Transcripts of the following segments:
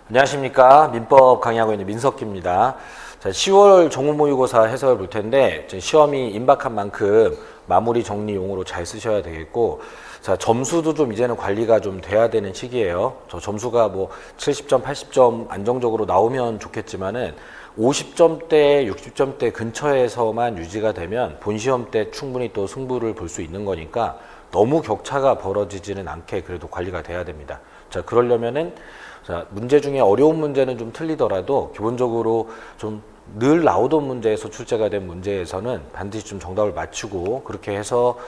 안녕하십니까. 민법 강의하고 있는 민석기입니다. 자, 10월 정보모의고사 해설을 볼 텐데 시험이 임박한 만큼 마무리 정리용으로 잘 쓰셔야 되겠고, 자, 점수도 좀 이제는 관리가 좀 돼야 되는 시기예요. 저 점수가 뭐 70점, 80점 안정적으로 나오면 좋겠지만은 50점대, 60점대 근처에서만 유지가 되면 본 시험 때 충분히 또 승부를 볼 수 있는 거니까 너무 격차가 벌어지지는 않게 그래도 관리가 돼야 됩니다. 자, 그러려면은 자, 문제 중에 어려운 문제는 좀 틀리더라도 기본적으로 좀 늘 나오던 문제에서 출제가 된 문제에서는 반드시 좀 정답을 맞추고 그렇게 해서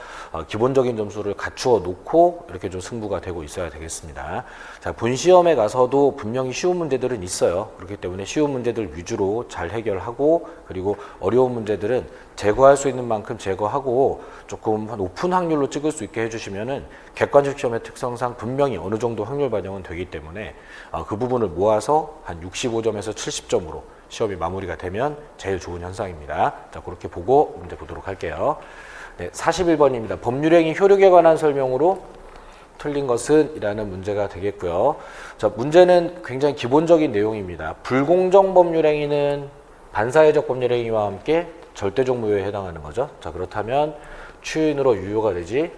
기본적인 점수를 갖추어 놓고 이렇게 좀 승부가 되고 있어야 되겠습니다. 자, 본 시험에 가서도 분명히 쉬운 문제들은 있어요. 그렇기 때문에 쉬운 문제들 위주로 잘 해결하고, 그리고 어려운 문제들은 제거할 수 있는 만큼 제거하고 조금 높은 확률로 찍을 수 있게 해주시면은 객관식 시험의 특성상 분명히 어느 정도 확률 반영은 되기 때문에 그 부분을 모아서 한 65점에서 70점으로 시험이 마무리가 되면 제일 좋은 현상입니다. 자, 그렇게 보고 문제 보도록 할게요. 네, 41번입니다. 법률행위 효력에 관한 설명으로 틀린 것은 이라는 문제가 되겠고요. 자, 문제는 굉장히 기본적인 내용입니다. 불공정 법률행위는 반사회적 법률행위와 함께 절대적 무효에 해당하는 거죠. 자, 그렇다면 추인으로 유효가 되지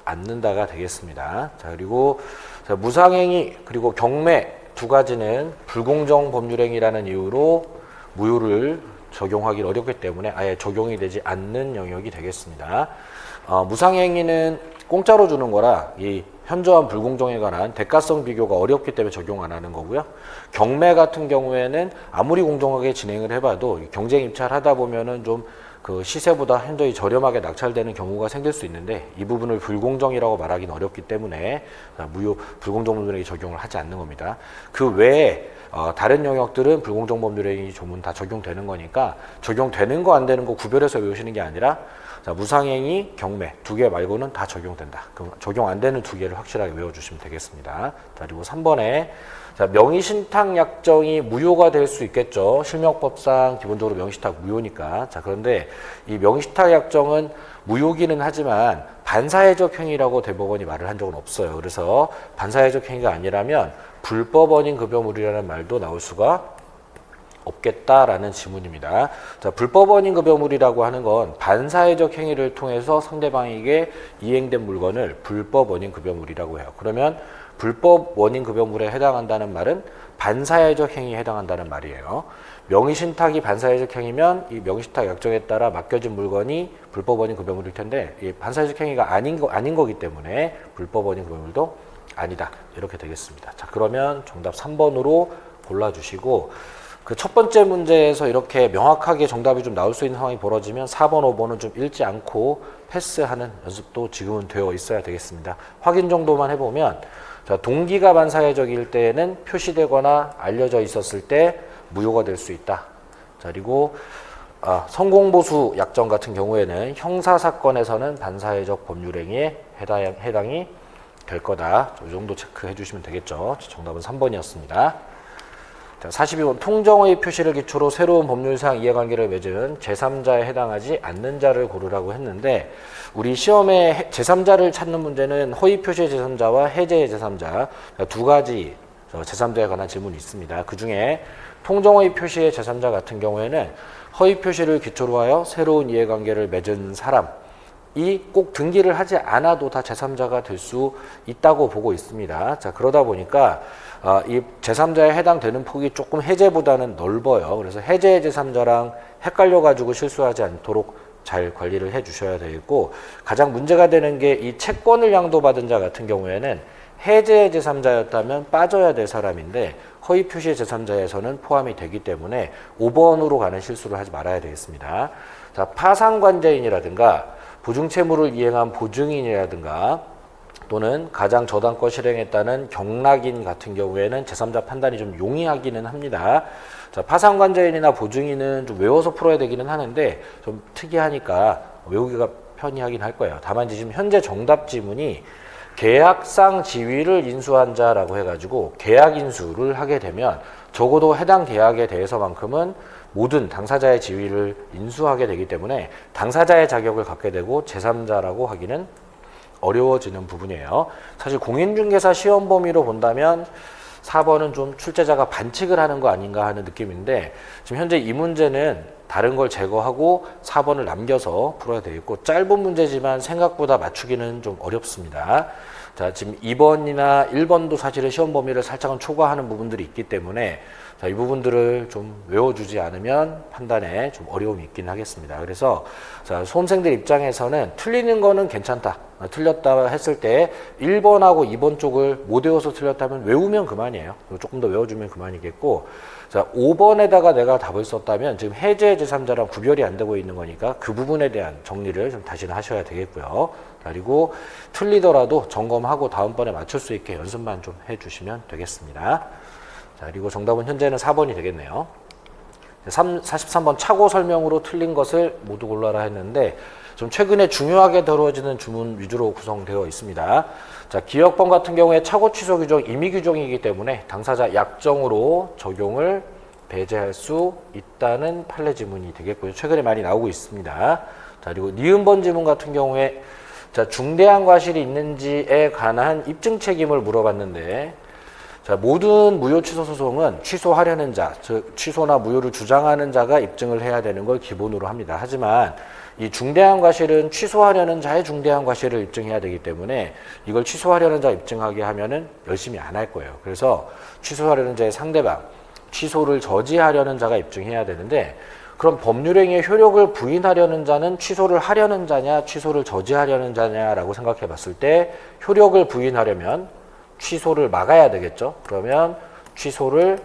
않는다가 되겠습니다. 자, 그리고 자, 무상행위 그리고 경매 두 가지는 불공정 법률행위라는 이유로 무효를 적용하기 어렵기 때문에 아예 적용이 되지 않는 영역이 되겠습니다. 무상행위는 공짜로 주는 거라 이 현저한 불공정에 관한 대가성 비교가 어렵기 때문에 적용 안 하는 거고요. 경매 같은 경우에는 아무리 공정하게 진행을 해봐도 경쟁 입찰하다 보면은 좀 그 시세보다 현저히 저렴하게 낙찰되는 경우가 생길 수 있는데 이 부분을 불공정이라고 말하기는 어렵기 때문에 무효 불공정 법률행위 적용을 하지 않는 겁니다. 그 외에 다른 영역들은 불공정 법률행위 조문 다 적용되는 거니까 적용되는 거 안 되는 거 구별해서 외우시는 게 아니라 자, 무상행위, 경매 두 개 말고는 다 적용된다. 그럼 적용 안 되는 두 개를 확실하게 외워주시면 되겠습니다. 자, 그리고 3번에 자, 명의신탁 약정이 무효가 될 수 있겠죠. 실명법상 기본적으로 명의신탁 무효니까. 자, 그런데 이 명의신탁 약정은 무효기는 하지만 반사회적 행위라고 대법원이 말을 한 적은 없어요. 그래서 반사회적 행위가 아니라면 불법 원인 급여물이라는 말도 나올 수가 없겠다라는 지문입니다. 자, 불법 원인 급여물이라고 하는 건 반사회적 행위를 통해서 상대방에게 이행된 물건을 불법 원인 급여물이라고 해요. 그러면 불법 원인 급여물에 해당한다는 말은 반사회적 행위에 해당한다는 말이에요. 명의신탁이 반사회적 행위면 이 명의신탁 약정에 따라 맡겨진 물건이 불법 원인 급여물일 텐데 이 반사회적 행위가 아닌 거기 때문에 불법 원인 급여물도 아니다. 이렇게 되겠습니다. 자, 그러면 정답 3번으로 골라주시고 그 첫 번째 문제에서 이렇게 명확하게 정답이 좀 나올 수 있는 상황이 벌어지면 4번, 5번은 좀 읽지 않고 패스하는 연습도 지금은 되어 있어야 되겠습니다. 확인 정도만 해보면 자, 동기가 반사회적일 때에는 표시되거나 알려져 있었을 때 무효가 될 수 있다. 자, 그리고 성공보수 약정 같은 경우에는 형사사건에서는 반사회적 법률행위에 해당이 될 거다. 이 정도 체크해 주시면 되겠죠. 정답은 3번이었습니다. 자, 42번 통정의 표시를 기초로 새로운 법률상 이해관계를 맺은 제3자에 해당하지 않는 자를 고르라고 했는데 우리 시험에 제3자를 찾는 문제는 허위 표시의 제3자와 해제의 제3자 두 가지 제3자에 관한 질문이 있습니다. 그 중에 통정의 표시의 제3자 같은 경우에는 허위 표시를 기초로 하여 새로운 이해관계를 맺은 사람이 꼭 등기를 하지 않아도 다 제3자가 될 수 있다고 보고 있습니다. 자, 그러다 보니까 이 제3자에 해당되는 폭이 조금 해제보다는 넓어요. 그래서 해제의 제3자랑 헷갈려가지고 실수하지 않도록 잘 관리를 해 주셔야 되겠고, 가장 문제가 되는 게 이 채권을 양도받은 자 같은 경우에는 해제의 제3자였다면 빠져야 될 사람인데 허위 표시의 제3자에서는 포함이 되기 때문에 5번으로 가는 실수를 하지 말아야 되겠습니다. 자, 파상관제인이라든가 보증채무를 이행한 보증인이라든가 또는 가장 저당권 실행했다는 경락인 같은 경우에는 제3자 판단이 좀 용이하기는 합니다. 자, 파상관제인이나 보증인은 좀 외워서 풀어야 되기는 하는데 좀 특이하니까 외우기가 편리하긴 할 거예요. 다만 지금 현재 정답 지문이 계약상 지위를 인수한 자라고 해가지고 계약 인수를 하게 되면 적어도 해당 계약에 대해서만큼은 모든 당사자의 지위를 인수하게 되기 때문에 당사자의 자격을 갖게 되고 제3자라고 하기는 어려워지는 부분이에요. 사실 공인중개사 시험 범위로 본다면 4번은 좀 출제자가 반칙을 하는 거 아닌가 하는 느낌인데 지금 현재 이 문제는 다른 걸 제거하고 4번을 남겨서 풀어야 되겠고 짧은 문제지만 생각보다 맞추기는 좀 어렵습니다. 자, 지금 2번이나 1번도 사실은 시험 범위를 살짝은 초과하는 부분들이 있기 때문에 자, 이 부분들을 좀 외워주지 않으면 판단에 좀 어려움이 있긴 하겠습니다. 그래서 자, 수험생들 입장에서는 틀리는 거는 괜찮다. 틀렸다 했을 때 1번하고 2번 쪽을 못 외워서 틀렸다면 외우면 그만이에요. 조금 더 외워주면 그만이겠고 자, 5번에다가 내가 답을 썼다면 지금 해제 제3자랑 구별이 안 되고 있는 거니까 그 부분에 대한 정리를 좀 다시는 하셔야 되겠고요. 그리고 틀리더라도 점검하고 다음번에 맞출 수 있게 연습만 좀 해주시면 되겠습니다. 자, 그리고 정답은 현재는 4번이 되겠네요. 43번 차고 설명으로 틀린 것을 모두 골라라 했는데 좀 최근에 중요하게 다루어지는 주문 위주로 구성되어 있습니다. 자, 기억번 같은 경우에 차고 취소 규정 임의 규정이기 때문에 당사자 약정으로 적용을 배제할 수 있다는 판례 지문이 되겠고요. 최근에 많이 나오고 있습니다. 자, 그리고 니은번 지문 같은 경우에 자, 중대한 과실이 있는지에 관한 입증 책임을 물어봤는데 자, 모든 무효 취소 소송은 취소하려는 자, 즉 취소나 무효를 주장하는 자가 입증을 해야 되는 걸 기본으로 합니다. 하지만 이 중대한 과실은 취소하려는 자의 중대한 과실을 입증해야 되기 때문에 이걸 취소하려는 자 입증하게 하면은 열심히 안 할 거예요. 그래서 취소하려는 자의 상대방, 취소를 저지하려는 자가 입증해야 되는데 그럼 법률행위의 효력을 부인하려는 자는 취소를 하려는 자냐, 취소를 저지하려는 자냐라고 생각해 봤을 때 효력을 부인하려면 취소를 막아야 되겠죠. 그러면 취소를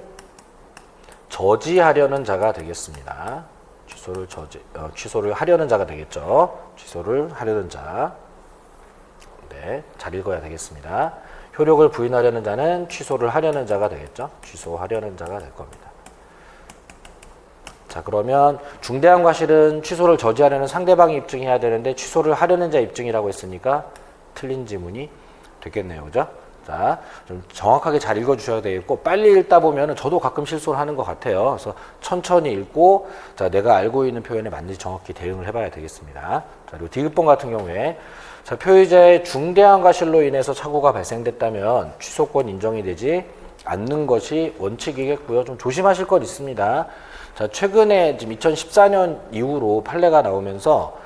저지하려는 자가 되겠습니다. 취소를 하려는 자가 되겠죠. 취소를 하려는 자. 네, 잘 읽어야 되겠습니다. 효력을 부인하려는 자는 취소를 하려는 자가 되겠죠. 취소하려는 자가 될 겁니다. 자, 그러면 중대한 과실은 취소를 저지하려는 상대방이 입증해야 되는데 취소를 하려는 자 입증이라고 했으니까 틀린 지문이 되겠네요. 그죠? 자, 좀 정확하게 잘 읽어주셔야 되겠고 빨리 읽다 보면 저도 가끔 실수를 하는 것 같아요. 그래서 천천히 읽고 자, 내가 알고 있는 표현에 맞는지 정확히 대응을 해봐야 되겠습니다. 자, 그리고 디귿번 같은 경우에 자, 표의자의 중대한 과실로 인해서 착오가 발생됐다면 취소권 인정이 되지 않는 것이 원칙이겠고요. 좀 조심하실 것 있습니다. 자, 최근에 지금 2014년 이후로 판례가 나오면서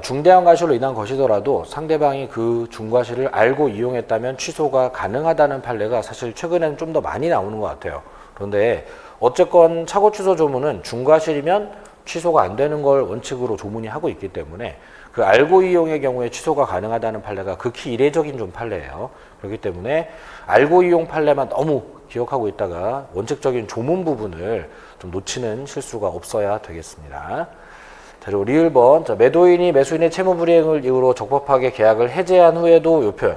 중대한 과실로 인한 것이더라도 상대방이 그 중과실을 알고 이용했다면 취소가 가능하다는 판례가 사실 최근에는 좀 더 많이 나오는 것 같아요. 그런데 어쨌건 차고 취소 조문은 중과실이면 취소가 안 되는 걸 원칙으로 조문이 하고 있기 때문에 그 알고 이용의 경우에 취소가 가능하다는 판례가 극히 이례적인 좀 판례예요. 그렇기 때문에 알고 이용 판례만 너무 기억하고 있다가 원칙적인 조문 부분을 좀 놓치는 실수가 없어야 되겠습니다. 자, 그리고 리을번, 자, 매도인이 매수인의 채무 불이행을 이유로 적법하게 계약을 해제한 후에도 요 표현.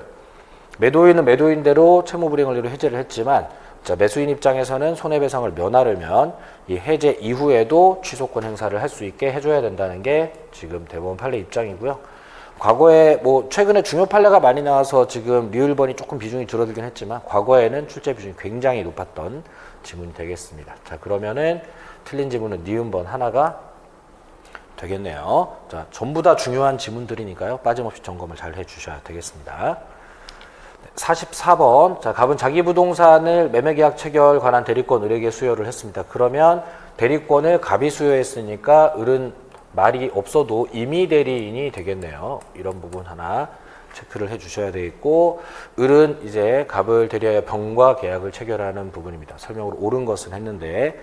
매도인은 매도인대로 채무 불이행을 이유로 해제를 했지만 자, 매수인 입장에서는 손해배상을 면하려면 이 해제 이후에도 취소권 행사를 할 수 있게 해줘야 된다는 게 지금 대법원 판례 입장이고요. 과거에 뭐 최근에 중요 판례가 많이 나와서 지금 리을번이 조금 비중이 줄어들긴 했지만 과거에는 출제 비중이 굉장히 높았던 지문이 되겠습니다. 자, 그러면은 틀린 지문은 니은번 하나가 되겠네요. 자, 전부 다 중요한 지문들이니까요. 빠짐없이 점검을 잘 해주셔야 되겠습니다. 44번. 자, 갑은 자기 부동산을 매매계약 체결 관한 대리권 을에게 수여를 했습니다. 그러면 대리권을 갑이 수여했으니까 을은 말이 없어도 임의 대리인이 되겠네요. 이런 부분 하나 체크를 해주셔야 되겠고 을은 이제 갑을 대리하여 병과 계약을 체결하는 부분입니다. 설명으로 옳은 것은 했는데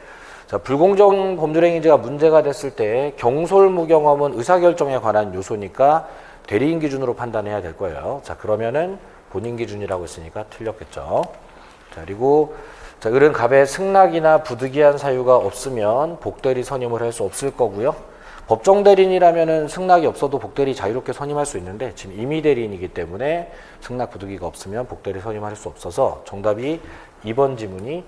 자, 불공정 법률행위가 문제가 됐을 때 경솔무경험은 의사결정에 관한 요소니까 대리인 기준으로 판단해야 될 거예요. 자, 그러면은 본인 기준이라고 했으니까 틀렸겠죠. 자, 그리고 자, 을은 갑의 승낙이나 부득이한 사유가 없으면 복대리 선임을 할 수 없을 거고요. 법정 대리인이라면은 승낙이 없어도 복대리 자유롭게 선임할 수 있는데 지금 임의 대리인이기 때문에 승낙 부득이가 없으면 복대리 선임할 수 없어서 정답이 2번 지문이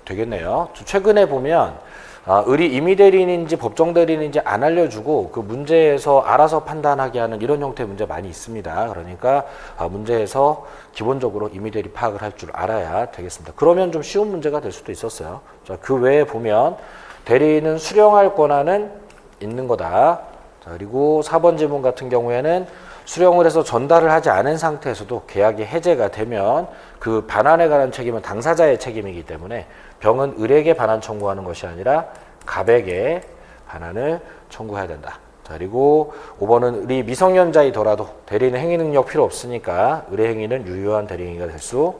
되겠네요. 최근에 보면 을이 임의 대리인인지 법정 대리인인지 안 알려주고 그 문제에서 알아서 판단하게 하는 이런 형태의 문제 많이 있습니다. 그러니까 문제에서 기본적으로 임의 대리 파악을 할 줄 알아야 되겠습니다. 그러면 좀 쉬운 문제가 될 수도 있었어요. 자, 그 외에 보면 대리인은 수령할 권한은 있는 거다. 자, 그리고 4번 지문 같은 경우에는 수령을 해서 전달을 하지 않은 상태에서도 계약이 해제가 되면 그 반환에 관한 책임은 당사자의 책임이기 때문에 병은 을에게 반환 청구하는 것이 아니라 갑에게 반환을 청구해야 된다. 자, 그리고 5번은 을이 미성년자이더라도 대리인 행위 능력 필요 없으니까 을의 행위는 유효한 대리인이 될 수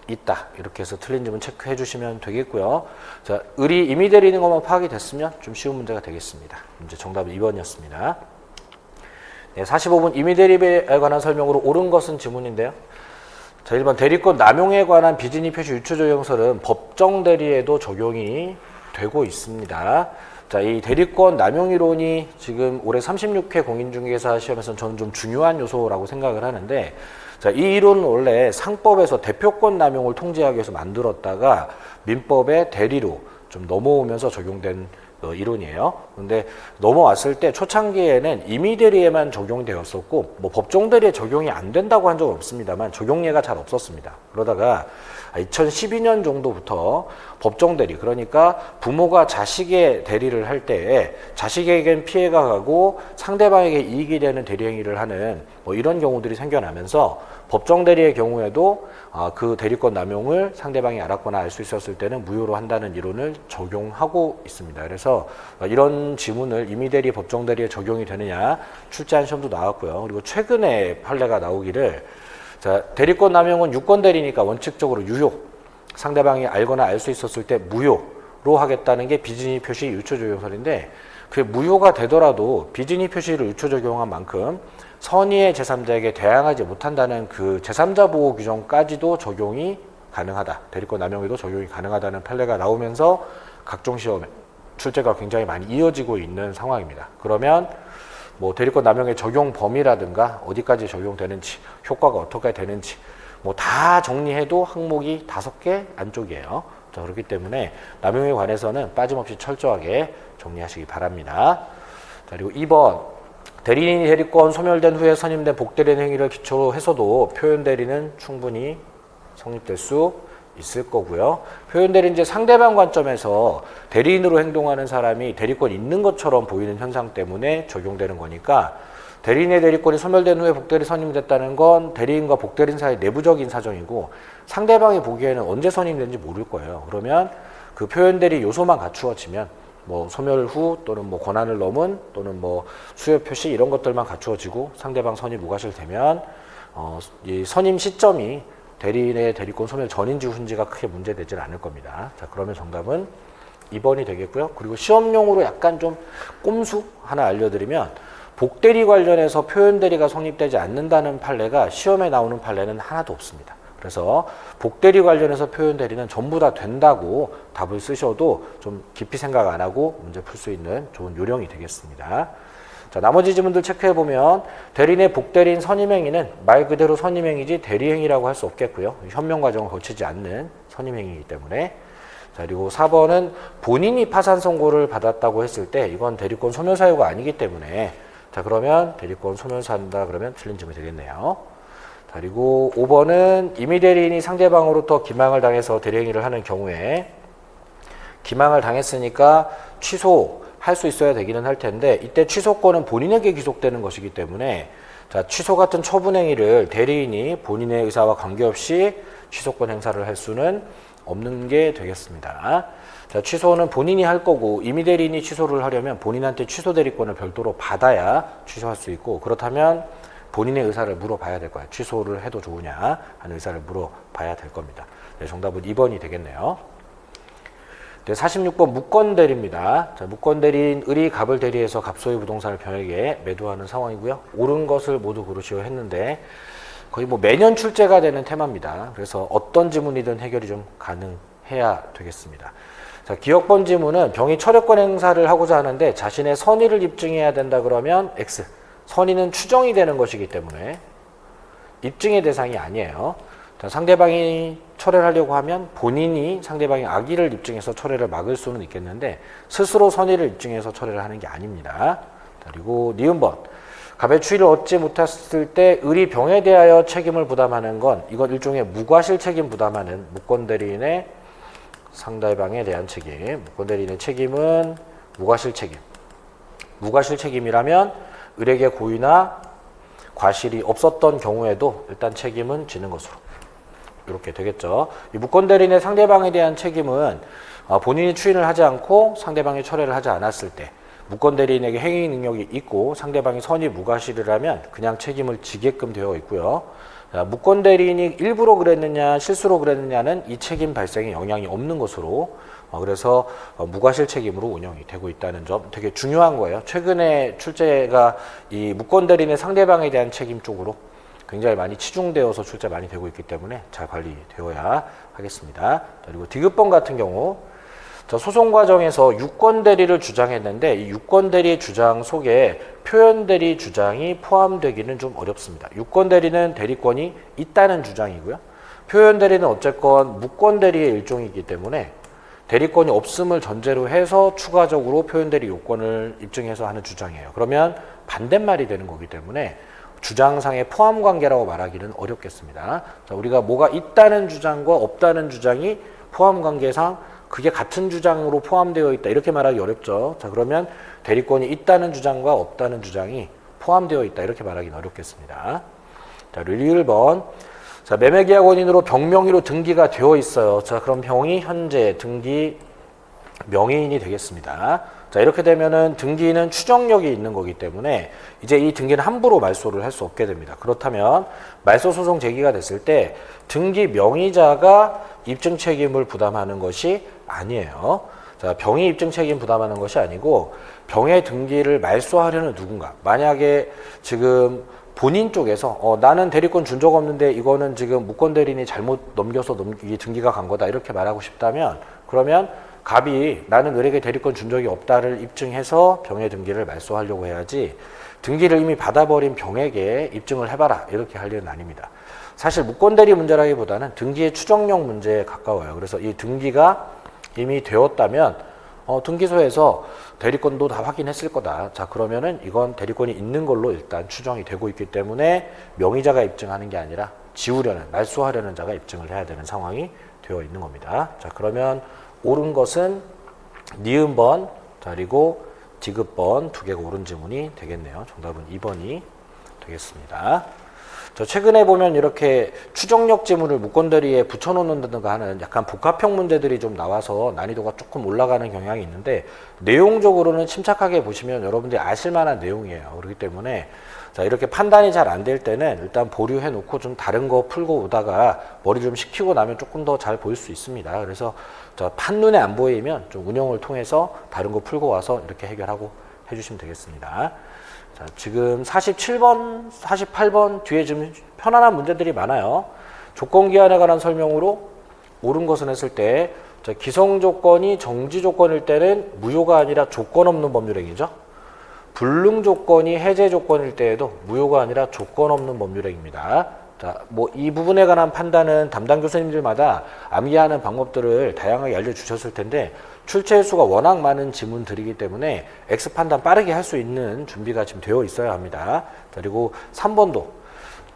있다. 이렇게 해서 틀린 점은 체크해 주시면 되겠고요. 자, 을이 임의 대리인 것만 파악이 됐으면 좀 쉬운 문제가 되겠습니다. 문제 정답은 2번이었습니다. 네, 45분 임의 대리에 관한 설명으로 옳은 것은 지문인데요. 자, 1번 대리권 남용에 관한 비진의 표시 유추 조정설은 법정 대리에도 적용이 되고 있습니다. 자, 이 대리권 남용 이론이 지금 올해 36회 공인중개사 시험에서는 저는 좀 중요한 요소라고 생각을 하는데, 자, 이 이론은 원래 상법에서 대표권 남용을 통제하기 위해서 만들었다가 민법의 대리로 좀 넘어오면서 적용된 이론이에요. 근데 넘어왔을 때 초창기에는 임의 대리에만 적용되었었고 뭐 법정 대리에 적용이 안 된다고 한 적은 없습니다만 적용례가 잘 없었습니다. 그러다가 2012년 정도부터 법정 대리, 그러니까 부모가 자식의 대리를 할 때에 자식에겐 피해가 가고 상대방에게 이익이 되는 대리 행위를 하는 뭐 이런 경우들이 생겨나면서 법정 대리의 경우에도 그 대리권 남용을 상대방이 알았거나 알 수 있었을 때는 무효로 한다는 이론을 적용하고 있습니다. 그래서 이런 지문을 임의 대리, 법정 대리에 적용이 되느냐 출제한 시험도 나왔고요. 그리고 최근에 판례가 나오기를, 자, 대리권 남용은 유권 대리니까 원칙적으로 유효, 상대방이 알거나 알 수 있었을 때 무효로 하겠다는 게 비진의 표시 유추 적용설인데, 그게 무효가 되더라도 비진의 표시를 유추 적용한 만큼 선의의 제3자에게 대항하지 못한다는 그 제3자 보호 규정까지도 적용이 가능하다. 대리권 남용에도 적용이 가능하다는 판례가 나오면서 각종 시험에 출제가 굉장히 많이 이어지고 있는 상황입니다. 그러면 뭐 대리권 남용의 적용 범위라든가 어디까지 적용되는지, 효과가 어떻게 되는지 뭐 다 정리해도 항목이 5개 안쪽이에요. 자, 그렇기 때문에 남용에 관해서는 빠짐없이 철저하게 정리하시기 바랍니다. 자, 그리고 2번 대리인이 대리권 소멸된 후에 선임된 복대리인 행위를 기초로 해서도 표현 대리는 충분히 성립될 수 있을 거고요. 표현 대리는 이제 상대방 관점에서 대리인으로 행동하는 사람이 대리권 있는 것처럼 보이는 현상 때문에 적용되는 거니까, 대리인의 대리권이 소멸된 후에 복대리 선임이 됐다는 건 대리인과 복대리인 사이의 내부적인 사정이고 상대방이 보기에는 언제 선임된지 모를 거예요. 그러면 그 표현 대리 요소만 갖추어지면 뭐 소멸 후 또는 뭐 권한을 넘은 또는 뭐 수요 표시 이런 것들만 갖추어지고 상대방 선임 무과실되면 이 선임 시점이 대리인의 대리권 소멸 전인지 후인지가 크게 문제되질 않을 겁니다. 자, 그러면 정답은 2번이 되겠고요. 그리고 시험용으로 약간 좀 꼼수 하나 알려드리면, 복대리 관련해서 표현 대리가 성립되지 않는다는 판례가 시험에 나오는 판례는 하나도 없습니다. 그래서 복대리 관련해서 표현 대리는 전부 다 된다고 답을 쓰셔도 좀 깊이 생각 안 하고 문제 풀 수 있는 좋은 요령이 되겠습니다. 자, 나머지 지문들 체크해보면 대리인의 복대리인 선임행위는 말 그대로 선임행위지 대리행위라고 할 수 없겠고요. 현명 과정을 거치지 않는 선임행위이기 때문에. 자, 그리고 4번은 본인이 파산 선고를 받았다고 했을 때 이건 대리권 소멸 사유가 아니기 때문에, 자, 그러면 대리권 소멸사한다 그러면 틀린 점이 되겠네요. 자, 그리고 5번은 임의 대리인이 상대방으로부터 기망을 당해서 대리행위를 하는 경우에 기망을 당했으니까 취소할 수 있어야 되기는 할 텐데, 이때 취소권은 본인에게 귀속되는 것이기 때문에, 자, 취소 같은 처분행위를 대리인이 본인의 의사와 관계없이 취소권 행사를 할 수는 없는 게 되겠습니다. 자, 취소는 본인이 할 거고 임의 대리인이 취소를 하려면 본인한테 취소 대리권을 별도로 받아야 취소할 수 있고, 그렇다면 본인의 의사를 물어봐야 될 거야. 취소를 해도 좋으냐 하는 의사를 물어봐야 될 겁니다. 네, 정답은 2번이 되겠네요. 네, 46번 무권 대리입니다. 자, 무권 대리인 을이 갑을 대리해서 갑소유 부동산을 병에게 매도하는 상황이고요. 옳은 것을 모두 고르시오 했는데 거의 뭐 매년 출제가 되는 테마입니다. 그래서 어떤 지문이든 해결이 좀 가능해야 되겠습니다. 자, 기억번 지문은 병이 철회권 행사를 하고자 하는데 자신의 선의를 입증해야 된다 그러면 X. 선의는 추정이 되는 것이기 때문에 입증의 대상이 아니에요. 자, 상대방이 철회를 하려고 하면 본인이 상대방의 악의를 입증해서 철회를 막을 수는 있겠는데 스스로 선의를 입증해서 철회를 하는 게 아닙니다. 자, 그리고 니은번. 갑의 추의를 얻지 못했을 때 을이 병에 대하여 책임을 부담하는 건 이건 일종의 무과실 책임 부담하는 무권 대리인의 상대방에 대한 책임. 무권 대리인의 책임은 무과실 책임. 무과실 책임이라면 을에게 고의나 과실이 없었던 경우에도 일단 책임은 지는 것으로 이렇게 되겠죠. 이 무권대리인의 상대방에 대한 책임은 본인이 추인을 하지 않고 상대방이 철회를 하지 않았을 때 무권대리인에게 행위 능력이 있고 상대방이 선의 무과실을 하면 그냥 책임을 지게끔 되어 있고요. 무권대리인이 일부러 그랬느냐 실수로 그랬느냐는 이 책임 발생에 영향이 없는 것으로 그래서 무과실 책임으로 운영이 되고 있다는 점 되게 중요한 거예요. 최근에 출제가 이 무권대리인의 상대방에 대한 책임 쪽으로 굉장히 많이 치중되어서 출제 많이 되고 있기 때문에 잘 관리되어야 하겠습니다. 그리고 디귿번 같은 경우 소송 과정에서 유권대리를 주장했는데 이 유권대리 주장 속에 표현대리 주장이 포함되기는 좀 어렵습니다. 유권대리는 대리권이 있다는 주장이고요. 표현대리는 어쨌건 무권대리의 일종이기 때문에 대리권이 없음을 전제로 해서 추가적으로 표현대리 요건을 입증해서 하는 주장이에요. 그러면 반대말이 되는 거기 때문에 주장상의 포함관계라고 말하기는 어렵겠습니다. 자, 우리가 뭐가 있다는 주장과 없다는 주장이 포함관계상 그게 같은 주장으로 포함되어 있다 이렇게 말하기 어렵죠. 자, 그러면 대리권이 있다는 주장과 없다는 주장이 포함되어 있다 이렇게 말하기는 어렵겠습니다. 자, 1번. 자, 매매계약 원인으로 병명의로 등기가 되어 있어요. 자, 그럼 병이 현재 등기 명의인이 되겠습니다. 자, 이렇게 되면은 등기는 추정력이 있는 거기 때문에 이제 이 등기는 함부로 말소를 할 수 없게 됩니다. 그렇다면 말소 소송 제기가 됐을 때 등기 명의자가 입증 책임을 부담하는 것이 아니에요. 자, 병이 입증 책임 부담하는 것이 아니고 병의 등기를 말소하려는 누군가. 만약에 지금 본인 쪽에서 나는 대리권 준 적 없는데 이거는 지금 무권대리인이 잘못 넘겨서 이 등기가 간 거다 이렇게 말하고 싶다면 그러면 갑이 나는 을에게 대리권 준 적이 없다를 입증해서 병의 등기를 말소하려고 해야지 등기를 이미 받아버린 병에게 입증을 해봐라 이렇게 할 일은 아닙니다. 사실 무권대리 문제라기보다는 등기의 추정력 문제에 가까워요. 그래서 이 등기가 이미 되었다면 등기소에서 대리권도 다 확인했을 거다. 자, 그러면은 이건 대리권이 있는 걸로 일단 추정이 되고 있기 때문에 명의자가 입증하는 게 아니라 지우려는, 말소하려는 자가 입증을 해야 되는 상황이 되어 있는 겁니다. 자, 그러면 옳은 것은 니은번, 자, 그리고 디귿번 두 개가 옳은 지문이 되겠네요. 정답은 2번이 되겠습니다. 저 최근에 보면 이렇게 추정력 지문을 무권대리에 붙여놓는다든가 하는 약간 복합형 문제들이 좀 나와서 난이도가 조금 올라가는 경향이 있는데 내용적으로는 침착하게 보시면 여러분들이 아실 만한 내용이에요. 그렇기 때문에 자, 이렇게 판단이 잘 안 될 때는 일단 보류해 놓고 좀 다른 거 풀고 오다가 머리 좀 식히고 나면 조금 더 잘 보일 수 있습니다. 그래서 판눈에 안 보이면 좀 운영을 통해서 다른 거 풀고 와서 이렇게 해결하고 해주시면 되겠습니다. 자, 지금 47번, 48번 뒤에 좀 편안한 문제들이 많아요. 조건기한에 관한 설명으로 옳은 것은 했을 때 기성조건이 정지조건일 때는 무효가 아니라 조건 없는 법률행위죠. 불능조건이 해제조건일 때에도 무효가 아니라 조건 없는 법률행위입니다. 자, 뭐 이 부분에 관한 판단은 담당 교수님들마다 암기하는 방법들을 다양하게 알려주셨을 텐데 출제 수가 워낙 많은 지문들이기 때문에 X 판단 빠르게 할 수 있는 준비가 지금 되어 있어야 합니다. 그리고 3번도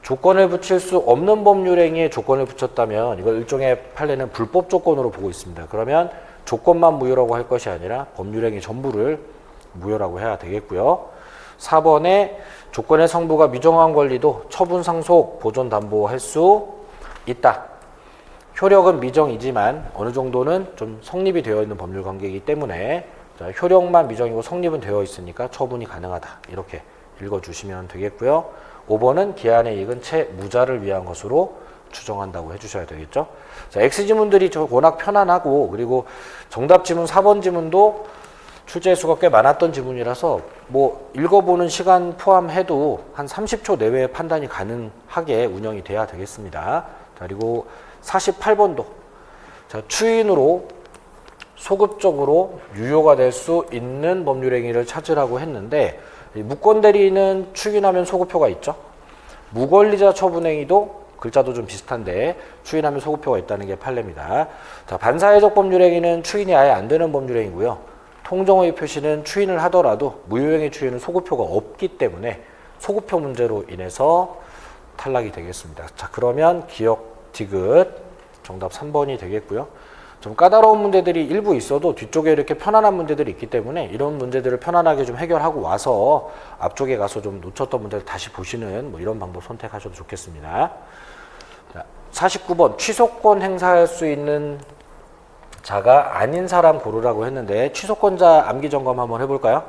조건을 붙일 수 없는 법률행위에 조건을 붙였다면 이걸 일종의 판례는 불법 조건으로 보고 있습니다. 그러면 조건만 무효라고 할 것이 아니라 법률행위 전부를 무효라고 해야 되겠고요. 4번에 조건의 성부가 미정한 권리도 처분 상속 보존 담보할 수 있다. 효력은 미정이지만 어느 정도는 좀 성립이 되어 있는 법률 관계이기 때문에 자, 효력만 미정이고 성립은 되어 있으니까 처분이 가능하다. 이렇게 읽어주시면 되겠고요. 5번은 기한의 이익은 채 무자를 위한 것으로 추정한다고 해주셔야 되겠죠. 자, X지문들이 워낙 편안하고 그리고 정답 지문 4번 지문도 출제 수가 꽤 많았던 지문이라서 뭐 읽어보는 시간 포함해도 한 30초 내외에 판단이 가능하게 운영이 돼야 되겠습니다. 자, 그리고 48번도 자, 추인으로 소급적으로 유효가 될 수 있는 법률행위를 찾으라고 했는데 무권대리는 추인하면 소급표가 있죠. 무권리자 처분행위도 글자도 좀 비슷한데 추인하면 소급표가 있다는 게 판례입니다. 자, 반사회적 법률행위는 추인이 아예 안 되는 법률행위고요. 통정의 표시는 추인을 하더라도 무효행위 추인은 소급표가 없기 때문에 소급표 문제로 인해서 탈락이 되겠습니다. 자, 그러면 기억 디귿 정답 3번이 되겠고요. 좀 까다로운 문제들이 일부 있어도 뒤쪽에 이렇게 편안한 문제들이 있기 때문에 이런 문제들을 편안하게 좀 해결하고 와서 앞쪽에 가서 좀 놓쳤던 문제를 다시 보시는 뭐 이런 방법 선택하셔도 좋겠습니다. 자, 49번 취소권 행사할 수 있는 자가 아닌 사람 고르라고 했는데 취소권자 암기 점검 한번 해볼까요?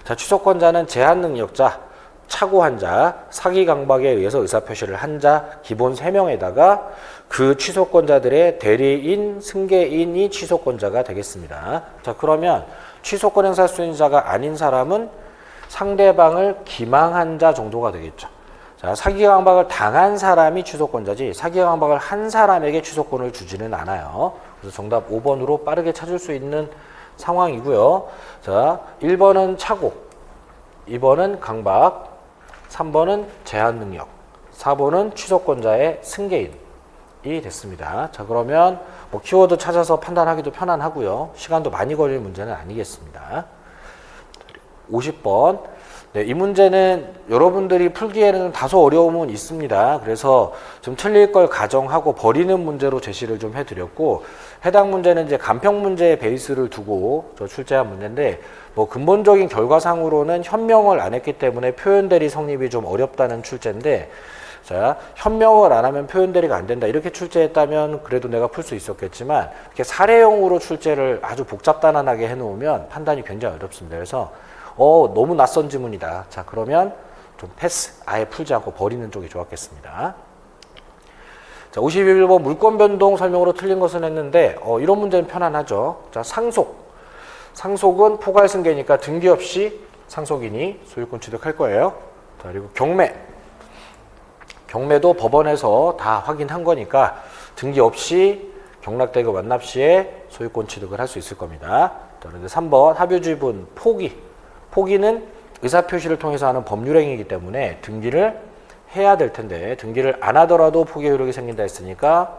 자, 취소권자는 제한 능력자, 착오한 자, 사기 강박에 의해서 의사표시를 한 자, 기본 3명에다가 그 취소권자들의 대리인, 승계인이 취소권자가 되겠습니다. 자, 그러면 취소권 행사할 수 있는 자가 아닌 사람은 상대방을 기망한 자 정도가 되겠죠. 자, 사기 강박을 당한 사람이 취소권자지 사기 강박을 한 사람에게 취소권을 주지는 않아요. 그래서 정답 5번으로 빠르게 찾을 수 있는 상황이고요. 자, 1번은 착오, 2번은 강박, 3번은 제한 능력, 4번은 취소권자의 승계인이 됐습니다. 자, 그러면 뭐 키워드 찾아서 판단하기도 편안하고요. 시간도 많이 걸릴 문제는 아니겠습니다. 50번. 네, 이 문제는 여러분들이 풀기에는 다소 어려움은 있습니다. 그래서 좀 틀릴 걸 가정하고 버리는 문제로 제시를 좀 해드렸고, 해당 문제는 이제 간평 문제의 베이스를 두고 출제한 문제인데, 뭐 근본적인 결과상으로는 현명을 안 했기 때문에 표현대리 성립이 좀 어렵다는 출제인데, 자, 현명을 안 하면 표현대리가 안 된다. 이렇게 출제했다면 그래도 내가 풀 수 있었겠지만, 이렇게 사례형으로 출제를 아주 복잡단단하게 해놓으면 판단이 굉장히 어렵습니다. 그래서 너무 낯선 지문이다. 자, 그러면 좀 패스, 아예 풀지 않고 버리는 쪽이 좋았겠습니다. 자, 51번 물권 변동 설명으로 틀린 것은 했는데 이런 문제는 편안하죠. 자, 상속. 상속은 포괄 승계니까 등기 없이 상속인이 소유권 취득할 거예요. 자, 그리고 경매. 경매도 법원에서 다 확인한 거니까 등기 없이 경락대금 완납 시에 소유권 취득을 할 수 있을 겁니다. 자, 그런데 3번 합유지분 포기. 포기는 의사표시를 통해서 하는 법률행위이기 때문에 등기를 해야 될 텐데 등기를 안 하더라도 포기 효력이 생긴다 했으니까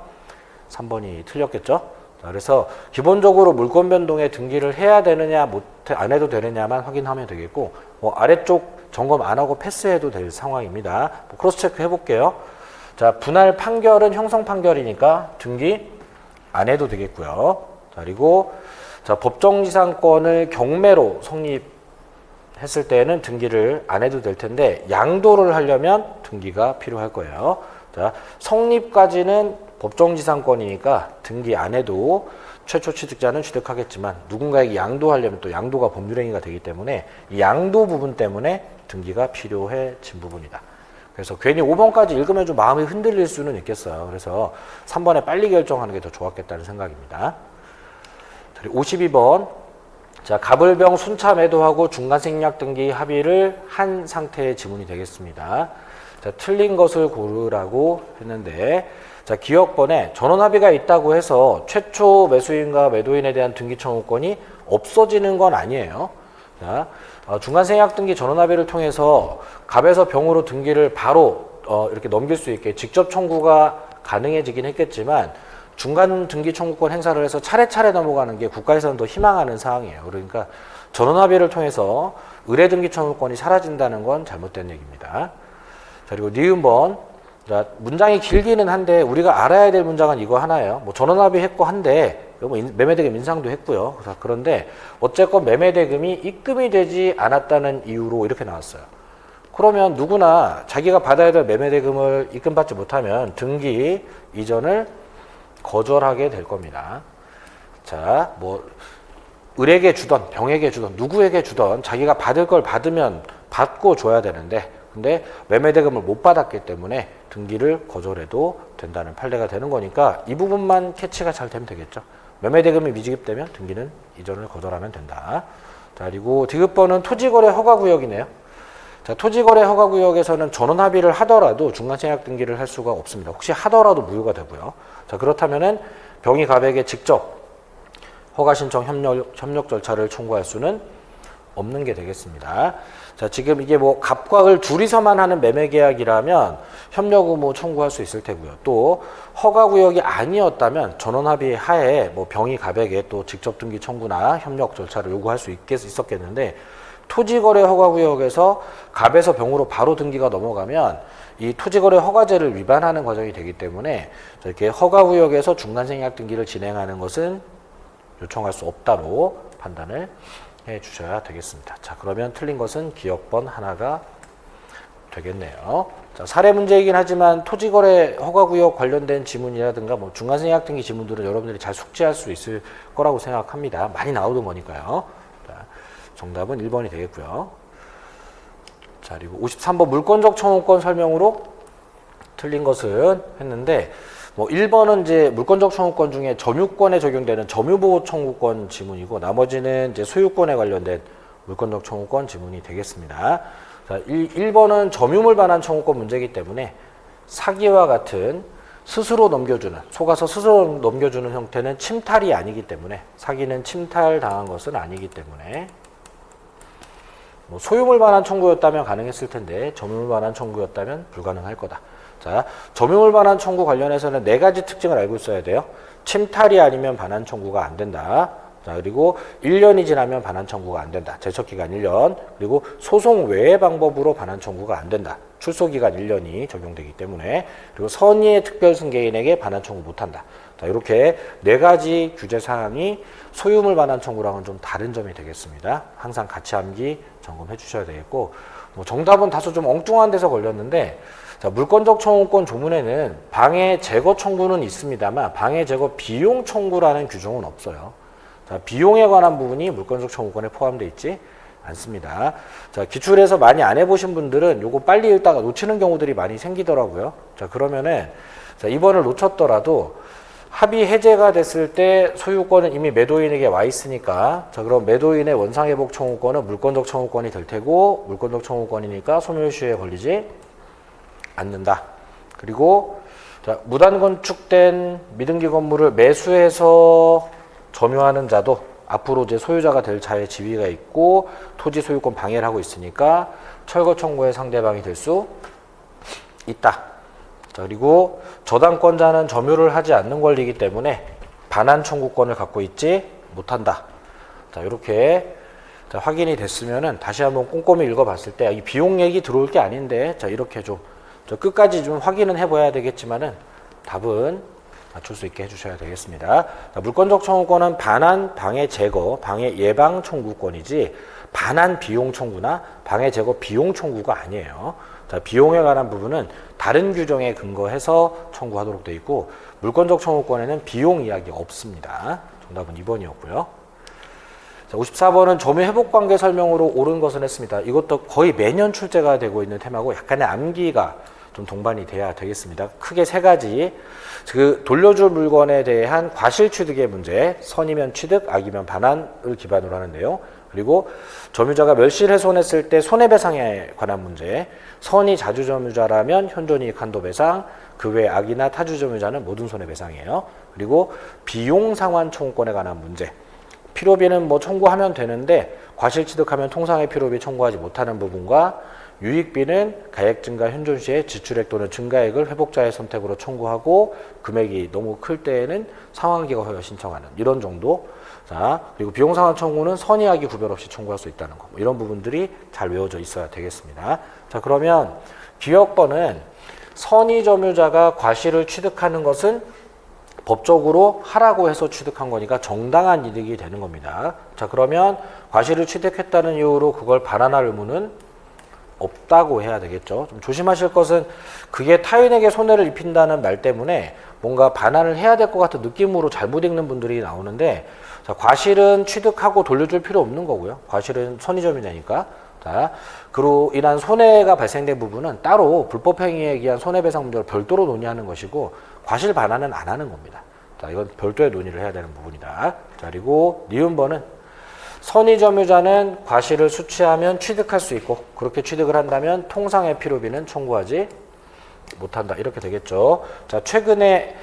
3번이 틀렸겠죠. 자, 그래서 기본적으로 물권 변동에 등기를 해야 되느냐 안 해도 되느냐만 확인하면 되겠고 아래쪽 점검 안 하고 패스해도 될 상황입니다. 크로스 체크 해볼게요. 자, 분할 판결은 형성 판결이니까 등기 안 해도 되겠고요. 자, 그리고 자, 법정지상권을 경매로 성립했을 때는 등기를 안 해도 될 텐데 양도를 하려면 등기가 필요할 거예요. 자, 성립까지는 법정지상권이니까 등기 안 해도 최초 취득자는 취득하겠지만 누군가에게 양도하려면 또 양도가 법률행위가 되기 때문에 이 양도 부분 때문에 등기가 필요해진 부분이다. 그래서 괜히 5번까지 읽으면 좀 마음이 흔들릴 수는 있겠어요. 그래서 3번에 빨리 결정하는 게 더 좋았겠다는 생각입니다. 52번. 자, 갑을병 순차 매도하고 중간생략 등기 합의를 한 상태의 지문이 되겠습니다. 자, 틀린 것을 고르라고 했는데, 자, 기억번에 전원합의가 있다고 해서 최초 매수인과 매도인에 대한 등기 청구권이 없어지는 건 아니에요. 자, 중간생략 등기 전원합의를 통해서 갑에서 병으로 등기를 바로 이렇게 넘길 수 있게 직접 청구가 가능해지긴 했겠지만 중간 등기 청구권 행사를 해서 차례차례 넘어가는 게 국가에서는 더 희망하는 사항이에요. 그러니까 전원합의를 통해서 의뢰 등기 청구권이 사라진다는 건 잘못된 얘기입니다. 자, 그리고 니은번. 자, 문장이 길기는 한데 우리가 알아야 될 문장은 이거 하나예요. 뭐 전원합의 했고 한데 매매대금 인상도 했고요. 그런데 어쨌건 매매대금이 입금이 되지 않았다는 이유로 이렇게 나왔어요. 그러면 누구나 자기가 받아야 될 매매대금을 입금받지 못하면 등기 이전을 거절하게 될 겁니다. 자, 뭐 을에게 주던 병에게 주던 누구에게 주던 자기가 받을 걸 받으면 받고 줘야 되는데 근데 매매대금을 못 받았기 때문에 등기를 거절해도 된다는 판례가 되는 거니까 이 부분만 캐치가 잘 되면 되겠죠. 매매대금이 미지급되면 등기는 이전을 거절하면 된다. 자, 그리고 디귿번은 토지거래 허가구역이네요. 자, 토지거래 허가구역에서는 전원합의를 하더라도 중간생략 등기를 할 수가 없습니다. 혹시 하더라도 무효가 되고요. 자, 그렇다면은 병이 갑에게 직접 허가신청 협력 절차를 청구할 수는 없는 게 되겠습니다. 자, 지금 이게 뭐 갑과 을 둘이서만 하는 매매계약이라면 협력 의무 청구할 수 있을 테고요. 또 허가구역이 아니었다면 전원합의 하에 뭐 병이 갑에게 또 직접 등기 청구나 협력 절차를 요구할 수 있었겠는데 토지거래 허가구역에서 갑에서 병으로 바로 등기가 넘어가면 이 토지거래 허가제를 위반하는 과정이 되기 때문에 이렇게 허가구역에서 중간생략 등기를 진행하는 것은 요청할 수 없다로 판단을 해 주셔야 되겠습니다. 자, 그러면 틀린 것은 기억번 하나가 되겠네요. 자, 사례 문제이긴 하지만 토지거래 허가구역 관련된 지문이라든가 뭐 중간생약 등기 지문들은 여러분들이 잘 숙지할 수 있을 거라고 생각합니다. 많이 나오던 거니까요. 자, 정답은 1번이 되겠고요. 자, 그리고 53번 물권적 청구권 설명으로 틀린 것은 했는데 뭐 1번은 이제 물권적 청구권 중에 점유권에 적용되는 점유보호 청구권 지문이고 나머지는 이제 소유권에 관련된 물권적 청구권 지문이 되겠습니다. 자, 1번은 점유물 반환 청구권 문제이기 때문에 사기와 같은 스스로 넘겨주는, 속아서 스스로 넘겨주는 형태는 침탈이 아니기 때문에 사기는 침탈당한 것은 아니기 때문에 뭐 소유물 반환 청구였다면 가능했을 텐데 점유물 반환 청구였다면 불가능할 거다. 자, 점유물 반환 청구 관련해서는 4가지 특징을 알고 있어야 돼요. 침탈이 아니면 반환 청구가 안 된다. 자, 그리고 1년이 지나면 반환 청구가 안 된다. 제척기간 1년. 그리고 소송 외의 방법으로 반환 청구가 안 된다. 출소기간 1년이 적용되기 때문에. 그리고 선의의 특별승계인에게 반환 청구 못한다. 자, 이렇게 4가지 규제 사항이 소유물 반환 청구랑은 좀 다른 점이 되겠습니다. 항상 같이 암기 점검해 주셔야 되겠고, 뭐 정답은 다소 좀 엉뚱한 데서 걸렸는데, 자, 물권적 청구권 조문에는 방해 제거 청구는 있습니다만 방해 제거 비용 청구라는 규정은 없어요. 자, 비용에 관한 부분이 물권적 청구권에 포함되어 있지 않습니다. 자, 기출에서 많이 안 해보신 분들은 요거 빨리 읽다가 놓치는 경우들이 많이 생기더라고요. 자, 그러면은 자, 이번을 놓쳤더라도 합의 해제가 됐을 때 소유권은 이미 매도인에게 와 있으니까 자, 그럼 매도인의 원상회복 청구권은 물권적 청구권이 될 테고 물권적 청구권이니까 소멸시효에 걸리지 않는다. 그리고 자, 무단 건축된 미등기 건물을 매수해서 점유하는 자도 앞으로 이제 소유자가 될 자의 지위가 있고 토지 소유권 방해를 하고 있으니까 철거 청구의 상대방이 될 수 있다. 자, 그리고 저당권자는 점유를 하지 않는 권리이기 때문에 반환 청구권을 갖고 있지 못한다. 자, 이렇게 자, 확인이 됐으면은 다시 한번 꼼꼼히 읽어봤을 때 이 비용 얘기 들어올 게 아닌데 자, 이렇게 좀 끝까지 좀 확인은 해봐야 되겠지만은 답은 맞출 수 있게 해주셔야 되겠습니다. 자, 물권적 청구권은 반환, 방해 제거, 방해 예방 청구권이지 반환 비용 청구나 방해 제거 비용 청구가 아니에요. 자, 비용에 관한 부분은 다른 규정에 근거해서 청구하도록 되어 있고 물권적 청구권에는 비용 이야기 없습니다. 정답은 2번이었고요. 자, 54번은 점유 회복 관계 설명으로 옳은 것은 했습니다. 이것도 거의 매년 출제가 되고 있는 테마고 약간의 암기가 좀 동반이 돼야 되겠습니다. 크게 3가지. 그 돌려줄 물건에 대한 과실 취득의 문제, 선이면 취득, 악이면 반환을 기반으로 하는데요. 그리고 점유자가 멸실훼손했을 때 손해배상에 관한 문제, 선이 자주점유자라면 현존이익 한도배상, 그 외 악이나 타주점유자는 모든 손해배상이에요. 그리고 비용상환 청구권에 관한 문제, 필요비는 뭐 청구하면 되는데 과실 취득하면 통상의 필요비 청구하지 못하는 부분과 유익비는 가액 증가 현존 시에 지출액 또는 증가액을 회복자의 선택으로 청구하고 금액이 너무 클 때에는 상환기가 허여 신청하는 이런 정도. 자, 그리고 비용상환 청구는 선의악이 구별 없이 청구할 수 있다는 거. 뭐 이런 부분들이 잘 외워져 있어야 되겠습니다. 자, 그러면 기억번은 선의점유자가 과실을 취득하는 것은 법적으로 하라고 해서 취득한 거니까 정당한 이득이 되는 겁니다. 자, 그러면 과실을 취득했다는 이유로 그걸 반환할 의무는 없다고 해야 되겠죠. 좀 조심하실 것은 그게 타인에게 손해를 입힌다는 말 때문에 뭔가 반환을 해야 될 것 같은 느낌으로 잘못 읽는 분들이 나오는데 자, 과실은 취득하고 돌려줄 필요 없는 거고요. 과실은 선의점유자니까. 자, 그로 인한 손해가 발생된 부분은 따로 불법행위에 의한 손해배상 문제를 별도로 논의하는 것이고 과실 반환은 안 하는 겁니다. 자, 이건 별도의 논의를 해야 되는 부분이다. 자, 그리고 니은번은 선의점유자는 과실을 수취하면 취득할 수 있고 그렇게 취득을 한다면 통상의 필요비는 청구하지 못한다. 이렇게 되겠죠. 자, 최근에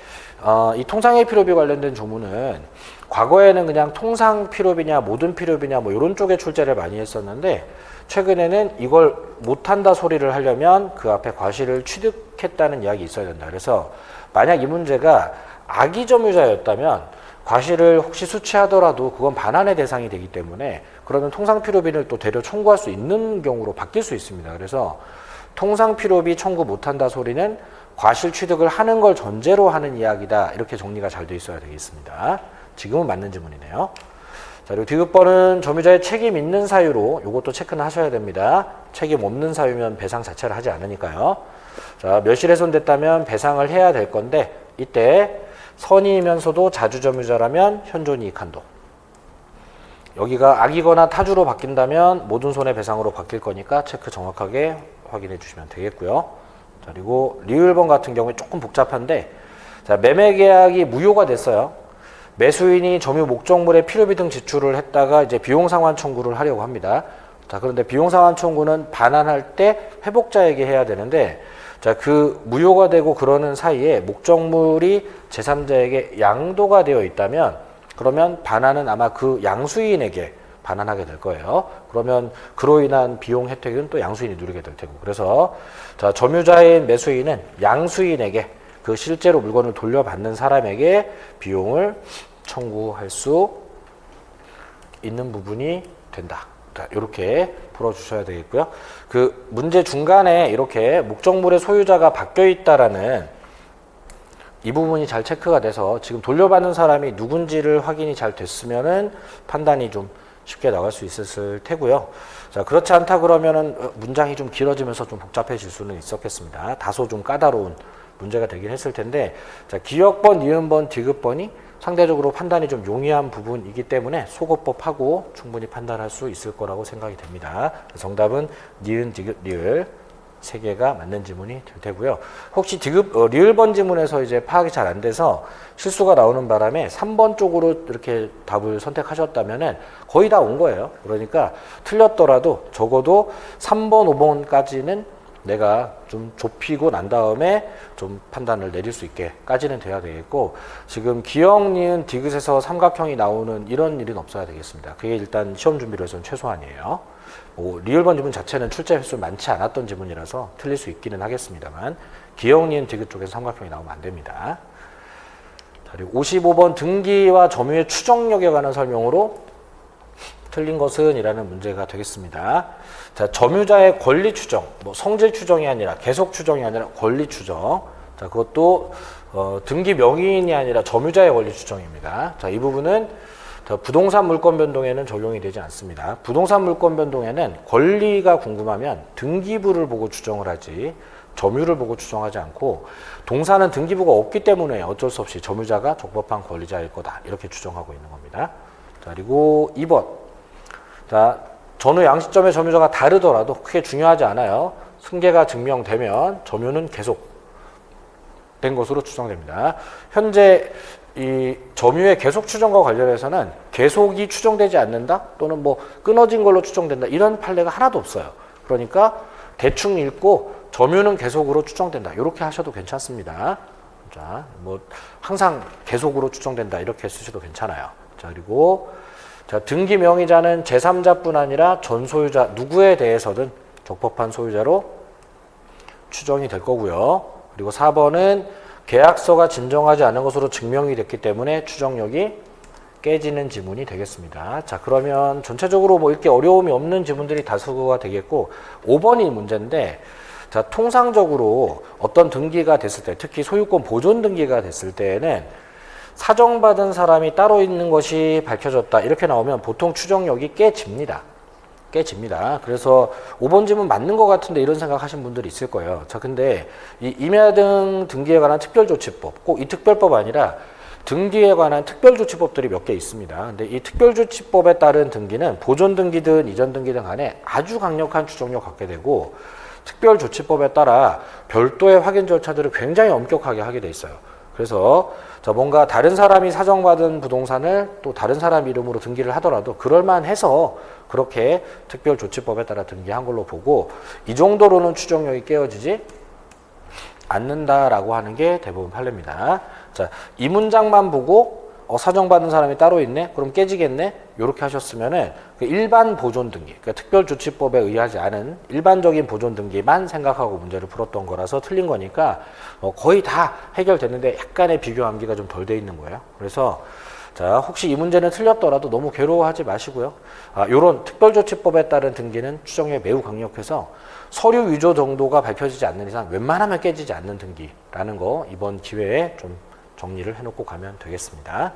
이 통상의 필요비 관련된 조문은 과거에는 그냥 통상 필요비냐 모든 필요비냐 뭐 이런 쪽에 출제를 많이 했었는데 최근에는 이걸 못한다 소리를 하려면 그 앞에 과실을 취득했다는 이야기 있어야 된다. 그래서 만약 이 문제가 악의점유자였다면 과실을 혹시 수취하더라도 그건 반환의 대상이 되기 때문에 그러면 통상필요비를 또 되려 청구할 수 있는 경우로 바뀔 수 있습니다. 그래서 통상필요비 청구 못한다 소리는 과실 취득을 하는 걸 전제로 하는 이야기다. 이렇게 정리가 잘 돼 있어야 되겠습니다. 지금은 맞는 지문이네요. 자, 그리고 디귿번은 점유자의 책임 있는 사유로 이것도 체크는 하셔야 됩니다. 책임 없는 사유면 배상 자체를 하지 않으니까요. 자, 멸실훼손됐다면 배상을 해야 될 건데 이때 선의이면서도 자주점유자라면 현존이익 한도. 여기가 악이거나 타주로 바뀐다면 모든 손해배상으로 바뀔 거니까 체크 정확하게 확인해 주시면 되겠고요. 자, 그리고 리을번 같은 경우에 조금 복잡한데, 자, 매매계약이 무효가 됐어요. 매수인이 점유 목적물의 필요비 등 지출을 했다가 이제 비용상환 청구를 하려고 합니다. 자, 그런데 비용상환 청구는 반환할 때 회복자에게 해야 되는데, 자, 그 무효가 되고 그러는 사이에 목적물이 제3자에게 양도가 되어 있다면, 그러면 반환은 아마 그 양수인에게 반환하게 될 거예요. 그러면 그로 인한 비용 혜택은 또 양수인이 누리게 될 테고. 그래서 자, 점유자인 매수인은 양수인에게 그 실제로 물건을 돌려받는 사람에게 비용을 청구할 수 있는 부분이 된다. 자, 이렇게 풀어주셔야 되겠고요. 그 문제 중간에 이렇게 목적물의 소유자가 바뀌어 있다라는 이 부분이 잘 체크가 돼서 지금 돌려받는 사람이 누군지를 확인이 잘 됐으면은 판단이 좀 쉽게 나갈 수 있었을 테고요. 자, 그렇지 않다 그러면은 문장이 좀 길어지면서 좀 복잡해질 수는 있었겠습니다. 다소 좀 까다로운 문제가 되긴 했을 텐데, 자, 기역번, 니은번, 디귿번이 상대적으로 판단이 좀 용이한 부분이기 때문에 소거법하고 충분히 판단할 수 있을 거라고 생각이 됩니다. 정답은 니은, 디귿, 리을 세 개가 맞는 지문이 될 테고요. 혹시 리을번 지문에서 이제 파악이 잘 안 돼서 실수가 나오는 바람에 3번 쪽으로 이렇게 답을 선택하셨다면은 거의 다 온 거예요. 그러니까 틀렸더라도 적어도 3번, 5번까지는 내가 좀 좁히고 난 다음에 좀 판단을 내릴 수 있게까지는 돼야 되겠고, 지금 기역, 니은, 디귿에서 삼각형이 나오는 이런 일은 없어야 되겠습니다. 그게 일단 시험 준비를 해서는 최소한이에요. 리을번 지문 자체는 출제 횟수 많지 않았던 지문이라서 틀릴 수 있기는 하겠습니다만, 기역, 니은, 디귿 쪽에서 삼각형이 나오면 안 됩니다. 자, 그리고 55번 등기와 점유의 추정력에 관한 설명으로 틀린 것은 이라는 문제가 되겠습니다. 자, 점유자의 권리 추정, 성질 추정이 아니라 계속 추정이 아니라 권리 추정. 자, 그것도 등기 명의인이 아니라 점유자의 권리 추정입니다. 자, 이 부분은 부동산 물권 변동에는 적용이 되지 않습니다. 부동산 물권 변동에는 권리가 궁금하면 등기부를 보고 추정을 하지 점유를 보고 추정하지 않고, 동사는 등기부가 없기 때문에 어쩔 수 없이 점유자가 적법한 권리자일 거다 이렇게 추정하고 있는 겁니다. 자, 그리고 2번. 자, 전후 양시점의 점유자가 다르더라도 크게 중요하지 않아요. 승계가 증명되면 점유는 계속된 것으로 추정됩니다. 현재 이 점유의 계속 추정과 관련해서는 계속이 추정되지 않는다 또는 끊어진 걸로 추정된다 이런 판례가 하나도 없어요. 그러니까 대충 읽고 점유는 계속으로 추정된다 이렇게 하셔도 괜찮습니다. 자, 항상 계속으로 추정된다 이렇게 쓰셔도 괜찮아요. 자, 그리고 자, 등기 명의자는 제3자뿐 아니라 전 소유자 누구에 대해서든 적법한 소유자로 추정이 될 거고요. 그리고 4번은 계약서가 진정하지 않은 것으로 증명이 됐기 때문에 추정력이 깨지는 지문이 되겠습니다. 자, 그러면 전체적으로 이렇게 어려움이 없는 지문들이 다수가 되겠고, 5번이 문제인데, 자, 통상적으로 어떤 등기가 됐을 때, 특히 소유권 보존 등기가 됐을 때에는 사정받은 사람이 따로 있는 것이 밝혀졌다 이렇게 나오면 보통 추정력이 깨집니다. 그래서 5번 지문 맞는 것 같은데 이런 생각하신 분들이 있을 거예요. 자, 근데 이 임야등 등기에 관한 특별조치법, 꼭 이 특별법 아니라 등기에 관한 특별조치법들이 몇 개 있습니다. 근데 이 특별조치법에 따른 등기는 보존 등기든 이전 등기든 간에 아주 강력한 추정력 갖게 되고, 특별조치법에 따라 별도의 확인 절차들을 굉장히 엄격하게 하게 돼 있어요. 그래서 자, 뭔가 다른 사람이 사정받은 부동산을 또 다른 사람 이름으로 등기를 하더라도 그럴만해서 그렇게 특별조치법에 따라 등기한 걸로 보고, 이 정도로는 추정력이 깨어지지 않는다라고 하는 게 대부분 판례입니다. 자, 이 문장만 보고 사정받은 사람이 따로 있네? 그럼 깨지겠네? 이렇게 하셨으면은 그 일반 보존 등기, 그러니까 특별조치법에 의하지 않은 일반적인 보존 등기만 생각하고 문제를 풀었던 거라서 틀린 거니까 거의 다 해결됐는데 약간의 비교 암기가 좀 덜 돼 있는 거예요. 그래서 자, 혹시 이 문제는 틀렸더라도 너무 괴로워하지 마시고요. 요런 특별조치법에 따른 등기는 추정력이 매우 강력해서 서류 위조 정도가 밝혀지지 않는 이상 웬만하면 깨지지 않는 등기라는 거 이번 기회에 좀 정리를 해놓고 가면 되겠습니다.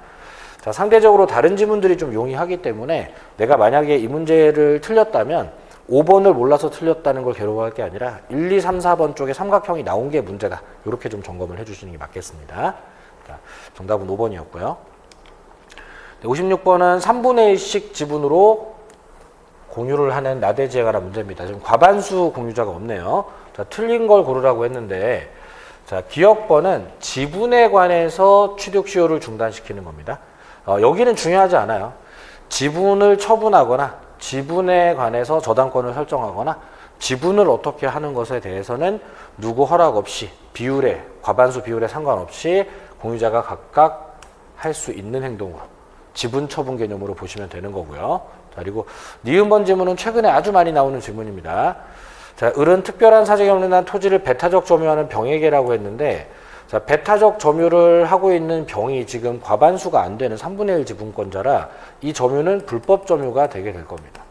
자, 상대적으로 다른 지문들이 좀 용이하기 때문에 내가 만약에 이 문제를 틀렸다면 5번을 몰라서 틀렸다는 걸 괴로워할 게 아니라 1, 2, 3, 4번 쪽에 삼각형이 나온 게 문제다. 이렇게 좀 점검을 해주시는 게 맞겠습니다. 자, 정답은 5번이었고요. 56번은 3분의 1씩 지분으로 공유를 하는 나대지에 관한 문제입니다. 지금 과반수 공유자가 없네요. 자, 틀린 걸 고르라고 했는데, 자, 기억번은 지분에 관해서 취득 시효를 중단시키는 겁니다. 여기는 중요하지 않아요. 지분을 처분하거나 지분에 관해서 저당권을 설정하거나 지분을 어떻게 하는 것에 대해서는 누구 허락 없이 비율에 과반수 비율에 상관없이 공유자가 각각 할 수 있는 행동으로 지분 처분 개념으로 보시면 되는 거고요. 자, 그리고 니은번 지문은 최근에 아주 많이 나오는 질문입니다. 자, 을은 특별한 사정이 없는 한 토지를 배타적 점유하는 병에게라고 했는데, 자, 배타적 점유를 하고 있는 병이 지금 과반수가 안 되는 3분의 1 지분권자라 이 점유는 불법 점유가 되게 될 겁니다.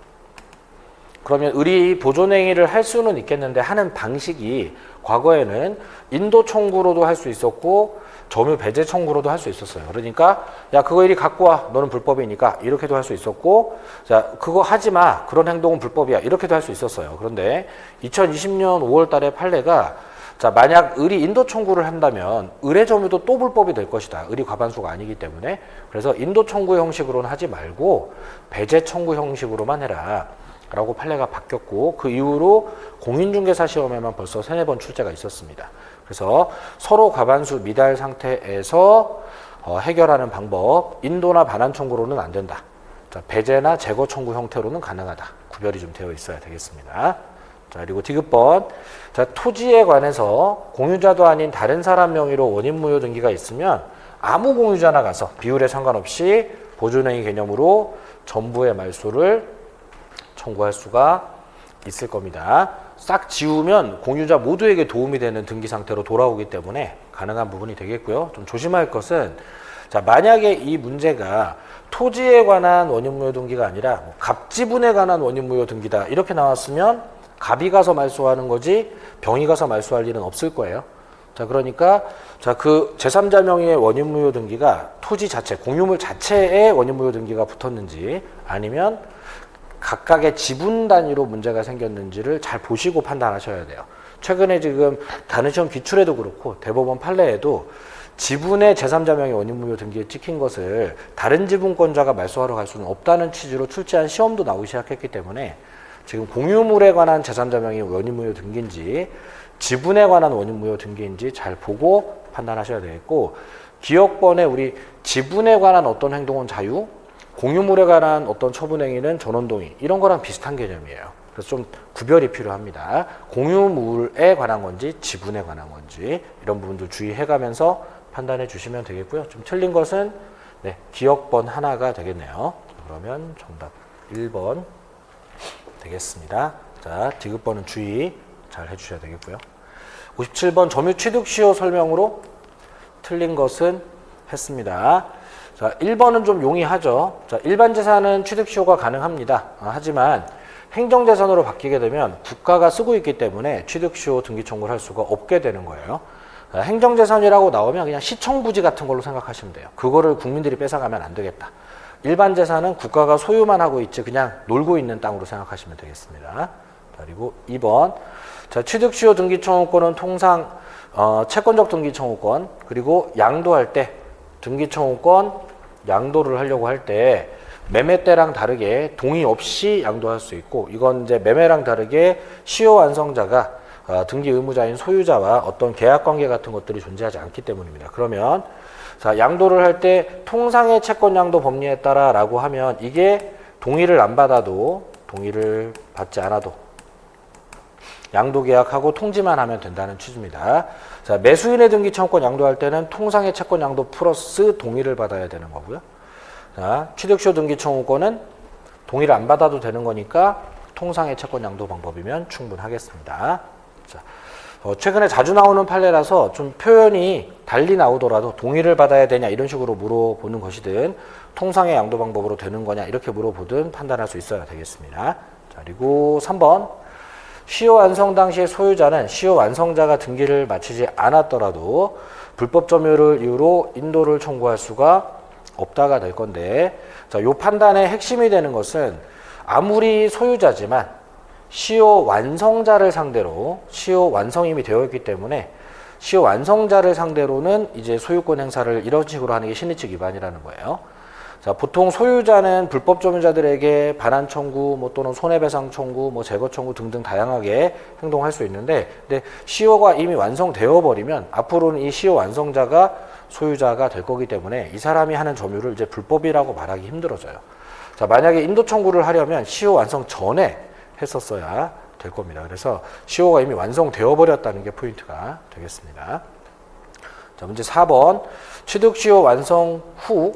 그러면 을이 보존행위를 할 수는 있겠는데 하는 방식이 과거에는 인도 청구로도 할 수 있었고 점유 배제 청구로도 할 수 있었어요. 그러니까 야, 그거 이리 갖고 와. 너는 불법이니까 이렇게도 할 수 있었고, 자, 그거 하지 마. 그런 행동은 불법이야. 이렇게도 할 수 있었어요. 그런데 2020년 5월 달에 판례가, 자, 만약 을이 인도 청구를 한다면 을의 점유도 또 불법이 될 것이다. 을이 과반수가 아니기 때문에. 그래서 인도 청구 형식으로는 하지 말고 배제 청구 형식으로만 해라 라고 판례가 바뀌었고, 그 이후로 공인중개사 시험에만 벌써 3-4번 출제가 있었습니다. 그래서 서로 과반수 미달 상태에서 해결하는 방법, 인도나 반환 청구로는 안 된다. 자, 배제나 제거 청구 형태로는 가능하다. 구별이 좀 되어 있어야 되겠습니다. 자, 그리고 디귿번. 자, 토지에 관해서 공유자도 아닌 다른 사람 명의로 원인무효 등기가 있으면 아무 공유자나 가서 비율에 상관없이 보존행위 개념으로 전부의 말소를 청구할 수가 있을 겁니다. 싹 지우면 공유자 모두에게 도움이 되는 등기 상태로 돌아오기 때문에 가능한 부분이 되겠고요. 좀 조심할 것은, 자, 만약에 이 문제가 토지에 관한 원인무효 등기가 아니라 갑지분에 관한 원인무효 등기다 이렇게 나왔으면 갑이 가서 말소하는 거지 병이 가서 말소할 일은 없을 거예요. 자, 그러니까 자, 그 제3자 명의의 원인무효 등기가 토지 자체, 공유물 자체에 원인무효 등기가 붙었는지 아니면 각각의 지분 단위로 문제가 생겼는지를 잘 보시고 판단하셔야 돼요. 최근에 지금 다른 시험 기출에도 그렇고 대법원 판례에도 지분의 제3자 명의 원인무효 등기에 찍힌 것을 다른 지분권자가 말소하러 갈 수는 없다는 취지로 출제한 시험도 나오기 시작했기 때문에 지금 공유물에 관한 제3자 명의 원인무효 등기인지 지분에 관한 원인무효 등기인지 잘 보고 판단하셔야 되겠고, 기억번에 우리 지분에 관한 어떤 행동은 자유, 공유물에 관한 어떤 처분행위는 전원동의, 이런 거랑 비슷한 개념이에요. 그래서 좀 구별이 필요합니다. 공유물에 관한 건지 지분에 관한 건지 이런 부분도 주의해가면서 판단해 주시면 되겠고요. 좀 틀린 것은 네, 기억번 하나가 되겠네요. 그러면 정답 1번 되겠습니다. 자, 디귿번은 주의 잘 해주셔야 되겠고요. 57번 점유 취득 시효 설명으로 틀린 것은 했습니다. 자, 1번은 좀 용이하죠. 자, 일반 재산은 취득 시효가 가능합니다. 하지만 행정재산으로 바뀌게 되면 국가가 쓰고 있기 때문에 취득 시효 등기 청구를 할 수가 없게 되는 거예요. 자, 행정재산이라고 나오면 그냥 시청부지 같은 걸로 생각하시면 돼요. 그거를 국민들이 뺏어가면 안 되겠다. 일반 재산은 국가가 소유만 하고 있지 그냥 놀고 있는 땅으로 생각하시면 되겠습니다. 자, 그리고 2번. 자, 취득 시효 등기 청구권은 통상 채권적 등기 청구권, 그리고 양도할 때 등기 청구권 양도를 하려고 할 때 매매 때랑 다르게 동의 없이 양도할 수 있고, 이건 이제 매매랑 다르게 시효 완성자가 등기 의무자인 소유자와 어떤 계약 관계 같은 것들이 존재하지 않기 때문입니다. 그러면 자, 양도를 할 때 통상의 채권 양도 법리에 따라라고 하면 이게 동의를 안 받아도, 동의를 받지 않아도 양도 계약하고 통지만 하면 된다는 취지입니다. 자, 매수인의 등기 청구권 양도할 때는 통상의 채권 양도 플러스 동의를 받아야 되는 거고요. 자, 취득시효 등기 청구권은 동의를 안 받아도 되는 거니까 통상의 채권 양도 방법이면 충분하겠습니다. 자, 최근에 자주 나오는 판례라서 좀 표현이 달리 나오더라도 동의를 받아야 되냐 이런 식으로 물어보는 것이든 통상의 양도 방법으로 되는 거냐 이렇게 물어보든 판단할 수 있어야 되겠습니다. 자, 그리고 3번 시효 완성 당시의 소유자는 시효 완성자가 등기를 마치지 않았더라도 불법 점유를 이유로 인도를 청구할 수가 없다가 될 건데, 자, 요 판단의 핵심이 되는 것은 아무리 소유자지만 시효 완성자를 상대로 시효 완성이 이미 되어 있기 때문에 시효 완성자를 상대로는 이제 소유권 행사를 이런 식으로 하는 게 신의칙 위반이라는 거예요. 자, 보통 소유자는 불법 점유자들에게 반환 청구, 뭐 또는 손해배상 청구, 뭐 재거 청구 등등 다양하게 행동할 수 있는데, 근데 시효가 이미 완성되어 버리면 앞으로는 이 시효 완성자가 소유자가 될 거기 때문에 이 사람이 하는 점유를 이제 불법이라고 말하기 힘들어져요. 자, 만약에 인도 청구를 하려면 시효 완성 전에 했었어야 될 겁니다. 그래서 시효가 이미 완성되어 버렸다는 게 포인트가 되겠습니다. 자, 문제 4번 취득 시효 완성 후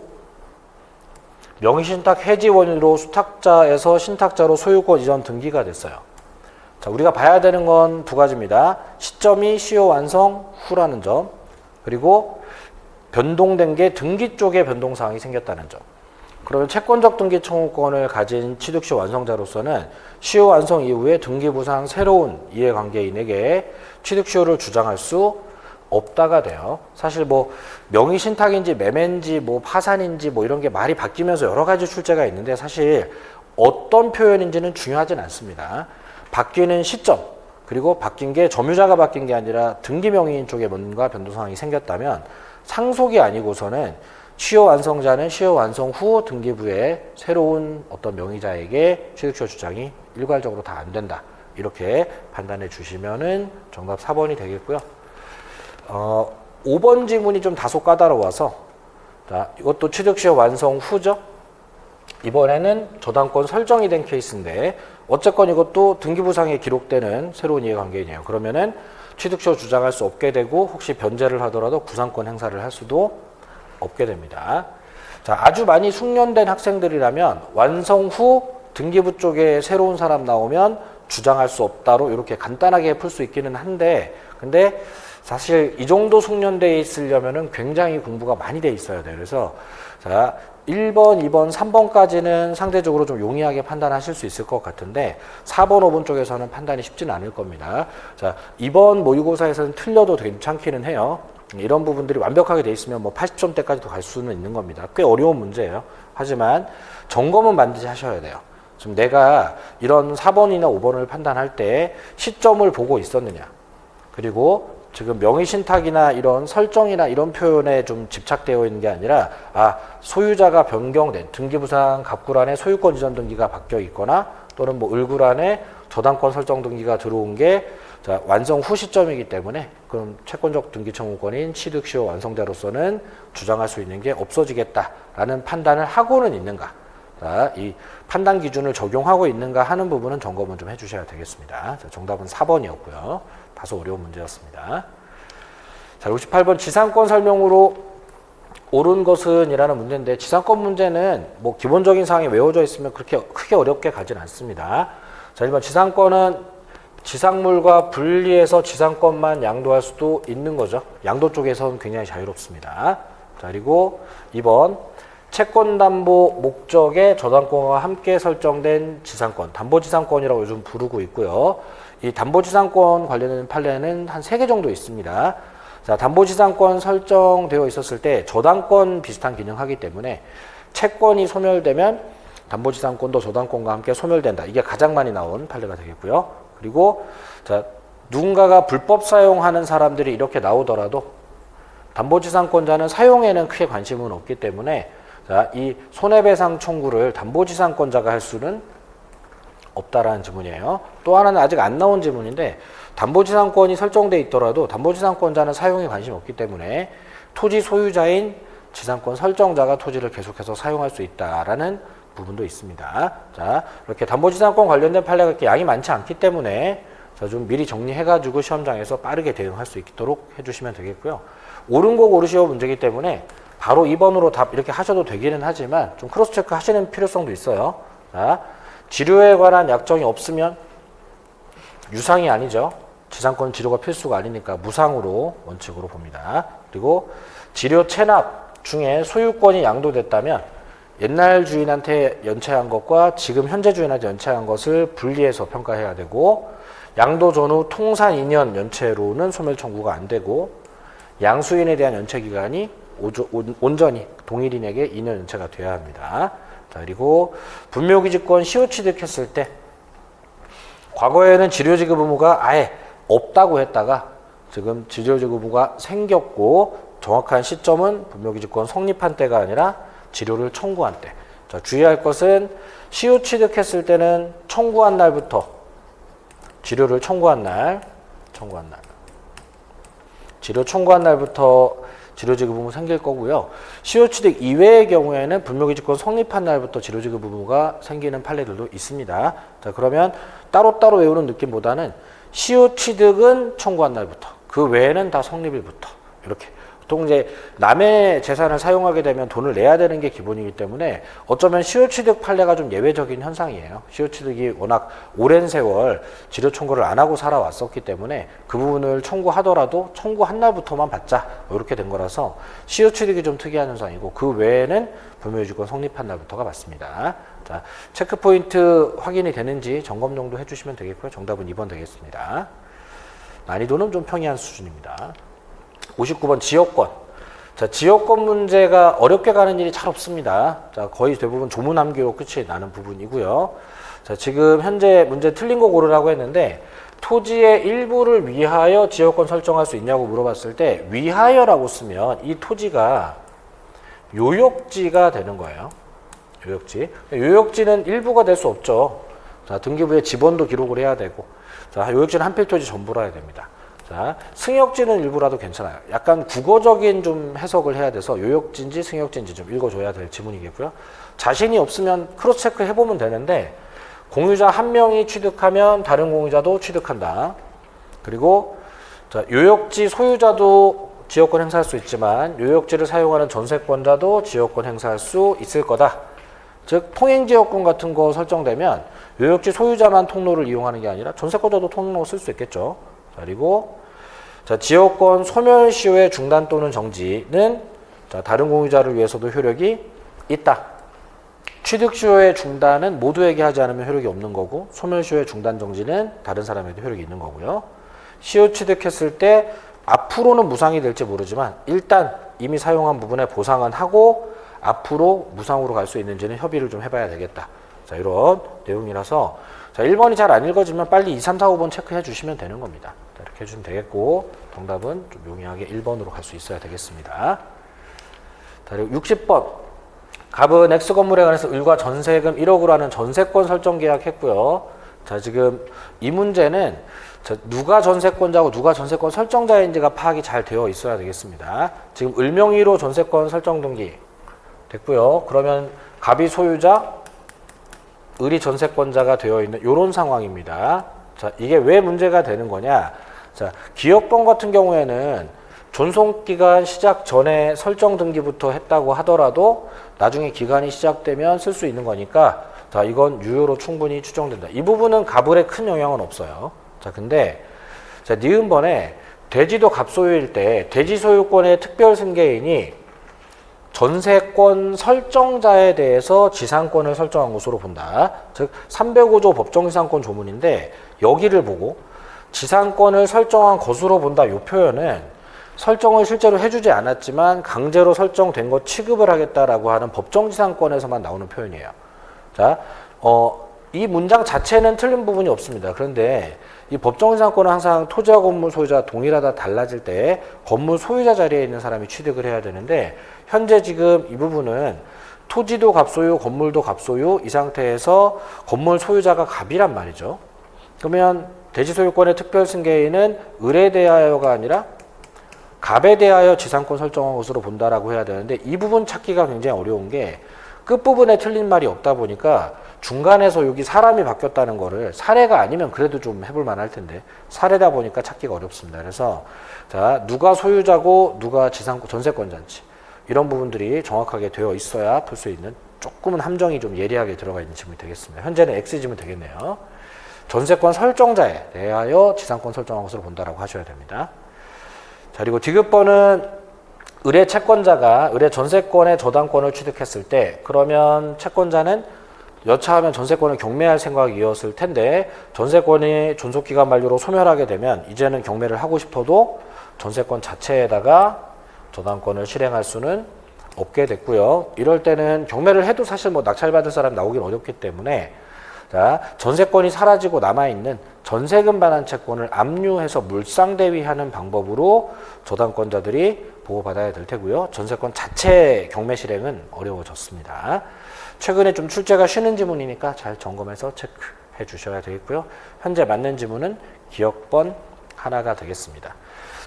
명의신탁 해지 원인으로 수탁자에서 신탁자로 소유권 이전 등기가 됐어요. 자, 우리가 봐야 되는 건 두 가지입니다. 시점이 시효 완성 후라는 점, 그리고 변동된 게 등기 쪽에 변동사항이 생겼다는 점. 그러면 채권적 등기 청구권을 가진 취득시효 완성자로서는 시효 완성 이후에 등기부상 새로운 이해관계인에게 취득시효를 주장할 수 없다가 돼요. 사실 뭐 명의신탁인지 매매인지 뭐 파산인지 뭐 이런 게 말이 바뀌면서 여러 가지 출제가 있는데 사실 어떤 표현인지는 중요하진 않습니다. 바뀌는 시점, 그리고 바뀐 게 점유자가 바뀐 게 아니라 등기명의인 쪽에 뭔가 변동사항이 생겼다면 상속이 아니고서는 시효 완성자는 시효 완성 후 등기부에 새로운 어떤 명의자에게 취득시효 주장이 일괄적으로 다 안 된다. 이렇게 판단해 주시면은 정답 4번이 되겠고요. 5번 지문이 좀 다소 까다로워서, 자, 이것도 취득시효 완성 후죠. 이번에는 저당권 설정이 된 케이스인데 어쨌건 이것도 등기부상에 기록되는 새로운 이해관계이네요. 그러면은 취득시효 주장할 수 없게 되고 혹시 변제를 하더라도 구상권 행사를 할 수도 없게 됩니다. 자, 아주 많이 숙련된 학생들이라면 완성 후 등기부 쪽에 새로운 사람 나오면 주장할 수 없다로 이렇게 간단하게 풀 수 있기는 한데, 근데 사실 이 정도 숙련되어 있으려면은 굉장히 공부가 많이 돼 있어야 돼요. 그래서 자, 1번, 2번, 3번까지는 상대적으로 좀 용이하게 판단하실 수 있을 것 같은데 4번, 5번 쪽에서는 판단이 쉽지는 않을 겁니다. 자, 2번 모의고사에서는 틀려도 괜찮기는 해요. 이런 부분들이 완벽하게 돼 있으면 뭐 80점대까지도 갈 수는 있는 겁니다. 꽤 어려운 문제예요. 하지만 점검은 반드시 하셔야 돼요. 지금 내가 이런 4번이나 5번을 판단할 때 시점을 보고 있었느냐, 그리고 지금 명의신탁이나 이런 설정이나 이런 표현에 좀 집착되어 있는 게 아니라 소유자가 변경된 등기부상 갑구란에 소유권 이전 등기가 바뀌어 있거나 또는 뭐 을구란에 저당권 설정 등기가 들어온 게 자, 완성 후 시점이기 때문에 그럼 채권적 등기 청구권인 취득시효 완성자로서는 주장할 수 있는 게 없어지겠다라는 판단을 하고는 있는가, 자, 이 판단 기준을 적용하고 있는가 하는 부분은 점검은 좀 해주셔야 되겠습니다. 자, 정답은 4번이었고요. 다소 어려운 문제였습니다. 자, 68번 지상권 설명으로 옳은 것은 이라는 문제인데, 지상권 문제는 뭐 기본적인 사항이 외워져 있으면 그렇게 크게 어렵게 가진 않습니다. 자, 1번 지상권은 지상물과 분리해서 지상권만 양도할 수도 있는 거죠. 양도 쪽에서는 굉장히 자유롭습니다. 자, 그리고 2번 채권담보 목적의 저당권과 함께 설정된 지상권, 담보지상권이라고 요즘 부르고 있고요. 이 담보지상권 관련된 판례는 한 3개 정도 있습니다. 자, 담보지상권 설정되어 있었을 때 저당권 비슷한 기능하기 때문에 채권이 소멸되면 담보지상권도 저당권과 함께 소멸된다. 이게 가장 많이 나온 판례가 되겠고요. 그리고 자, 누군가가 불법 사용하는 사람들이 이렇게 나오더라도 담보지상권자는 사용에는 크게 관심은 없기 때문에 자, 이 손해배상 청구를 담보지상권자가 할 수는 없다라는 지문이에요. 또 하나는 아직 안 나온 지문인데 담보지상권이 설정돼 있더라도 담보지상권자는 사용에 관심이 없기 때문에 토지 소유자인 지상권 설정자가 토지를 계속해서 사용할 수 있다라는 부분도 있습니다. 자, 이렇게 담보지상권 관련된 판례가 이렇게 양이 많지 않기 때문에 자, 좀 미리 정리해가지고 시험장에서 빠르게 대응할 수 있도록 해주시면 되겠고요. 옳은 거 고르시오 문제이기 때문에 바로 2번으로 답 이렇게 하셔도 되기는 하지만 좀 크로스 체크 하시는 필요성도 있어요. 자, 지료에 관한 약정이 없으면 유상이 아니죠. 지상권 지료가 필수가 아니니까 무상으로 원칙으로 봅니다. 그리고 지료 체납 중에 소유권이 양도됐다면 옛날 주인한테 연체한 것과 지금 현재 주인한테 연체한 것을 분리해서 평가해야 되고, 양도 전후 통산 2년 연체로는 소멸 청구가 안 되고, 양수인에 대한 연체 기간이 온전히 동일인에게 2년 연체가 돼야 합니다. 자, 그리고 분묘기지권 시효 취득했을 때 과거에는 지료지급 의무가 아예 없다고 했다가 지금 지료지급 의무가 생겼고, 정확한 시점은 분묘기지권 성립한 때가 아니라 지료를 청구한 때. 자, 주의할 것은 시효 취득했을 때는 청구한 날부터, 지료를 청구한 날, 지료 청구한 날부터 지료지급 의무 생길 거고요. 시효 취득 이외의 경우에는 분묘기지권 성립한 날부터 지료지급 의무가 생기는 판례들도 있습니다. 자, 그러면 따로따로 외우는 느낌보다는 시효 취득은 청구한 날부터, 그 외에는 다 성립일부터, 이렇게. 보통 이제 남의 재산을 사용하게 되면 돈을 내야 되는 게 기본이기 때문에 어쩌면 시효취득 판례가 좀 예외적인 현상이에요. 시효취득이 워낙 오랜 세월 지료 청구를 안 하고 살아왔었기 때문에 그 부분을 청구하더라도 청구한 날부터만 받자, 이렇게 된 거라서 시효취득이 좀 특이한 현상이고, 그 외에는 분묘유지권 성립한 날부터가 맞습니다. 자, 체크포인트 확인이 되는지 점검 정도 해주시면 되겠고요. 정답은 2번 되겠습니다. 난이도는 좀 평이한 수준입니다. 59번 지역권. 자, 지역권 문제가 어렵게 가는 일이 잘 없습니다. 자, 거의 대부분 조문함기로 끝이 나는 부분이고요. 자, 지금 현재 문제 틀린 거 고르라고 했는데, 토지의 일부를 위하여 지역권 설정할 수 있냐고 물어봤을 때 위하여라고 쓰면 이 토지가 요역지가 되는 거예요. 요역지. 요역지는 일부가 될 수 없죠. 자, 등기부에 지번도 기록을 해야 되고, 자, 요역지는 한 필토지 전부라 해야 됩니다. 자, 승역지는 일부라도 괜찮아요. 약간 국어적인 좀 해석을 해야 돼서 요역지인지 승역지인지 좀 읽어줘야 될 지문이겠고요. 자신이 없으면 크로스 체크 해보면 되는데, 공유자 한 명이 취득하면 다른 공유자도 취득한다. 그리고 자, 요역지 소유자도 지역권 행사할 수 있지만 요역지를 사용하는 전세권자도 지역권 행사할 수 있을 거다. 즉 통행지역권 같은 거 설정되면 요역지 소유자만 통로를 이용하는 게 아니라 전세권자도 통로 쓸 수 있겠죠. 자, 그리고 자, 지역권 소멸 시효의 중단 또는 정지는 자, 다른 공유자를 위해서도 효력이 있다. 취득 시효의 중단은 모두에게 하지 않으면 효력이 없는 거고, 소멸 시효의 중단 정지는 다른 사람에도 효력이 있는 거고요. 시효 취득했을 때 앞으로는 무상이 될지 모르지만 일단 이미 사용한 부분에 보상은 하고 앞으로 무상으로 갈 수 있는지는 협의를 좀 해봐야 되겠다. 자, 이런 내용이라서 자, 1번이 잘 안 읽어지면 빨리 2, 3, 4, 5번 체크해 주시면 되는 겁니다. 자, 이렇게 해주시면 되겠고, 정답은 좀 용이하게 1번으로 갈 수 있어야 되겠습니다. 자, 그리고 60번. 갑은 X 건물에 관해서 을과 전세금 1억으로 하는 전세권 설정 계약했고요. 자, 지금 이 문제는 자, 누가 전세권자고 누가 전세권 설정자인지가 파악이 잘 되어 있어야 되겠습니다. 지금 을 명의로 전세권 설정 등기 됐고요. 그러면 갑이 소유자, 을이 전세권자가 되어 있는 이런 상황입니다. 자, 이게 왜 문제가 되는 거냐? 자, 기업권 같은 경우에는 존속기간 시작 전에 설정 등기부터 했다고 하더라도 나중에 기간이 시작되면 쓸 수 있는 거니까 자, 이건 유효로 충분히 추정된다. 이 부분은 갑을에 큰 영향은 없어요. 자, 근데 자, 니은번에 대지도 갑소유일 때 대지 소유권의 특별 승계인이 전세권 설정자에 대해서 지상권을 설정한 것으로 본다. 즉 305조 법정지상권 조문인데 여기를 보고 지상권을 설정한 것으로 본다. 이 표현은 설정을 실제로 해주지 않았지만 강제로 설정된 것 취급을 하겠다라고 하는 법정지상권에서만 나오는 표현이에요. 자, 이 문장 자체는 틀린 부분이 없습니다. 그런데 이 법정지상권은 항상 토지와 건물 소유자가 동일하다 달라질 때 건물 소유자 자리에 있는 사람이 취득을 해야 되는데 현재 지금 이 부분은 토지도 갑소유, 건물도 갑소유 이 상태에서 건물 소유자가 갑이란 말이죠. 그러면 대지소유권의 특별승계인은 을에 대하여가 아니라 갑에 대하여 지상권 설정한 것으로 본다라고 해야 되는데 이 부분 찾기가 굉장히 어려운 게 끝부분에 틀린 말이 없다 보니까 중간에서 여기 사람이 바뀌었다는 거를 사례가 아니면 그래도 좀 해볼 만할 텐데 사례다 보니까 찾기가 어렵습니다. 그래서 자, 누가 소유자고 누가 지상권 전세권자인지 이런 부분들이 정확하게 되어 있어야 풀 수 있는 조금은 함정이 좀 예리하게 들어가 있는 지문이 되겠습니다. 현재는 X지문 되겠네요. 전세권 설정자에 대하여 지상권 설정한 것으로 본다라고 하셔야 됩니다. 자, 그리고 디귿번은 의뢰 채권자가 의뢰 전세권의 저당권을 취득했을 때 그러면 채권자는 여차하면 전세권을 경매할 생각이었을 텐데 전세권이 존속기간 만료로 소멸하게 되면 이제는 경매를 하고 싶어도 전세권 자체에다가 저당권을 실행할 수는 없게 됐고요. 이럴 때는 경매를 해도 사실 뭐 낙찰받을 사람 나오긴 어렵기 때문에 자, 전세권이 사라지고 남아있는 전세금 반환 채권을 압류해서 물상대위하는 방법으로 저당권자들이 보호받아야 될 테고요. 전세권 자체 경매 실행은 어려워졌습니다. 최근에 좀 출제가 쉬는 지문이니까 잘 점검해서 체크해 주셔야 되겠고요. 현재 맞는 지문은 기억번 하나가 되겠습니다.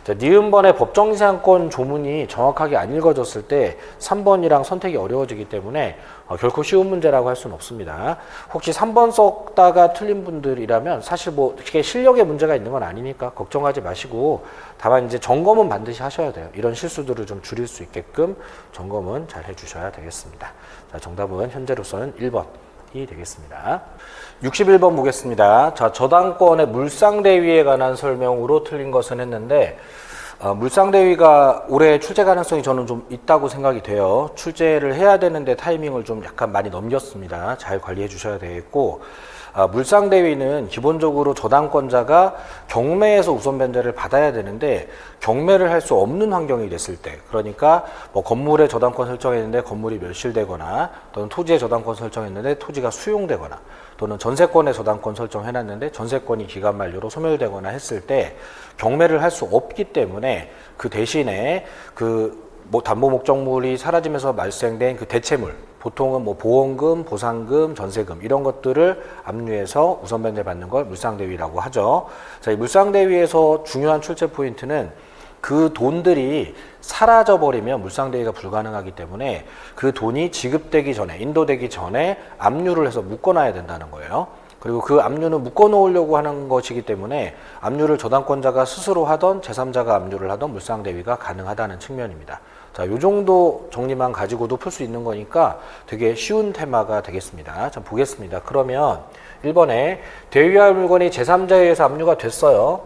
자, 니은번의 법정지상권 조문이 정확하게 안 읽어졌을 때 3번이랑 선택이 어려워지기 때문에 결코 쉬운 문제라고 할 수는 없습니다. 혹시 3번 썼다가 틀린 분들이라면 사실 뭐 이게 실력에 문제가 있는 건 아니니까 걱정하지 마시고 다만 이제 점검은 반드시 하셔야 돼요. 이런 실수들을 좀 줄일 수 있게끔 점검은 잘 해주셔야 되겠습니다. 자, 정답은 현재로서는 1번이 되겠습니다. 61번 보겠습니다. 자, 저당권의 물상대위에 관한 설명으로 틀린 것은 했는데 물상대위가 올해 출제 가능성이 저는 좀 있다고 생각이 돼요. 출제를 해야 되는데 타이밍을 좀 약간 많이 넘겼습니다. 잘 관리해 주셔야 되겠고 물상대위는 기본적으로 저당권자가 경매에서 우선 변제를 받아야 되는데 경매를 할 수 없는 환경이 됐을 때 그러니까 뭐 건물에 저당권 설정했는데 건물이 멸실되거나 또는 토지에 저당권 설정했는데 토지가 수용되거나 또는 전세권에 저당권 설정해놨는데 전세권이 기간 만료로 소멸되거나 했을 때 경매를 할 수 없기 때문에 그 대신에 그 뭐 담보 목적물이 사라지면서 발생된 그 대체물 보통은 뭐 보험금, 보상금, 전세금 이런 것들을 압류해서 우선 변제 받는 걸 물상대위라고 하죠. 자, 이 물상대위에서 중요한 출제 포인트는 그 돈들이 사라져 버리면 물상대위가 불가능하기 때문에 그 돈이 지급되기 전에 인도되기 전에 압류를 해서 묶어놔야 된다는 거예요. 그리고 그 압류는 묶어놓으려고 하는 것이기 때문에 압류를 저당권자가 스스로 하던 제3자가 압류를 하던 물상대위가 가능하다는 측면입니다. 자, 요 정도 정리만 가지고도 풀 수 있는 거니까 되게 쉬운 테마가 되겠습니다. 자, 보겠습니다. 그러면 1번에 대위할 물건이 제3자에 의해서 압류가 됐어요.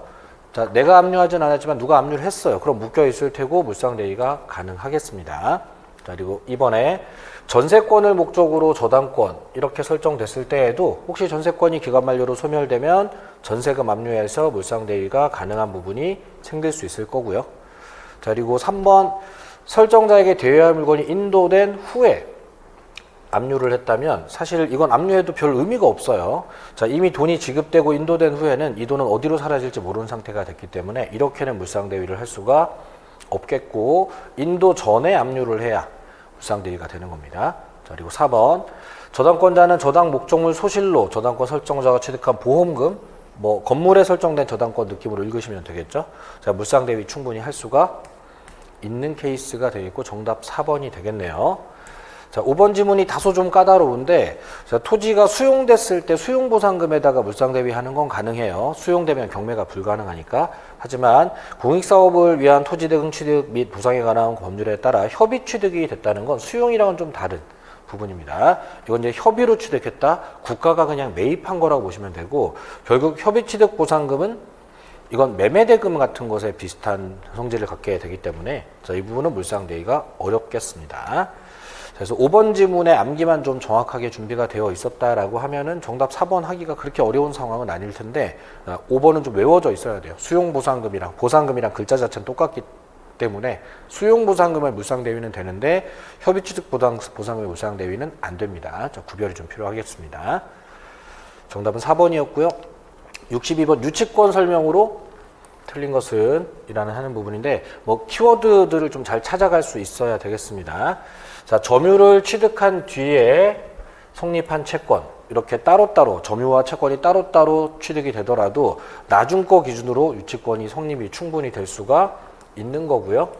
자, 내가 압류하진 않았지만 누가 압류를 했어요. 그럼 묶여 있을 테고 물상대위가 가능하겠습니다. 자, 그리고 2번에 전세권을 목적으로 저당권 이렇게 설정됐을 때에도 혹시 전세권이 기간 만료로 소멸되면 전세금 압류해서 물상대위가 가능한 부분이 생길 수 있을 거고요. 자, 그리고 3번 설정자에게 대여할 물건이 인도된 후에 압류를 했다면 사실 이건 압류해도 별 의미가 없어요. 자, 이미 돈이 지급되고 인도된 후에는 이 돈은 어디로 사라질지 모르는 상태가 됐기 때문에 이렇게는 물상대위를 할 수가 없겠고 인도 전에 압류를 해야 물상대위가 되는 겁니다. 자, 그리고 4번 저당권자는 저당 목적물 소실로 저당권 설정자가 취득한 보험금 뭐 건물에 설정된 저당권 느낌으로 읽으시면 되겠죠. 자, 물상대위 충분히 할 수가 있는 케이스가 되겠고 정답 4번이 되겠네요. 자, 5번 지문이 다소 좀 까다로운데 자, 토지가 수용됐을 때 수용보상금에다가 물상대위 하는 건 가능해요. 수용되면 경매가 불가능하니까. 하지만 공익사업을 위한 토지 등 취득 및 보상에 관한 법률에 따라 협의 취득이 됐다는 건 수용이랑은 좀 다른 부분입니다. 이건 이제 협의로 취득했다. 국가가 그냥 매입한 거라고 보시면 되고 결국 협의 취득 보상금은 이건 매매대금 같은 것에 비슷한 성질을 갖게 되기 때문에 자, 이 부분은 물상대위가 어렵겠습니다. 그래서 5번 지문의 암기만 좀 정확하게 준비가 되어 있었다라고 하면은 정답 4번 하기가 그렇게 어려운 상황은 아닐 텐데 5번은 좀 외워져 있어야 돼요. 수용보상금이랑 보상금이랑 글자 자체는 똑같기 때문에 수용보상금의 물상대위는 되는데 협의취득 보상금의 물상대위는 안 됩니다. 자, 구별이 좀 필요하겠습니다. 정답은 4번이었고요. 62번 유치권 설명으로 틀린 것은 이라는 하는 부분인데 뭐 키워드들을 좀 잘 찾아갈 수 있어야 되겠습니다. 자, 점유를 취득한 뒤에 성립한 채권 이렇게 따로따로 점유와 채권이 따로따로 취득이 되더라도 나중 거 기준으로 유치권이 성립이 충분히 될 수가 있는 거고요.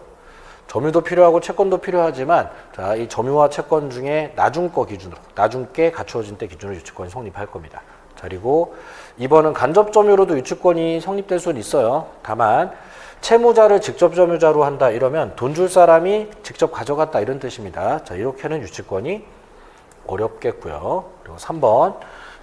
점유도 필요하고 채권도 필요하지만 자, 이 점유와 채권 중에 나중 거 기준으로 나중 게 갖추어진 때 기준으로 유치권이 성립할 겁니다. 자, 그리고 2번은 간접 점유로도 유치권이 성립될 수는 있어요. 다만 채무자를 직접 점유자로 한다 이러면 돈 줄 사람이 직접 가져갔다 이런 뜻입니다. 자, 이렇게는 유치권이 어렵겠고요. 그리고 3번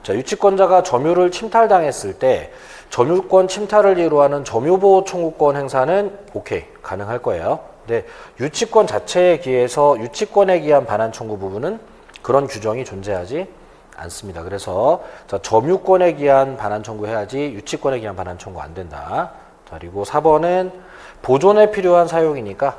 자, 유치권자가 점유를 침탈당했을 때 점유권 침탈을 이유로 하는 점유보호 청구권 행사는 오케이, 가능할 거예요. 근데 유치권 자체에 기해서 유치권에 기한 반환 청구 부분은 그런 규정이 존재하지 않습니다. 그래서 자, 점유권에 기한 반환 청구해야지 유치권에 기한 반환 청구 안 된다. 자, 그리고 4번은 보존에 필요한 사용이니까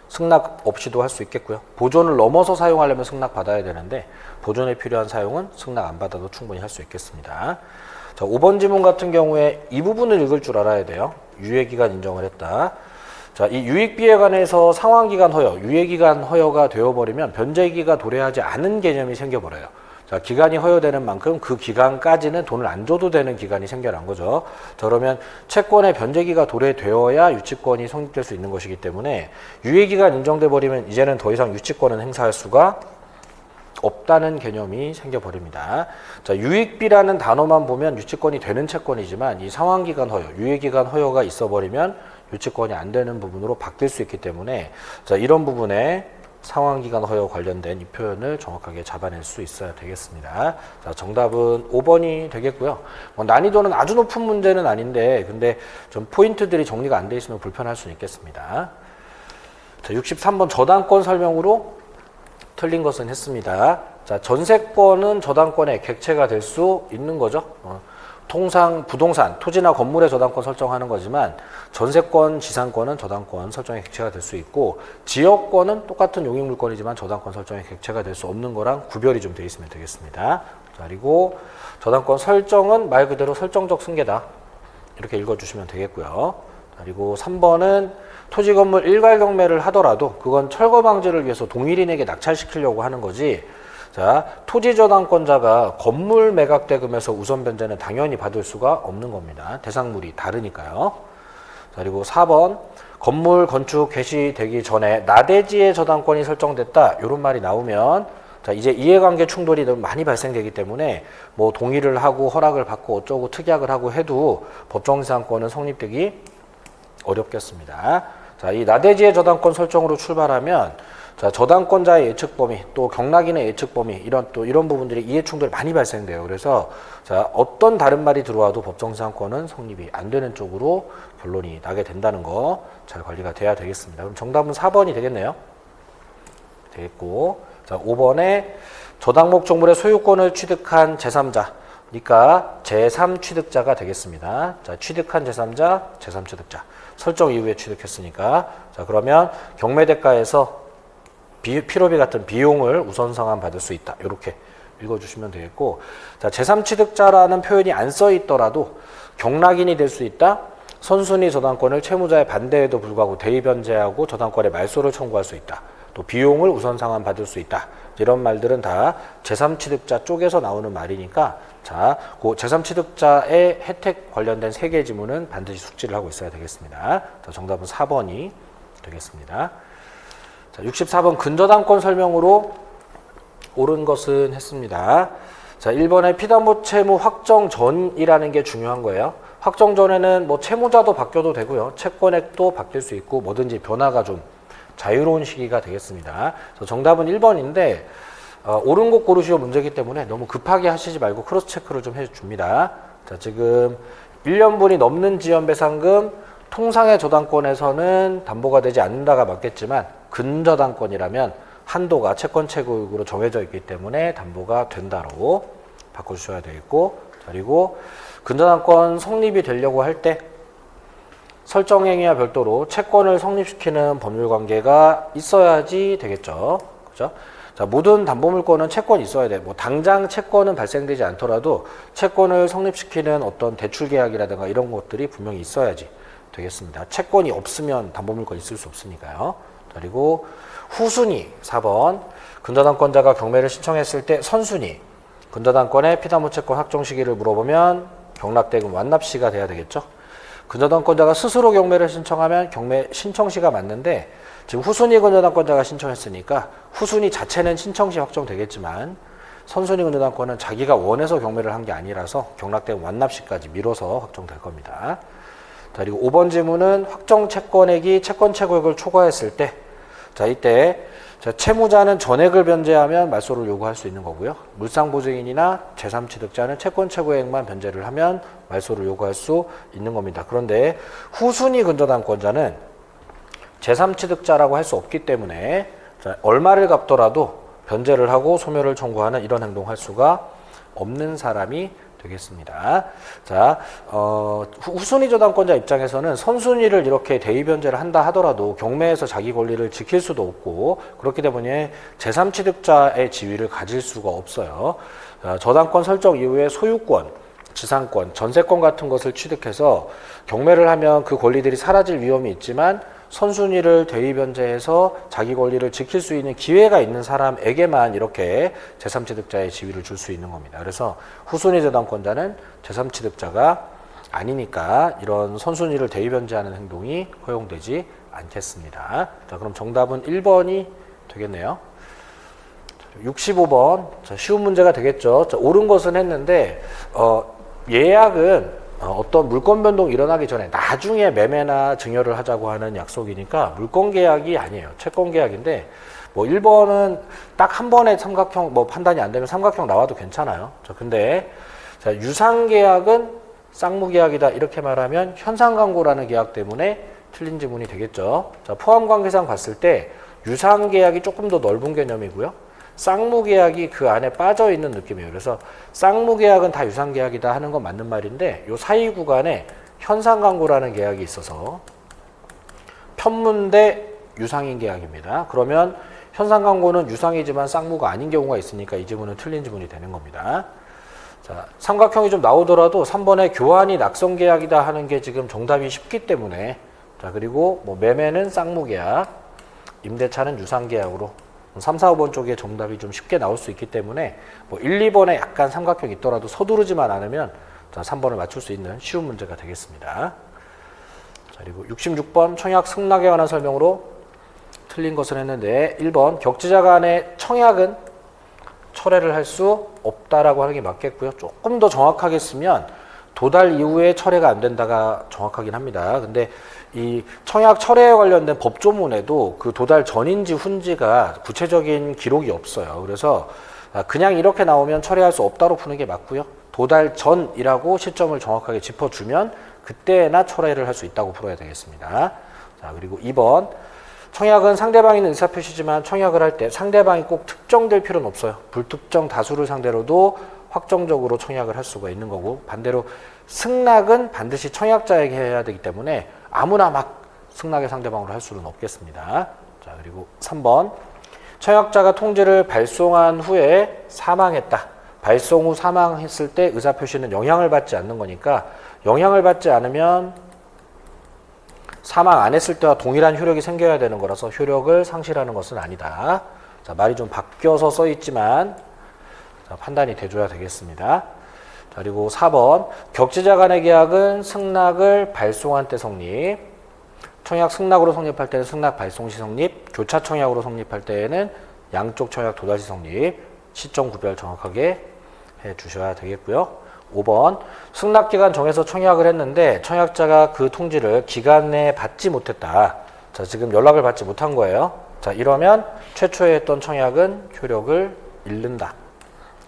승낙 없이도 할 수 있겠고요. 보존을 넘어서 사용하려면 승낙 받아야 되는데 보존에 필요한 사용은 승낙 안 받아도 충분히 할 수 있겠습니다. 자, 5번 지문 같은 경우에 이 부분을 읽을 줄 알아야 돼요. 유예기간 인정을 했다. 자, 이 유익비에 관해서 상환기간 허여, 유예기간 허여가 되어버리면 변제기가 도래하지 않은 개념이 생겨버려요. 자, 기간이 허여되는 만큼 그 기간까지는 돈을 안 줘도 되는 기간이 생겨난 거죠. 자, 그러면 채권의 변제기가 도래되어야 유치권이 성립될 수 있는 것이기 때문에 유예기간 인정돼 버리면 이제는 더 이상 유치권은 행사할 수가 없다는 개념이 생겨버립니다. 자, 유익비라는 단어만 보면 유치권이 되는 채권이지만 이 상환기간 허여, 유예기간 허여가 있어버리면 유치권이 안 되는 부분으로 바뀔 수 있기 때문에 자, 이런 부분에 상환기간 허여 관련된 이 표현을 정확하게 잡아낼 수 있어야 되겠습니다. 자, 정답은 5번이 되겠고요. 난이도는 아주 높은 문제는 아닌데 근데 좀 포인트들이 정리가 안 돼 있으면 불편할 수는 있겠습니다. 자, 63번 저당권 설명으로 틀린 것은 했습니다. 자, 전세권은 저당권의 객체가 될 수 있는 거죠. 통상 부동산, 토지나 건물의 저당권 설정하는 거지만 전세권, 지상권은 저당권 설정의 객체가 될 수 있고 지역권은 똑같은 용익물권이지만 저당권 설정의 객체가 될 수 없는 거랑 구별이 좀 돼 있으면 되겠습니다. 자, 그리고 저당권 설정은 말 그대로 설정적 승계다. 이렇게 읽어주시면 되겠고요. 자, 그리고 3번은 토지 건물 일괄 경매를 하더라도 그건 철거 방지를 위해서 동일인에게 낙찰시키려고 하는 거지. 자, 토지 저당권자가 건물 매각 대금에서 우선 변제는 당연히 받을 수가 없는 겁니다. 대상물이 다르니까요. 자, 그리고 4번 건물 건축 개시되기 전에 나대지의 저당권이 설정됐다. 이런 말이 나오면 자, 이제 이해관계 충돌이 너무 많이 발생되기 때문에 뭐 동의를 하고 허락을 받고 어쩌고 특약을 하고 해도 법정지상권은 성립되기 어렵겠습니다. 자, 이 나대지의 저당권 설정으로 출발하면 자, 저당권자의 예측 범위, 또 경락인의 예측 범위, 이런 부분들이 이해 충돌이 많이 발생돼요. 그래서 자, 어떤 다른 말이 들어와도 법정지상권은 성립이 안 되는 쪽으로 결론이 나게 된다는 거 잘 관리가 돼야 되겠습니다. 그럼 정답은 4번이 되겠네요. 되겠고, 자, 5번에 저당목적물의 소유권을 취득한 제3자, 그러니까 제3취득자가 되겠습니다. 자, 취득한 제3자, 제3취득자. 설정 이후에 취득했으니까. 자, 그러면 경매대가에서 필요비 같은 비용을 우선 상환받을 수 있다. 이렇게 읽어주시면 되겠고, 자, 제3취득자라는 표현이 안 써 있더라도 경락인이 될 수 있다. 선순위 저당권을 채무자의 반대에도 불구하고 대의변제하고 저당권의 말소를 청구할 수 있다. 또 비용을 우선 상환받을 수 있다. 이런 말들은 다 제3취득자 쪽에서 나오는 말이니까 자, 그 제3취득자의 혜택 관련된 3개 지문은 반드시 숙지를 하고 있어야 되겠습니다. 자, 정답은 4번이 되겠습니다. 자, 64번 근저당권 설명으로 옳은 것은 했습니다. 자, 1번에 피담보 채무 확정 전이라는 게 중요한 거예요. 확정 전에는 뭐 채무자도 바뀌어도 되고요. 채권액도 바뀔 수 있고 뭐든지 변화가 좀 자유로운 시기가 되겠습니다. 그래서 정답은 1번인데 옳은 곳 고르시오 문제이기 때문에 너무 급하게 하시지 말고 크로스 체크를 좀 해줍니다. 자, 지금 1년분이 넘는 지연배상금 통상의 저당권에서는 담보가 되지 않는다가 맞겠지만 근저당권이라면 한도가 채권 채굴으로 정해져 있기 때문에 담보가 된다로 바꿔주셔야 되겠고, 그리고 근저당권 성립이 되려고 할 때 설정행위와 별도로 채권을 성립시키는 법률관계가 있어야지 되겠죠. 그죠? 자, 모든 담보물권은 채권이 있어야 돼. 뭐 당장 채권은 발생되지 않더라도 채권을 성립시키는 어떤 대출계약이라든가 이런 것들이 분명히 있어야지 되겠습니다. 채권이 없으면 담보물권 있을 수 없으니까요. 그리고 후순위 4번 근저당권자가 경매를 신청했을 때 선순위 근저당권의 피담보 채권 확정 시기를 물어보면 경락대금 완납시가 돼야 되겠죠. 근저당권자가 스스로 경매를 신청하면 경매 신청시가 맞는데 지금 후순위 근저당권자가 신청했으니까 후순위 자체는 신청시 확정되겠지만 선순위 근저당권은 자기가 원해서 경매를 한 게 아니라서 경락대금 완납시까지 미뤄서 확정될 겁니다. 자, 그리고 5번 질문은 확정 채권액이 채권 채굴액을 초과했을 때 자, 이때 자, 채무자는 전액을 변제하면 말소를 요구할 수 있는 거고요. 물상보증인이나 제3취득자는 채권 최고액만 변제를 하면 말소를 요구할 수 있는 겁니다. 그런데 후순위 근저당권자는 제3취득자라고 할 수 없기 때문에 자, 얼마를 갚더라도 변제를 하고 소멸을 청구하는 이런 행동을 할 수가 없는 사람이 되겠습니다. 자, 후순위 저당권자 입장에서는 선순위를 이렇게 대의 변제를 한다 하더라도 경매에서 자기 권리를 지킬 수도 없고 그렇기 때문에 제3취득자의 지위를 가질 수가 없어요. 저당권 설정 이후에 소유권, 지상권, 전세권 같은 것을 취득해서 경매를 하면 그 권리들이 사라질 위험이 있지만 선순위를 대의 변제해서 자기 권리를 지킬 수 있는 기회가 있는 사람에게만 이렇게 제3취득자의 지위를 줄 수 있는 겁니다. 그래서 후순위 저당권자는 제3취득자가 아니니까 이런 선순위를 대의 변제하는 행동이 허용되지 않겠습니다. 자, 그럼 정답은 1번이 되겠네요. 65번. 자, 쉬운 문제가 되겠죠. 자, 옳은 것은 했는데 예약은 어떤 물권 변동이 일어나기 전에 나중에 매매나 증여를 하자고 하는 약속이니까 물권 계약이 아니에요. 채권 계약인데 뭐 1번은 딱 한 번에 삼각형 뭐 판단이 안 되면 삼각형 나와도 괜찮아요. 자, 근데 자, 유상 계약은 쌍무 계약이다 이렇게 말하면 현상 광고라는 계약 때문에 틀린 지문이 되겠죠. 자, 포함 관계상 봤을 때 유상 계약이 조금 더 넓은 개념이고요. 쌍무 계약이 그 안에 빠져 있는 느낌이에요. 그래서 쌍무 계약은 다 유상 계약이다 하는 건 맞는 말인데 요 사이 구간에 현상 광고라는 계약이 있어서 편문 대 유상인 계약입니다. 그러면 현상 광고는 유상이지만 쌍무가 아닌 경우가 있으니까 이 지문은 틀린 지문이 되는 겁니다. 자, 삼각형이 좀 나오더라도 3번에 교환이 낙성 계약이다 하는 게 지금 정답이 쉽기 때문에 자, 그리고 뭐 매매는 쌍무 계약, 임대차는 유상 계약으로 3, 4, 5번 쪽에 정답이 좀 쉽게 나올 수 있기 때문에 뭐 1, 2번에 약간 삼각형이 있더라도 서두르지만 않으면 자, 3번을 맞출 수 있는 쉬운 문제가 되겠습니다. 자, 그리고 66번 청약 승낙에 관한 설명으로 틀린 것을 했는데 1번 격지자 간의 청약은 철회를 할 수 없다라고 하는 게 맞겠고요. 조금 더 정확하게 쓰면 도달 이후에 철회가 안 된다가 정확하긴 합니다. 근데 이 청약 철회에 관련된 법조문에도 그 도달 전인지 후인지가 구체적인 기록이 없어요. 그래서 그냥 이렇게 나오면 철회할 수 없다로 푸는 게 맞고요. 도달 전이라고 시점을 정확하게 짚어주면 그때나 철회를 할 수 있다고 풀어야 되겠습니다. 자, 그리고 2번 청약은 상대방이 있는 의사표시지만 청약을 할 때 상대방이 꼭 특정될 필요는 없어요. 불특정 다수를 상대로도 확정적으로 청약을 할 수가 있는 거고 반대로 승낙은 반드시 청약자에게 해야 되기 때문에 아무나 막 승낙의 상대방으로 할 수는 없겠습니다. 자, 그리고 3번 청약자가 통지를 발송한 후에 사망했다. 발송 후 사망했을 때 의사표시는 영향을 받지 않는 거니까 영향을 받지 않으면 사망 안 했을 때와 동일한 효력이 생겨야 되는 거라서 효력을 상실하는 것은 아니다. 자, 말이 좀 바뀌어서 써 있지만 자, 판단이 돼줘야 되겠습니다. 자, 그리고 4번 격지자 간의 계약은 승낙을 발송한 때 성립, 청약 승낙으로 성립할 때는 승낙 발송 시 성립, 교차 청약으로 성립할 때에는 양쪽 청약 도달 시 성립, 시점 구별 정확하게 해 주셔야 되겠고요. 5번 승낙기간 정해서 청약을 했는데 청약자가 그 통지를 기간 내에 받지 못했다. 자, 지금 연락을 받지 못한 거예요. 자, 이러면 최초에 했던 청약은 효력을 잃는다.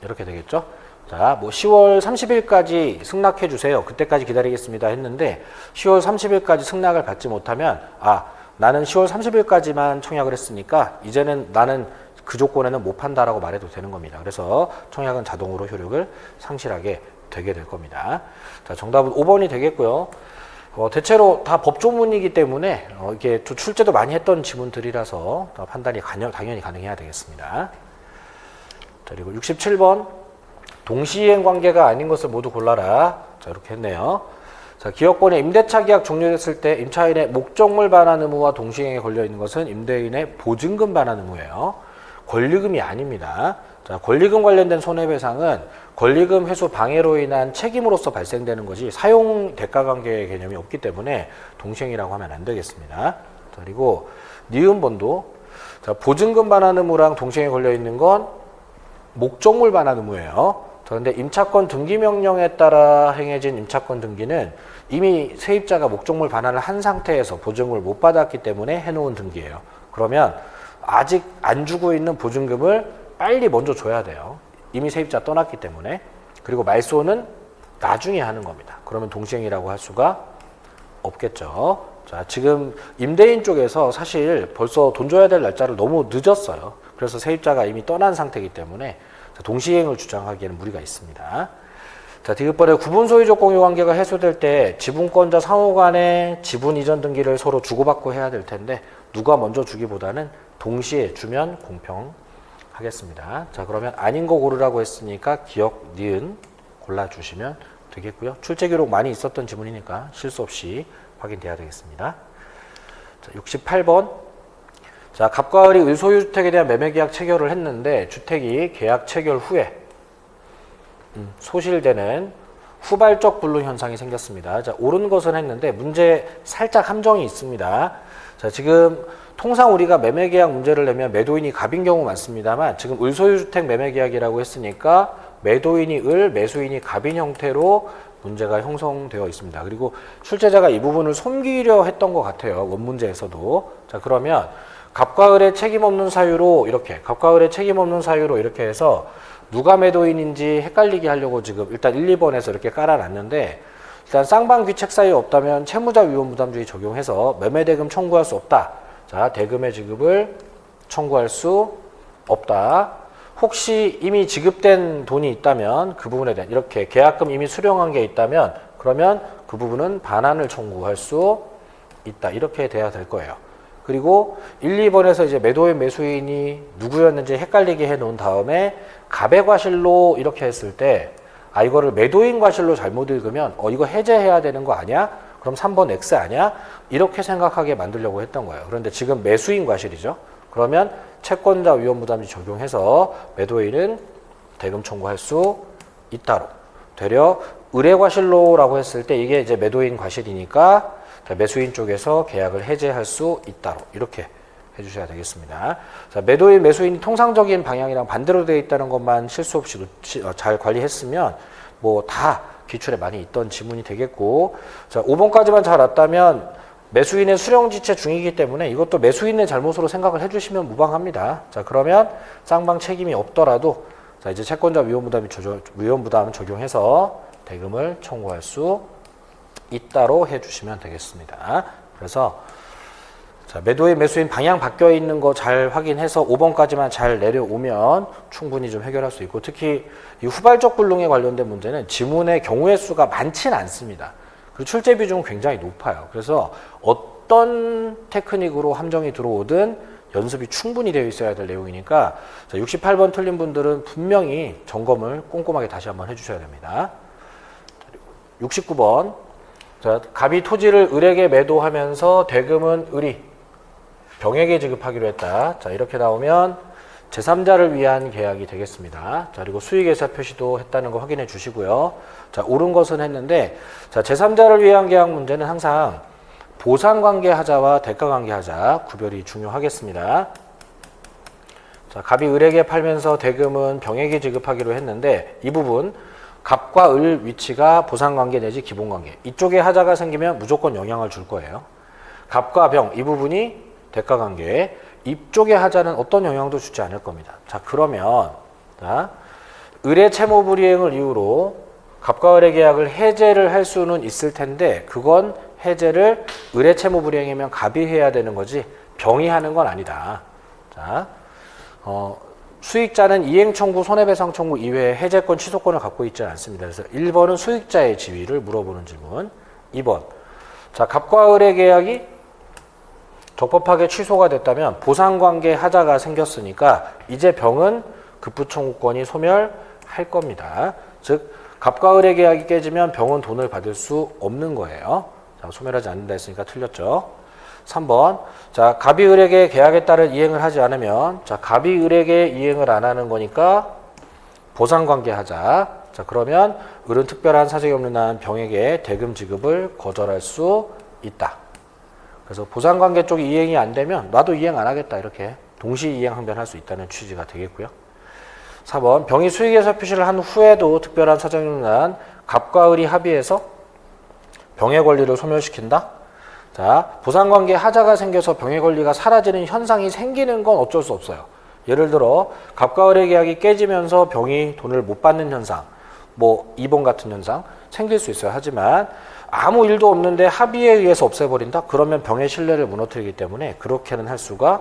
이렇게 되겠죠. 자, 뭐 10월 30일까지 승낙해 주세요. 그때까지 기다리겠습니다 했는데 10월 30일까지 승낙을 받지 못하면 나는 10월 30일까지만 청약을 했으니까 이제는 나는 그 조건에는 못 판다라고 말해도 되는 겁니다. 그래서 청약은 자동으로 효력을 상실하게 되게 될 겁니다. 자, 정답은 5번이 되겠고요. 대체로 다 법조문이기 때문에 이게 출제도 많이 했던 지문들이라서 판단이 당연히 가능해야 되겠습니다. 자, 그리고 67번 동시이행 관계가 아닌 것을 모두 골라라. 자, 이렇게 했네요. 자, 기업권의 임대차 계약 종료됐을 때 임차인의 목적물 반환 의무와 동시이행에 걸려 있는 것은 임대인의 보증금 반환 의무예요. 권리금이 아닙니다. 자, 권리금 관련된 손해배상은 권리금 회수 방해로 인한 책임으로서 발생되는 것이 사용 대가 관계의 개념이 없기 때문에 동시행이라고 하면 안 되겠습니다. 자, 그리고 니은번도 자, 보증금 반환 의무랑 동시행에 걸려 있는 건 목적물 반환 의무예요. 자, 근데 임차권 등기 명령에 따라 행해진 임차권 등기는 이미 세입자가 목적물 반환을 한 상태에서 보증을 못 받았기 때문에 해놓은 등기예요. 그러면 아직 안 주고 있는 보증금을 빨리 먼저 줘야 돼요. 이미 세입자 떠났기 때문에. 그리고 말소는 나중에 하는 겁니다. 그러면 동시행이라고 할 수가 없겠죠. 자, 지금 임대인 쪽에서 사실 벌써 돈 줘야 될 날짜를 너무 늦었어요. 그래서 세입자가 이미 떠난 상태이기 때문에 동시행을 주장하기에는 무리가 있습니다. 자, 디귿번에 구분소유적 공유관계가 해소될 때 지분권자 상호 간에 지분 이전 등기를 서로 주고받고 해야 될 텐데 누가 먼저 주기보다는 동시에 주면 공평하겠습니다. 자, 그러면 아닌 거 고르라고 했으니까 기억, 니은 골라주시면 되겠고요. 출제 기록 많이 있었던 지문이니까 실수 없이 확인돼야 되겠습니다. 자, 68번. 자, 갑과 을이 을소유주택에 대한 매매계약 체결을 했는데 주택이 계약 체결 후에 소실되는 후발적 불능 현상이 생겼습니다. 자, 옳은 것은 했는데 문제 살짝 함정이 있습니다. 자, 지금 통상 우리가 매매계약 문제를 내면 매도인이 갑인 경우 많습니다만 지금 을소유주택 매매계약이라고 했으니까 매도인이 을, 매수인이 갑인 형태로 문제가 형성되어 있습니다. 그리고 출제자가 이 부분을 숨기려 했던 것 같아요. 원문제에서도. 자, 그러면 갑과 을의 책임 없는 사유로 이렇게 갑과 을의 책임 없는 사유로 이렇게 해서 누가 매도인인지 헷갈리게 하려고 지금 일단 1, 2번에서 이렇게 깔아놨는데 일단 쌍방 귀책 사유 없다면 채무자 위험부담주의 적용해서 매매대금 청구할 수 없다. 자, 대금의 지급을 청구할 수 없다. 혹시 이미 지급된 돈이 있다면 그 부분에 대한 이렇게 계약금 이미 수령한 게 있다면 그러면 그 부분은 반환을 청구할 수 있다. 이렇게 돼야 될 거예요. 그리고 1, 2번에서 이제 매도인 매수인이 누구였는지 헷갈리게 해 놓은 다음에 갑의 과실로 이렇게 했을 때 아, 이거를 매도인 과실로 잘못 읽으면 이거 해제해야 되는 거 아니야? 그럼 3번 X 아니야? 이렇게 생각하게 만들려고 했던 거예요. 그런데 지금 매수인 과실이죠. 그러면 채권자 위험부담이 적용해서 매도인은 대금 청구할 수 있다로. 되려 의뢰 과실로라고 했을 때 이게 이제 매도인 과실이니까 매수인 쪽에서 계약을 해제할 수 있다로 이렇게 해주셔야 되겠습니다. 자, 매도인, 매수인이 통상적인 방향이랑 반대로 되어 있다는 것만 실수 없이 잘 관리했으면 뭐 다 기출에 많이 있던 지문이 되겠고, 자, 5번까지만 잘 왔다면 매수인의 수령지체 중이기 때문에 이것도 매수인의 잘못으로 생각을 해주시면 무방합니다. 자, 그러면 쌍방 책임이 없더라도 자, 이제 채권자 위험부담 적용해서 대금을 청구할 수 있다로 해주시면 되겠습니다. 그래서 자, 매도인, 매수인 방향 바뀌어 있는 거 잘 확인해서 5번까지만 잘 내려오면 충분히 좀 해결할 수 있고 특히 이 후발적 불능에 관련된 문제는 지문의 경우의 수가 많지는 않습니다. 그리고 출제 비중은 굉장히 높아요. 그래서 어떤 테크닉으로 함정이 들어오든 연습이 충분히 되어 있어야 될 내용이니까 자, 68번 틀린 분들은 분명히 점검을 꼼꼼하게 다시 한번 해주셔야 됩니다. 69번 자, 갑이 토지를 을에게 매도하면서 대금은 을이 병에게 지급하기로 했다. 자, 이렇게 나오면 제3자를 위한 계약이 되겠습니다. 자, 그리고 수익예사 표시도 했다는 거 확인해 주시고요. 자, 옳은 것은 했는데 자, 제3자를 위한 계약 문제는 항상 보상관계 하자와 대가관계 하자 구별이 중요하겠습니다. 자, 갑이 을에게 팔면서 대금은 병에게 지급하기로 했는데 이 부분 갑과 을 위치가 보상관계 내지 기본관계 이쪽에 하자가 생기면 무조건 영향을 줄 거예요. 갑과 병 이 부분이 대가관계 이쪽의 하자는 어떤 영향도 주지 않을 겁니다. 자, 그러면 자, 을의 채무 불이행을 이유로 갑과 을의 계약을 해제를 할 수는 있을 텐데 그건 해제를 을의 채무 불이행이면 갑이 해야 되는 거지 병이 하는 건 아니다. 자, 수익자는 이행 청구, 손해배상 청구 이외에 해제권, 취소권을 갖고 있지 않습니다. 그래서 1번은 수익자의 지위를 물어보는 질문. 2번. 자, 갑과 을의 계약이 적법하게 취소가 됐다면 보상관계 하자가 생겼으니까 이제 병은 급부청구권이 소멸할 겁니다. 즉 갑과 을의 계약이 깨지면 병은 돈을 받을 수 없는 거예요. 자, 소멸하지 않는다 했으니까 틀렸죠. 3번. 자, 갑이 을에게 계약에 따른 이행을 하지 않으면 자, 갑이 을에게 이행을 안 하는 거니까 보상관계 하자. 자, 그러면 을은 특별한 사정이 없는 한 병에게 대금 지급을 거절할 수 있다. 그래서 보상관계 쪽이 이행이 안 되면 나도 이행 안 하겠다 이렇게 동시 이행 항변할 수 있다는 취지가 되겠고요. 4번 병이 수익예사 표시를 한 후에도 특별한 사정이 없는 한 갑과 을이 합의해서 병의 권리를 소멸시킨다. 자, 보상관계 하자가 생겨서 병의 권리가 사라지는 현상이 생기는 건 어쩔 수 없어요. 예를 들어 갑과 을의 계약이 깨지면서 병이 돈을 못 받는 현상, 뭐 입원 같은 현상 생길 수 있어요. 하지만 아무 일도 없는데 합의에 의해서 없애버린다? 그러면 병의 신뢰를 무너뜨리기 때문에 그렇게는 할 수가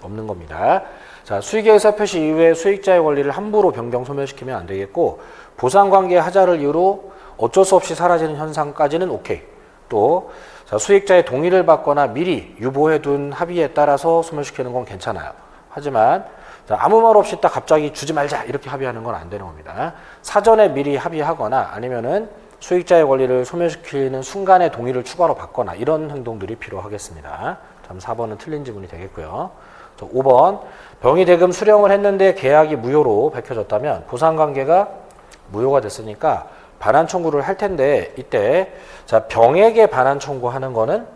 없는 겁니다. 자, 수익의 의사표시 이후에 수익자의 권리를 함부로 변경 소멸시키면 안 되겠고, 보상관계 하자를 이유로 어쩔 수 없이 사라지는 현상까지는 오케이. 또 자, 수익자의 동의를 받거나 미리 유보해둔 합의에 따라서 소멸시키는 건 괜찮아요. 하지만 자, 아무 말 없이 딱 갑자기 주지 말자 이렇게 합의하는 건 안 되는 겁니다. 사전에 미리 합의하거나 아니면은 수익자의 권리를 소멸시키는 순간에 동의를 추가로 받거나 이런 행동들이 필요하겠습니다. 다음 4번은 틀린 지문이 되겠고요. 5번 병이 대금 수령을 했는데 계약이 무효로 밝혀졌다면 보상관계가 무효가 됐으니까 반환 청구를 할 텐데 이때 자, 병에게 반환 청구하는 거는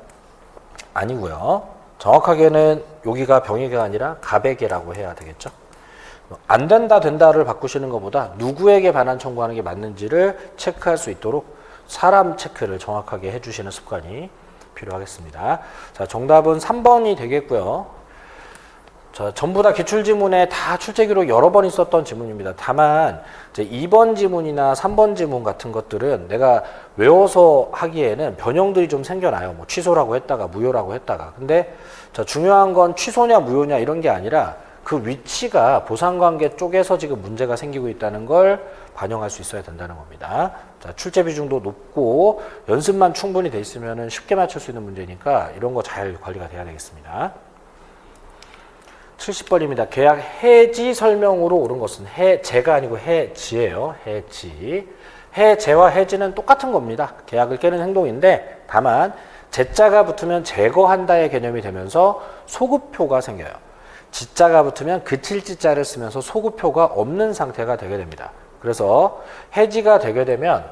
아니고요. 정확하게는 여기가 병에게가 아니라 갑에게라고 해야 되겠죠. 안 된다 된다를 바꾸시는 것보다 누구에게 반환 청구하는 게 맞는지를 체크할 수 있도록 사람 체크를 정확하게 해주시는 습관이 필요하겠습니다. 자, 정답은 3번이 되겠고요. 자, 전부 다 기출지문에 다 출제기록 여러 번 있었던 지문입니다. 다만 이제 2번 지문이나 3번 지문 같은 것들은 내가 외워서 하기에는 변형들이 좀 생겨나요. 뭐 취소라고 했다가 무효라고 했다가. 근데 자, 중요한 건 취소냐 무효냐 이런 게 아니라 그 위치가 보상관계 쪽에서 지금 문제가 생기고 있다는 걸 반영할 수 있어야 된다는 겁니다. 자, 출제 비중도 높고 연습만 충분히 돼 있으면 쉽게 맞출 수 있는 문제니까 이런 거 잘 관리가 돼야 되겠습니다. 70번입니다. 계약 해지 설명으로 옳은 것은 해제가 아니고 해지예요. 해지. 해제와 해지는 똑같은 겁니다. 계약을 깨는 행동인데 다만 제자가 붙으면 제거한다의 개념이 되면서 소급표가 생겨요. 지자가 붙으면 그칠 지자를 쓰면서 소급표가 없는 상태가 되게 됩니다. 그래서 해지가 되게 되면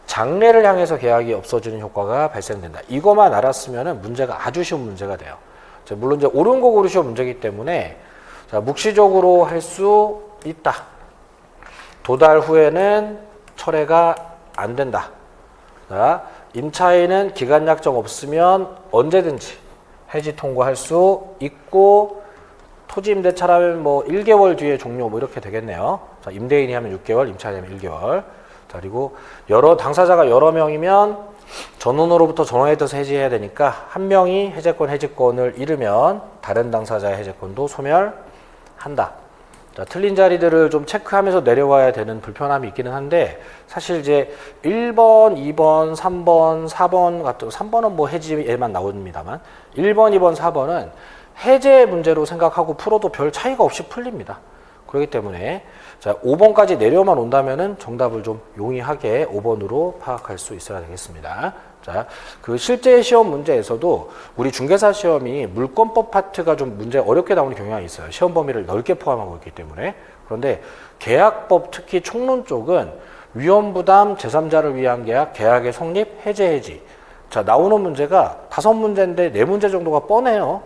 장래를 향해서 계약이 없어지는 효과가 발생된다. 이것만 알았으면 문제가 아주 쉬운 문제가 돼요. 물론 이제 옳은 거 고르시오 문제이기 때문에 자, 묵시적으로 할 수 있다. 도달 후에는 철회가 안 된다. 자, 임차인은 기간 약정 없으면 언제든지 해지 통고할 수 있고 토지 임대차라면 뭐 1개월 뒤에 종료 뭐 이렇게 되겠네요. 자, 임대인이 하면 6개월, 임차인이 하면 1개월. 자, 그리고 당사자가 여러 명이면 전원으로부터 전원에 떠서 해지해야 되니까 한 명이 해지권을 잃으면 다른 당사자의 해지권도 소멸한다. 자, 틀린 자리들을 좀 체크하면서 내려와야 되는 불편함이 있기는 한데 사실 이제 1번, 2번, 3번, 4번 같은 3번은 뭐 해지에만 나옵니다만 1번, 2번, 4번은 해제 문제로 생각하고 풀어도 별 차이가 없이 풀립니다. 그렇기 때문에 자, 5번까지 내려만 온다면은 정답을 좀 용이하게 5번으로 파악할 수 있어야 되겠습니다. 자, 그 실제 시험 문제에서도 우리 중개사 시험이 물권법 파트가 좀 문제 어렵게 나오는 경향이 있어요. 시험 범위를 넓게 포함하고 있기 때문에. 그런데 계약법 특히 총론 쪽은 위험부담, 제3자를 위한 계약, 계약의 성립, 해제 해지. 자, 나오는 문제가 5문제인데 4문제 정도가 뻔해요.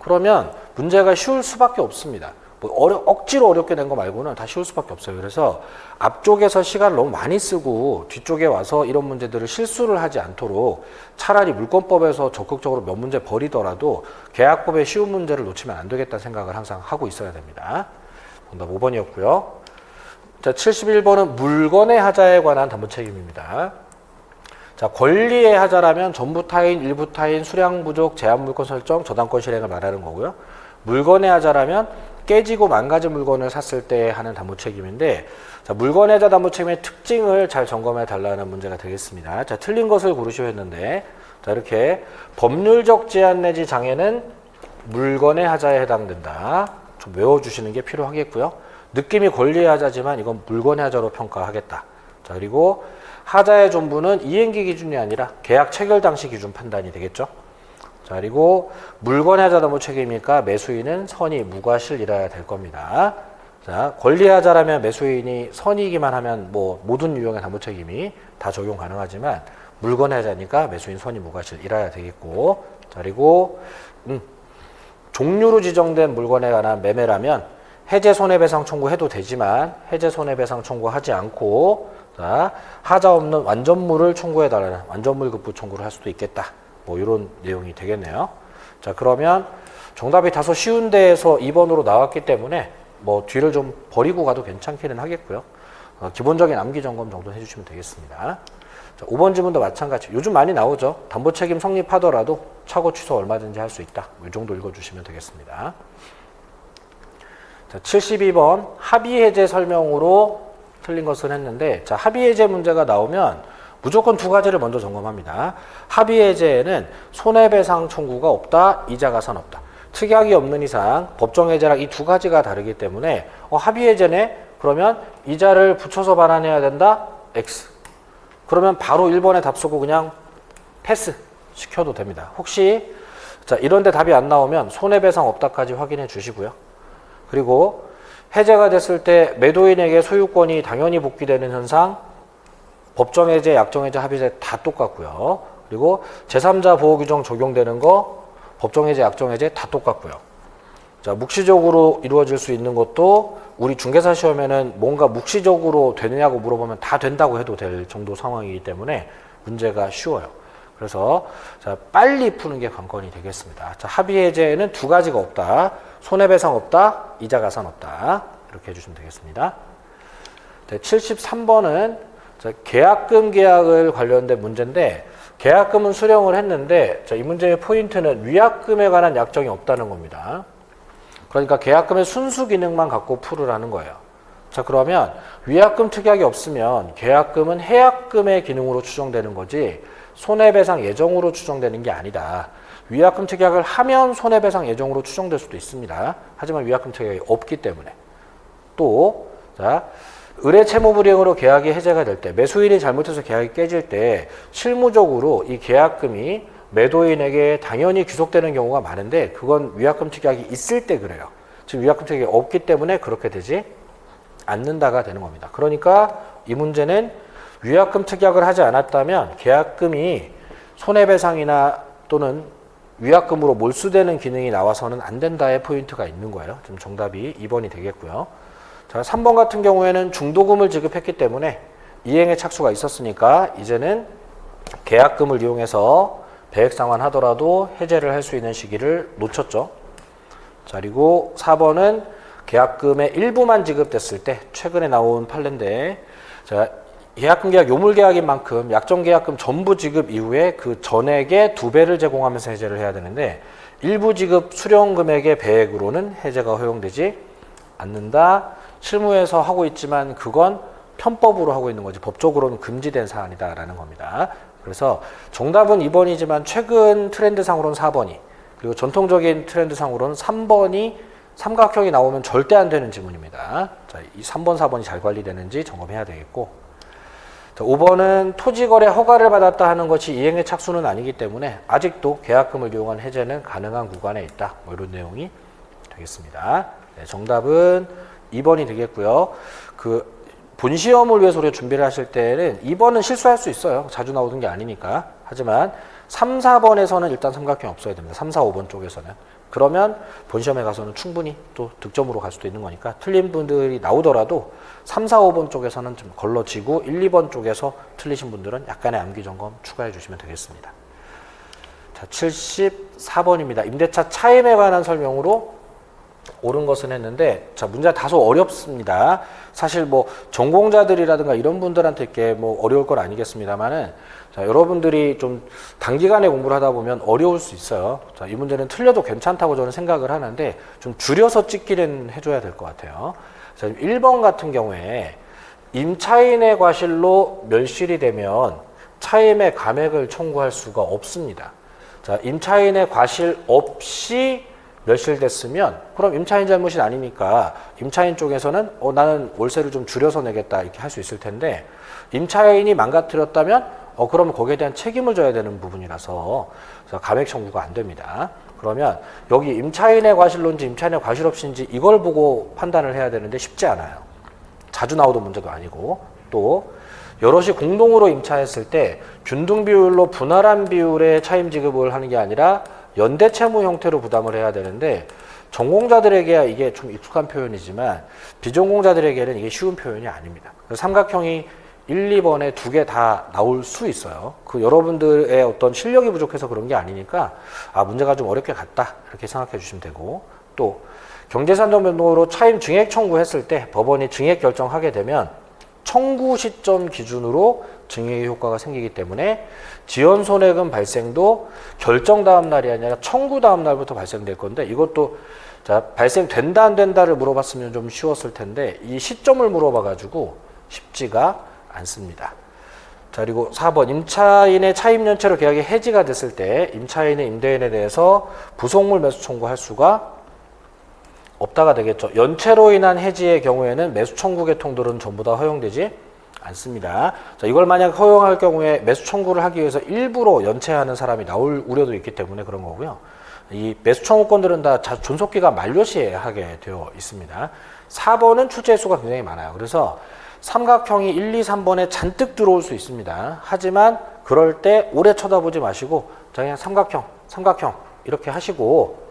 그러면 문제가 쉬울 수밖에 없습니다. 뭐 억지로 어렵게 된 거 말고는 다 쉬울 수밖에 없어요. 그래서 앞쪽에서 시간을 너무 많이 쓰고 뒤쪽에 와서 이런 문제들을 실수를 하지 않도록 차라리 물권법에서 적극적으로 몇 문제 버리더라도 계약법의 쉬운 문제를 놓치면 안 되겠다는 생각을 항상 하고 있어야 됩니다. 정답 5번이었고요. 자, 71번은 물건의 하자에 관한 담보 책임입니다. 자, 권리의 하자라면 전부 타인, 일부 타인, 수량 부족, 제한 물권 설정, 저당권 실행을 말하는 거고요. 물건의 하자라면 깨지고 망가진 물건을 샀을 때 하는 담보 책임인데 자, 물건의 하자 담보 책임의 특징을 잘 점검해 달라는 문제가 되겠습니다. 자, 틀린 것을 고르시오 했는데 자, 이렇게 법률적 제한 내지 장애는 물건의 하자에 해당된다. 좀 외워주시는 게 필요하겠고요. 느낌이 권리의 하자지만 이건 물건의 하자로 평가하겠다. 자, 그리고 하자의 존부는 이행기 기준이 아니라 계약 체결 당시 기준 판단이 되겠죠. 자, 그리고 물건의 하자 담보 책임이니까 매수인은 선의, 무과, 실이라야 될 겁니다. 자, 권리의 하자라면 매수인이 선의이기만 하면 뭐 모든 유형의 담보 책임이 다 적용 가능하지만 물건의 하자니까 매수인, 선의, 무과, 실이라야 되겠고 자, 그리고 종류로 지정된 물건에 관한 매매라면 해제 손해배상 청구해도 되지만 해제 손해배상 청구하지 않고 자, 하자 없는 완전물을 청구해달라는 완전물 급부 청구를 할 수도 있겠다. 뭐 이런 내용이 되겠네요. 자, 그러면 정답이 다소 쉬운 데에서 2번으로 나왔기 때문에 뭐 뒤를 좀 버리고 가도 괜찮기는 하겠고요. 기본적인 암기 점검 정도 해주시면 되겠습니다. 자, 5번 지문도 마찬가지. 요즘 많이 나오죠. 담보 책임 성립하더라도 착오 취소 얼마든지 할 수 있다. 이 정도 읽어주시면 되겠습니다. 자, 72번 합의 해제 설명으로 틀린 것을 했는데, 자, 합의 해제 문제가 나오면 무조건 두 가지를 먼저 점검합니다. 합의 해제에는 손해배상 청구가 없다, 이자 가산 없다. 특약이 없는 이상 법정 해제랑 이 두 가지가 다르기 때문에 합의 해제네? 그러면 이자를 붙여서 반환해야 된다? X. 그러면 바로 1번에 답 쓰고 그냥 패스 시켜도 됩니다. 혹시 자, 이런데 답이 안 나오면 손해배상 없다까지 확인해 주시고요. 그리고 해제가 됐을 때 매도인에게 소유권이 당연히 복귀되는 현상, 법정해제, 약정해제, 합의해제 다 똑같고요. 그리고 제3자 보호규정 적용되는 거, 법정해제, 약정해제 다 똑같고요. 자, 묵시적으로 이루어질 수 있는 것도 우리 중개사 시험에는 뭔가 묵시적으로 되느냐고 물어보면 다 된다고 해도 될 정도 상황이기 때문에 문제가 쉬워요. 그래서 자, 빨리 푸는 게 관건이 되겠습니다. 자, 합의해제에는 두 가지가 없다. 손해배상 없다. 이자 가산 없다. 이렇게 해주시면 되겠습니다. 네, 73번은 자, 계약금 계약을 관련된 문제인데, 계약금은 수령을 했는데, 자, 이 문제의 포인트는 위약금에 관한 약정이 없다는 겁니다. 그러니까 계약금의 순수 기능만 갖고 풀으라는 거예요. 자, 그러면 위약금 특약이 없으면 계약금은 해약금의 기능으로 추정되는 거지 손해배상 예정으로 추정되는 게 아니다. 위약금 특약을 하면 손해배상 예정으로 추정될 수도 있습니다. 하지만 위약금 특약이 없기 때문에. 또 자, 의뢰 채무 불이행으로 계약이 해제가 될 때, 매수인이 잘못해서 계약이 깨질 때 실무적으로 이 계약금이 매도인에게 당연히 귀속되는 경우가 많은데, 그건 위약금 특약이 있을 때 그래요. 지금 위약금 특약이 없기 때문에 그렇게 되지 않는다가 되는 겁니다. 그러니까 이 문제는 위약금 특약을 하지 않았다면 계약금이 손해배상이나 또는 위약금으로 몰수되는 기능이 나와서는 안 된다의 포인트가 있는 거예요. 지금 정답이 2번이 되겠고요. 자, 3번 같은 경우에는 중도금을 지급했기 때문에 이행의 착수가 있었으니까 이제는 계약금을 이용해서 배액 상환하더라도 해제를 할 수 있는 시기를 놓쳤죠. 자, 그리고 4번은 계약금의 일부만 지급됐을 때, 최근에 나온 판례인데, 자, 계약금 계약 요물 계약인 만큼 약정 계약금 전부 지급 이후에 그 전액의 2배를 제공하면서 해제를 해야 되는데, 일부 지급 수령 금액의 배액으로는 해제가 허용되지 않는다. 실무에서 하고 있지만 그건 편법으로 하고 있는 거지 법적으로는 금지된 사안이다라는 겁니다. 그래서 정답은 2번이지만 최근 트렌드상으로는 4번이, 그리고 전통적인 트렌드상으로는 3번이 삼각형이 나오면 절대 안 되는 지문입니다. 자, 이 3번, 4번이 잘 관리되는지 점검해야 되겠고, 자, 5번은 토지거래 허가를 받았다 하는 것이 이행의 착수는 아니기 때문에 아직도 계약금을 이용한 해제는 가능한 구간에 있다. 뭐 이런 내용이 되겠습니다. 네, 정답은 2번이 되겠고요. 그 본시험을 위해서 우리가 준비를 하실 때는 2번은 실수할 수 있어요. 자주 나오는 게 아니니까. 하지만 3, 4번에서는 일단 삼각형 없어야 됩니다. 3, 4, 5번 쪽에서는. 그러면 본시험에 가서는 충분히 또 득점으로 갈 수도 있는 거니까 틀린 분들이 나오더라도 3, 4, 5번 쪽에서는 좀 걸러지고 1, 2번 쪽에서 틀리신 분들은 약간의 암기 점검 추가해 주시면 되겠습니다. 자, 74번입니다. 임대차 차임에 관한 설명으로 옳은 것은 했는데, 자, 문제가 다소 어렵습니다. 사실 뭐 전공자들이라든가 이런 분들한테 이렇게 뭐 어려울 건 아니겠습니다만은, 자, 여러분들이 좀 단기간에 공부를 하다 보면 어려울 수 있어요. 자, 이 문제는 틀려도 괜찮다고 저는 생각을 하는데 좀 줄여서 찍기는 해줘야 될 것 같아요. 자, 1번 같은 경우에 임차인의 과실로 멸실이 되면 차임의 감액을 청구할 수가 없습니다. 자, 임차인의 과실 없이 멸실됐으면 그럼 임차인 잘못이 아니니까 임차인 쪽에서는 나는 월세를 좀 줄여서 내겠다 이렇게 할 수 있을 텐데, 임차인이 망가뜨렸다면 그러면 거기에 대한 책임을 져야 되는 부분이라서 감액 청구가 안 됩니다. 그러면 여기 임차인의 과실론지 임차인의 과실 없인지 이걸 보고 판단을 해야 되는데 쉽지 않아요. 자주 나오던 문제도 아니고, 또 여럿이 공동으로 임차했을 때 균등 비율로 분할한 비율의 차임 지급을 하는 게 아니라 연대 채무 형태로 부담을 해야 되는데, 전공자들에게야 이게 좀 익숙한 표현이지만 비전공자들에게는 이게 쉬운 표현이 아닙니다. 삼각형이 1, 2번에 두 개 다 나올 수 있어요. 그 여러분들의 어떤 실력이 부족해서 그런 게 아니니까 문제가 좀 어렵게 갔다 이렇게 생각해 주시면 되고, 또 경제산정 변동으로 차임 증액 청구했을 때 법원이 증액 결정하게 되면 청구 시점 기준으로 증액 효과가 생기기 때문에 지연 손해금 발생도 결정 다음 날이 아니라 청구 다음 날부터 발생될 건데, 이것도 자 발생된다 안 된다를 물어봤으면 좀 쉬웠을 텐데 이 시점을 물어봐 가지고 쉽지가 않습니다. 자, 그리고 4번 임차인의 차임 연체로 계약이 해지가 됐을 때 임차인은 임대인에 대해서 부속물 매수 청구할 수가 없다가 되겠죠. 연체로 인한 해지의 경우에는 매수 청구 계통들은 전부 다 허용되지 않습니다. 자, 이걸 만약 허용할 경우에 매수 청구를 하기 위해서 일부러 연체하는 사람이 나올 우려도 있기 때문에 그런 거고요. 이 매수 청구권들은 다 존속기간 만료 시에 하게 되어 있습니다. 4번은 출제 수가 굉장히 많아요. 그래서 삼각형이 1, 2, 3번에 잔뜩 들어올 수 있습니다. 하지만 그럴 때 오래 쳐다보지 마시고 그냥 삼각형 이렇게 하시고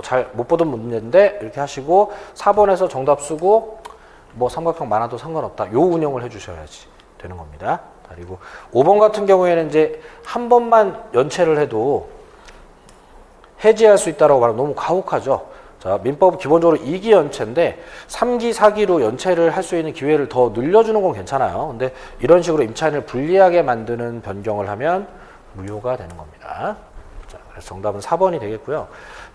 잘 못 보던 문제인데 이렇게 하시고 4번에서 정답 쓰고 뭐 삼각형 많아도 상관없다. 요 운영을 해주셔야지 되는 겁니다. 그리고 5번 같은 경우에는 이제 한 번만 연체를 해도 해지할 수 있다고 말하면 너무 가혹하죠. 자, 민법 기본적으로 2기 연체인데 3기, 4기로 연체를 할 수 있는 기회를 더 늘려주는 건 괜찮아요. 근데 이런 식으로 임차인을 불리하게 만드는 변경을 하면 무효가 되는 겁니다. 자, 그래서 정답은 4번이 되겠고요.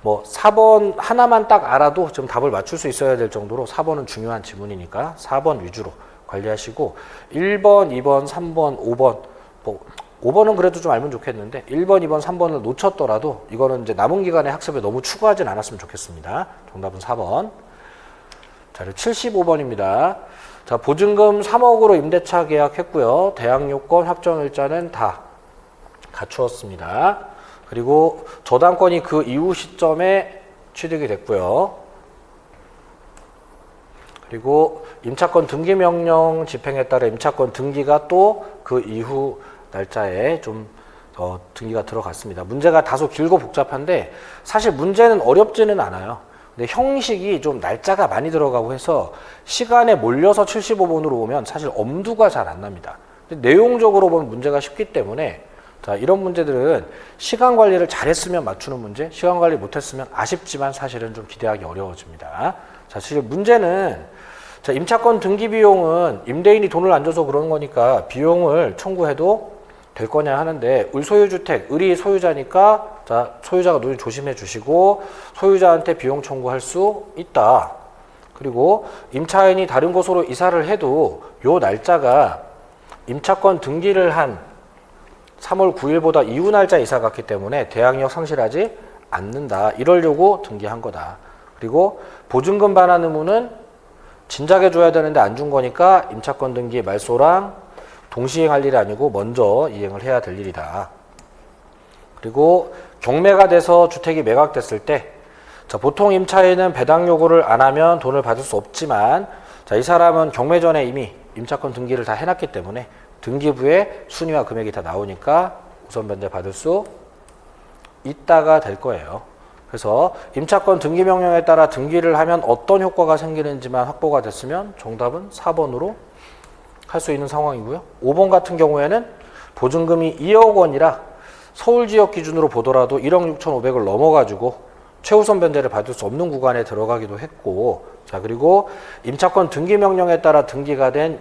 뭐 4번 하나만 딱 알아도 지금 답을 맞출 수 있어야 될 정도로 4번은 중요한 지문이니까 4번 위주로 관리하시고 1번, 2번, 3번, 5번 5번은 그래도 좀 알면 좋겠는데 1번, 2번, 3번을 놓쳤더라도 이거는 이제 남은 기간에 학습에 너무 추구하진 않았으면 좋겠습니다. 정답은 4번. 자, 75번입니다. 자, 보증금 3억으로 임대차 계약했고요. 대항 요건, 확정일자는 다 갖추었습니다. 그리고 저당권이 그 이후 시점에 취득이 됐고요. 그리고 임차권 등기 명령 집행에 따라 임차권 등기가 또 그 이후 날짜에 좀 등기가 들어갔습니다. 문제가 다소 길고 복잡한데 사실 문제는 어렵지는 않아요. 근데 형식이 좀 날짜가 많이 들어가고 해서 시간에 몰려서 75번으로 오면 사실 엄두가 잘 안 납니다. 근데 내용적으로 보면 문제가 쉽기 때문에 자, 이런 문제들은 시간 관리를 잘했으면 맞추는 문제, 시간 관리 못했으면 아쉽지만 사실은 좀 기대하기 어려워집니다. 자, 사실 문제는 자, 임차권 등기 비용은 임대인이 돈을 안 줘서 그런 거니까 비용을 청구해도 될 거냐 하는데 을소유주택, 을이 소유자니까 자, 소유자가 눈을 조심해 주시고 소유자한테 비용 청구할 수 있다. 그리고 임차인이 다른 곳으로 이사를 해도 요 날짜가 임차권 등기를 한 3월 9일보다 이후 날짜 이사 갔기 때문에 대항력 상실하지 않는다. 이러려고 등기한 거다. 그리고 보증금 반환 의무는 진작에 줘야 되는데 안 준 거니까 임차권 등기 말소랑 동시행할 일이 아니고 먼저 이행을 해야 될 일이다. 그리고 경매가 돼서 주택이 매각됐을 때 자, 보통 임차인은 배당 요구를 안 하면 돈을 받을 수 없지만 자, 이 사람은 경매 전에 이미 임차권 등기를 다 해놨기 때문에 등기부에 순위와 금액이 다 나오니까 우선 변제 받을 수 있다가 될 거예요. 그래서 임차권 등기 명령에 따라 등기를 하면 어떤 효과가 생기는지만 확보가 됐으면 정답은 4번으로 할 수 있는 상황이고요. 5번 같은 경우에는 보증금이 2억 원이라 서울 지역 기준으로 보더라도 1억 6,500을 넘어가지고 최우선 변제를 받을 수 없는 구간에 들어가기도 했고, 자, 그리고 임차권 등기 명령에 따라 등기가 된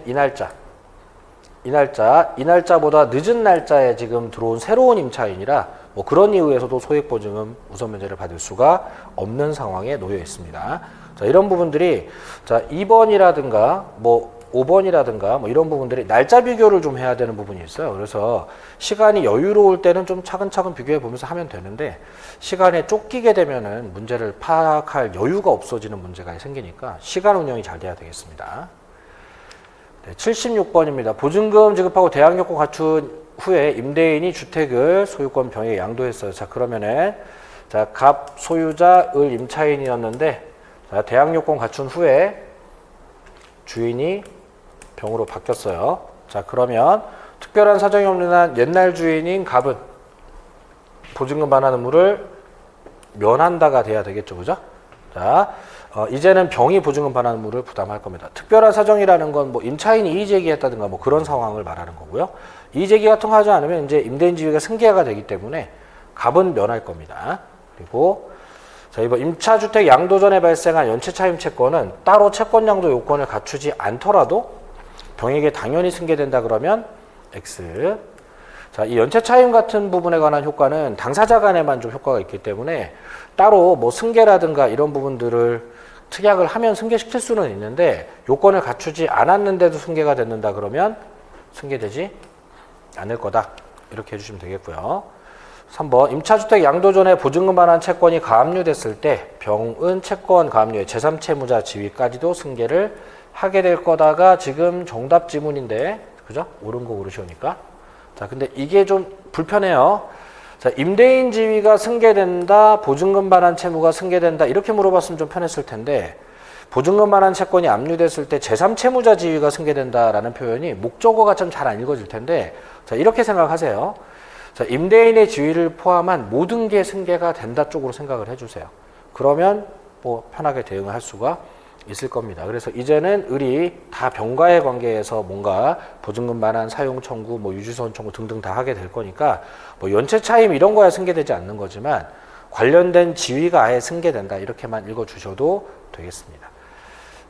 이 날짜보다 늦은 날짜에 지금 들어온 새로운 임차인이라 뭐 그런 이유에서도 소액보증금 우선 변제를 받을 수가 없는 상황에 놓여 있습니다. 자, 이런 부분들이 자, 2번이라든가 뭐 5번이라든가 뭐 이런 부분들이 날짜 비교를 좀 해야 되는 부분이 있어요. 그래서 시간이 여유로울 때는 좀 차근차근 비교해 보면서 하면 되는데 시간에 쫓기게 되면은 문제를 파악할 여유가 없어지는 문제가 생기니까 시간 운영이 잘 돼야 되겠습니다. 네, 76번입니다. 보증금 지급하고 대항 요건 갖춘 후에 임대인이 주택을 소유권 병에 양도했어요. 자, 그러면은 자, 갑 소유자 을 임차인이었는데 자, 대항 요건 갖춘 후에 주인이 병으로 바뀌었어요. 자, 그러면 특별한 사정이 없는 한 옛날 주인인 갑은 보증금 반환 의무를 면한다가 돼야 되겠죠. 그죠? 자, 이제는 병이 보증금 반환물을 부담할 겁니다. 특별한 사정이라는 건 뭐 임차인이 이의제기했다든가 뭐 그런 상황을 말하는 거고요. 이의제기 같은 거 하지 않으면 이제 임대인 지위가 승계가 되기 때문에 갑은 면할 겁니다. 그리고 자, 이번 임차주택 양도 전에 발생한 연체 차임 채권은 따로 채권 양도 요건을 갖추지 않더라도 병에게 당연히 승계된다 그러면 X. 자, 이 연체 차임 같은 부분에 관한 효과는 당사자 간에만 좀 효과가 있기 때문에 따로 뭐 승계라든가 이런 부분들을 특약을 하면 승계시킬 수는 있는데 요건을 갖추지 않았는데도 승계가 됐는다 그러면 승계되지 않을 거다. 이렇게 해주시면 되겠고요. 3번 임차주택 양도 전에 보증금 반환 채권이 가압류됐을 때 병은 채권 가압류의 제3채무자 지위까지도 승계를 하게 될 거다가 지금 정답 지문인데 그죠? 옳은 거 고르시오니까. 자, 근데 이게 좀 불편해요. 자, 임대인 지위가 승계된다, 보증금 반환 채무가 승계된다 이렇게 물어봤으면 좀 편했을 텐데 보증금 반환 채권이 압류됐을 때 제3채무자 지위가 승계된다라는 표현이 목적어가 좀 잘 안 읽어질 텐데 자, 이렇게 생각하세요. 자, 임대인의 지위를 포함한 모든 게 승계가 된다 쪽으로 생각을 해주세요. 그러면 뭐 편하게 대응을 할 수가 있을 겁니다. 그래서 이제는 을이 다 병과의 관계에서 뭔가 보증금 반환 사용 청구, 뭐 유지소원 청구 등등 다 하게 될 거니까 뭐 연체 차임 이런 거야 승계되지 않는 거지만 관련된 지위가 아예 승계된다 이렇게만 읽어주셔도 되겠습니다.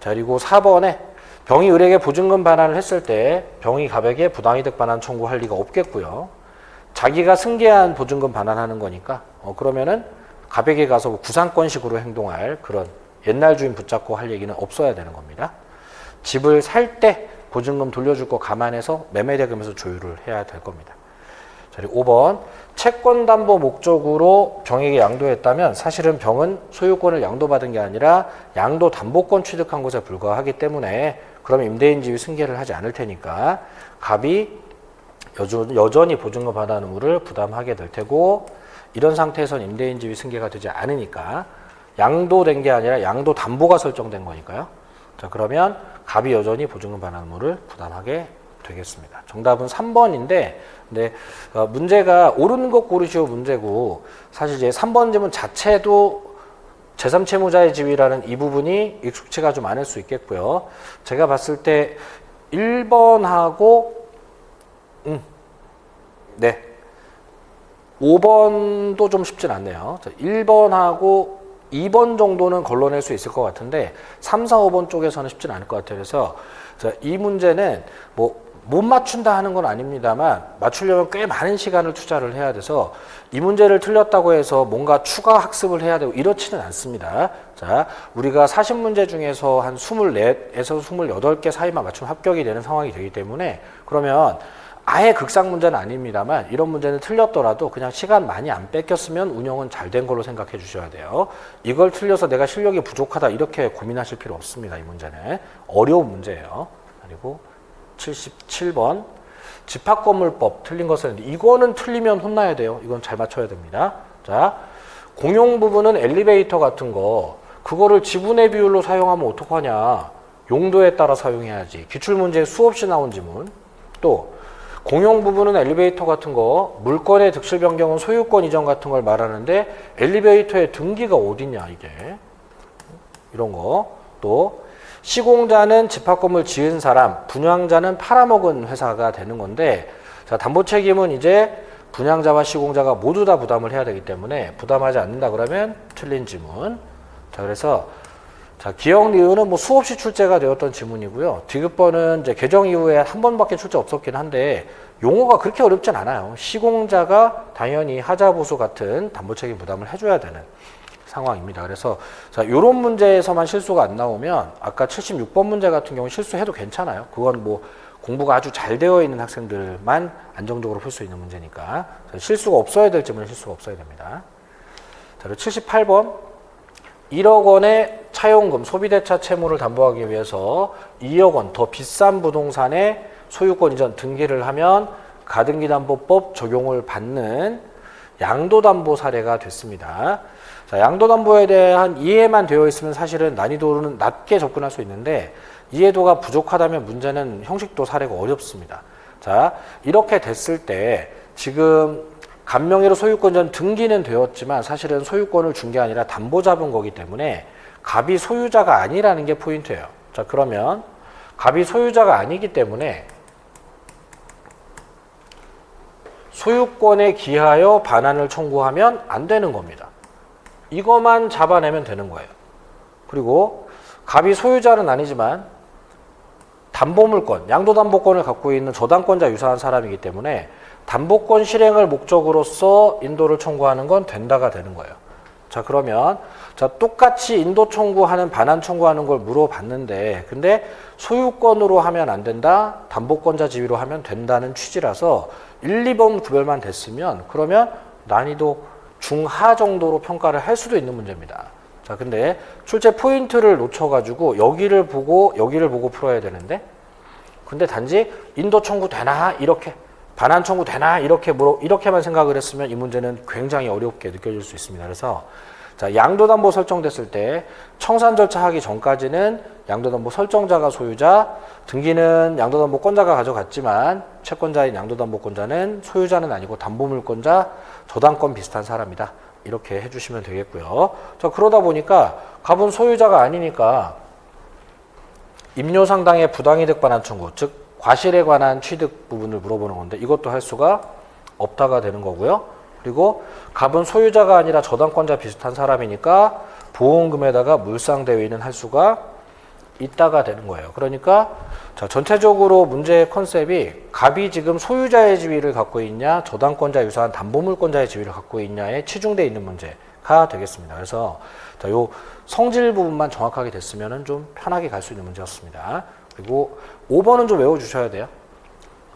자, 그리고 4번에 병이 을에게 보증금 반환을 했을 때 병이 갑에게 부당이득 반환 청구할 리가 없겠고요. 자기가 승계한 보증금 반환하는 거니까 그러면은 갑에게 가서 뭐 구상권식으로 행동할 그런 옛날 주인 붙잡고 할 얘기는 없어야 되는 겁니다. 집을 살 때 보증금 돌려줄 거 감안해서 매매대금에서 조율을 해야 될 겁니다. 자, 그리고 5번 채권담보 목적으로 병에게 양도했다면 사실은 병은 소유권을 양도받은 게 아니라 양도담보권 취득한 것에 불과하기 때문에 그러면 임대인 지위 승계를 하지 않을 테니까 갑이 여전히 보증금 반환 의무를 부담하게 될 테고 이런 상태에선 임대인 지위 승계가 되지 않으니까 양도된 게 아니라 양도담보가 설정된 거니까요. 자, 그러면 갑이 여전히 보증금 반환 의무를 부담하게 되겠습니다. 정답은 3번인데 근데 문제가 옳은 것 고르시오 문제고 사실 이제 3번 질문 자체도 제3채무자의 지위라는 이 부분이 익숙치가 좀 않을 수 있겠고요. 제가 봤을 때 1번하고 네 5번도 좀 쉽진 않네요. 1번하고 2번 정도는 걸러낼 수 있을 것 같은데 3, 4, 5번 쪽에서는 쉽진 않을 것 같아요. 그래서 이 문제는 뭐 못 맞춘다 하는 건 아닙니다만 맞추려면 꽤 많은 시간을 투자를 해야 돼서 이 문제를 틀렸다고 해서 뭔가 추가 학습을 해야 되고 이렇지는 않습니다. 자, 우리가 40문제 중에서 한 24에서 28개 사이만 맞추면 합격이 되는 상황이 되기 때문에 그러면 아예 극상 문제는 아닙니다만 이런 문제는 틀렸더라도 그냥 시간 많이 안 뺏겼으면 운영은 잘 된 걸로 생각해 주셔야 돼요. 이걸 틀려서 내가 실력이 부족하다 이렇게 고민하실 필요 없습니다. 이 문제는 어려운 문제예요. 그리고 77번 집합건물법 틀린 것은 이거는 틀리면 혼나야 돼요. 이건 잘 맞춰야 됩니다. 자, 공용 부분은 엘리베이터 같은 거 그거를 지분의 비율로 사용하면 어떡하냐. 용도에 따라 사용해야지. 기출문제에 수없이 나온 지문. 또 공용 부분은 엘리베이터 같은 거 물건의 득실 변경은 소유권 이전 같은 걸 말하는데 엘리베이터의 등기가 어디냐 이게. 이런 거. 또 시공자는 집합건물 지은 사람, 분양자는 팔아먹은 회사가 되는 건데 자, 담보 책임은 이제 분양자와 시공자가 모두 다 부담을 해야 되기 때문에 부담하지 않는다 그러면 틀린 지문. 자, 그래서 자, 기억 리을은 뭐 수없이 출제가 되었던 지문이고요. 디귿번은 이제 개정 이후에 한 번밖에 출제 없었긴 한데 용어가 그렇게 어렵진 않아요. 시공자가 당연히 하자보수 같은 담보 책임 부담을 해줘야 되는 상황입니다. 그래서 자, 이런 문제에서만 실수가 안 나오면 아까 76번 문제 같은 경우 실수해도 괜찮아요. 그건 뭐 공부가 아주 잘 되어 있는 학생들만 안정적으로 풀 수 있는 문제니까 자, 실수가 없어야 될 지문은 실수가 없어야 됩니다. 자, 그리고 78번 1억 원의 차용금 소비대차 채무를 담보하기 위해서 2억 원 더 비싼 부동산에 소유권 이전 등기를 하면 가등기담보법 적용을 받는 양도담보 사례가 됐습니다. 자, 양도담보에 대한 이해만 되어 있으면 사실은 난이도는 낮게 접근할 수 있는데 이해도가 부족하다면 문제는 형식도 사례가 어렵습니다. 자, 이렇게 됐을 때 지금 간명의로 소유권 전 등기는 되었지만 사실은 소유권을 준 게 아니라 담보 잡은 거기 때문에 갑이 소유자가 아니라는 게 포인트예요. 자, 그러면 갑이 소유자가 아니기 때문에 소유권에 기하여 반환을 청구하면 안 되는 겁니다. 이것만 잡아내면 되는 거예요. 그리고 갑이 소유자는 아니지만 담보물권, 양도담보권을 갖고 있는 저당권자 유사한 사람이기 때문에 담보권 실행을 목적으로서 인도를 청구하는 건 된다가 되는 거예요. 자, 그러면 자, 똑같이 인도 청구하는 반환 청구하는 걸 물어봤는데 근데 소유권으로 하면 안 된다, 담보권자 지위로 하면 된다는 취지라서 1, 2번 구별만 됐으면 그러면 난이도 중하 정도로 평가를 할 수도 있는 문제입니다. 자, 근데 출제 포인트를 놓쳐가지고 여기를 보고 풀어야 되는데 근데 단지 인도 청구 되나 이렇게 반환 청구 되나 이렇게만 생각을 했으면 이 문제는 굉장히 어렵게 느껴질 수 있습니다. 그래서 자, 양도담보 설정됐을 때 청산 절차 하기 전까지는 양도담보 설정자가 소유자, 등기는 양도담보권자가 가져갔지만 채권자인 양도담보권자는 소유자는 아니고 담보물권자, 저당권 비슷한 사람이다. 이렇게 해주시면 되겠고요. 자, 그러다 보니까 갑은 소유자가 아니니까 임료상당의 부당이득 반환 청구, 즉 과실에 관한 취득 부분을 물어보는 건데 이것도 할 수가 없다가 되는 거고요. 그리고 갑은 소유자가 아니라 저당권자 비슷한 사람이니까 보험금에다가 물상대위는 할 수가 있다가 되는 거예요. 그러니까 자, 전체적으로 문제의 컨셉이 갑이 지금 소유자의 지위를 갖고 있냐, 저당권자 유사한 담보물권자의 지위를 갖고 있냐에 치중되어 있는 문제가 되겠습니다. 그래서 자, 요 성질 부분만 정확하게 됐으면 좀 편하게 갈 수 있는 문제였습니다. 그리고 5번은 좀 외워주셔야 돼요.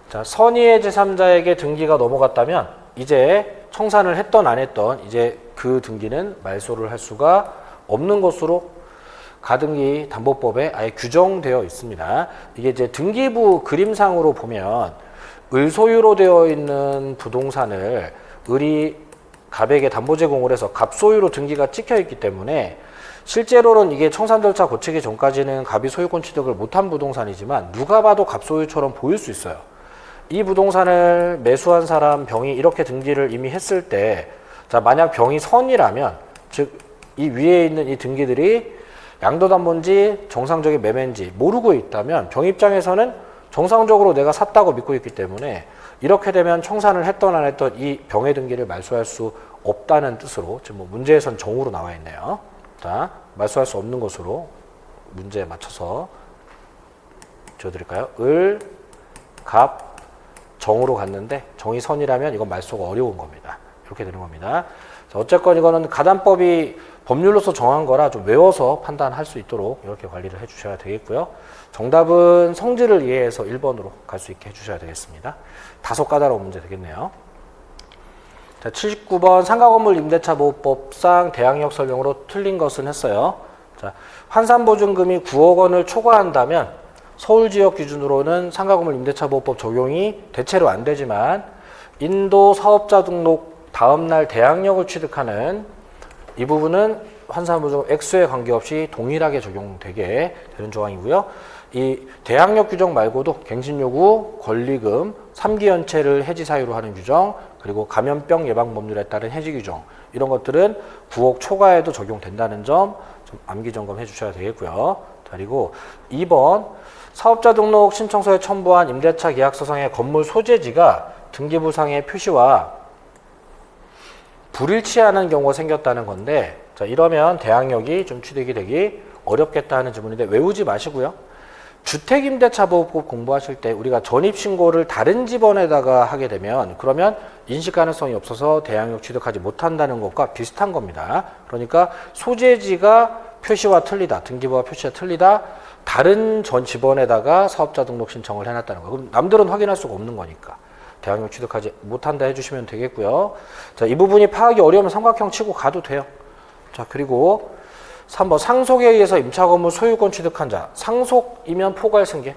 자, 선의의 제3자에게 등기가 넘어갔다면 이제 청산을 했던 안 했던 이제 그 등기는 말소를 할 수가 없는 것으로 가등기 담보법에 아예 규정되어 있습니다. 이게 이제 등기부 그림상으로 보면 을소유로 되어 있는 부동산을 을이 갑에게 담보 제공을 해서 갑소유로 등기가 찍혀 있기 때문에 실제로는 이게 청산 절차 거치기 전까지는 갑이 소유권 취득을 못한 부동산이지만 누가 봐도 갑소유처럼 보일 수 있어요. 이 부동산을 매수한 사람 병이 이렇게 등기를 이미 했을 때, 자, 만약 병이 선이라면, 즉, 이 위에 있는 이 등기들이 양도담보인지 정상적인 매매인지 모르고 있다면 병 입장에서는 정상적으로 내가 샀다고 믿고 있기 때문에 이렇게 되면 청산을 했던 안 했던 이 병의 등기를 말소할 수 없다는 뜻으로 지금 뭐 문제에선 정으로 나와 있네요. 자, 말소할 수 없는 것으로 문제에 맞춰서 지어드릴까요? 을, 갑, 정으로 갔는데 정이 선이라면 이건 말소가 어려운 겁니다. 이렇게 되는 겁니다. 자, 어쨌건 이거는 가담법이 법률로서 정한 거라 좀 외워서 판단할 수 있도록 이렇게 관리를 해주셔야 되겠고요. 정답은 성질을 이해해서 1번으로 갈 수 있게 해주셔야 되겠습니다. 다소 까다로운 문제 되겠네요. 자, 79번 상가건물 임대차 보호법상 대항력 설명으로 틀린 것은 했어요. 자, 환산보증금이 9억 원을 초과한다면 서울 지역 기준으로는 상가건물 임대차 보호법 적용이 대체로 안 되지만 인도 사업자 등록 다음날 대항력을 취득하는 이 부분은 환산보증금 액수에 관계없이 동일하게 적용되게 되는 조항이고요. 이 대항력 규정 말고도 갱신요구, 권리금, 3기 연체를 해지 사유로 하는 규정, 그리고 감염병 예방 법률에 따른 해지 규정 이런 것들은 9억 초과에도 적용된다는 점 좀 암기 점검해 주셔야 되겠고요. 그리고 2번 사업자 등록 신청서에 첨부한 임대차 계약서상의 건물 소재지가 등기부상의 표시와 불일치하는 경우가 생겼다는 건데, 자, 이러면 대항력이 좀 취득이 되기 어렵겠다 하는 질문인데 외우지 마시고요. 주택임대차보호법 공부하실 때 우리가 전입신고를 다른 집원에다가 하게 되면 그러면 인식 가능성이 없어서 대항력 취득하지 못한다는 것과 비슷한 겁니다. 그러니까 소재지가 표시와 틀리다, 등기부와 표시가 틀리다, 다른 전 집원에다가 사업자 등록 신청을 해놨다는 거. 그럼 남들은 확인할 수가 없는 거니까 대항력 취득하지 못한다 해주시면 되겠고요. 자, 이 부분이 파악이 어려우면 삼각형 치고 가도 돼요. 자, 그리고 3번 상속에 의해서 임차건물 소유권 취득한 자. 상속이면 포괄 승계.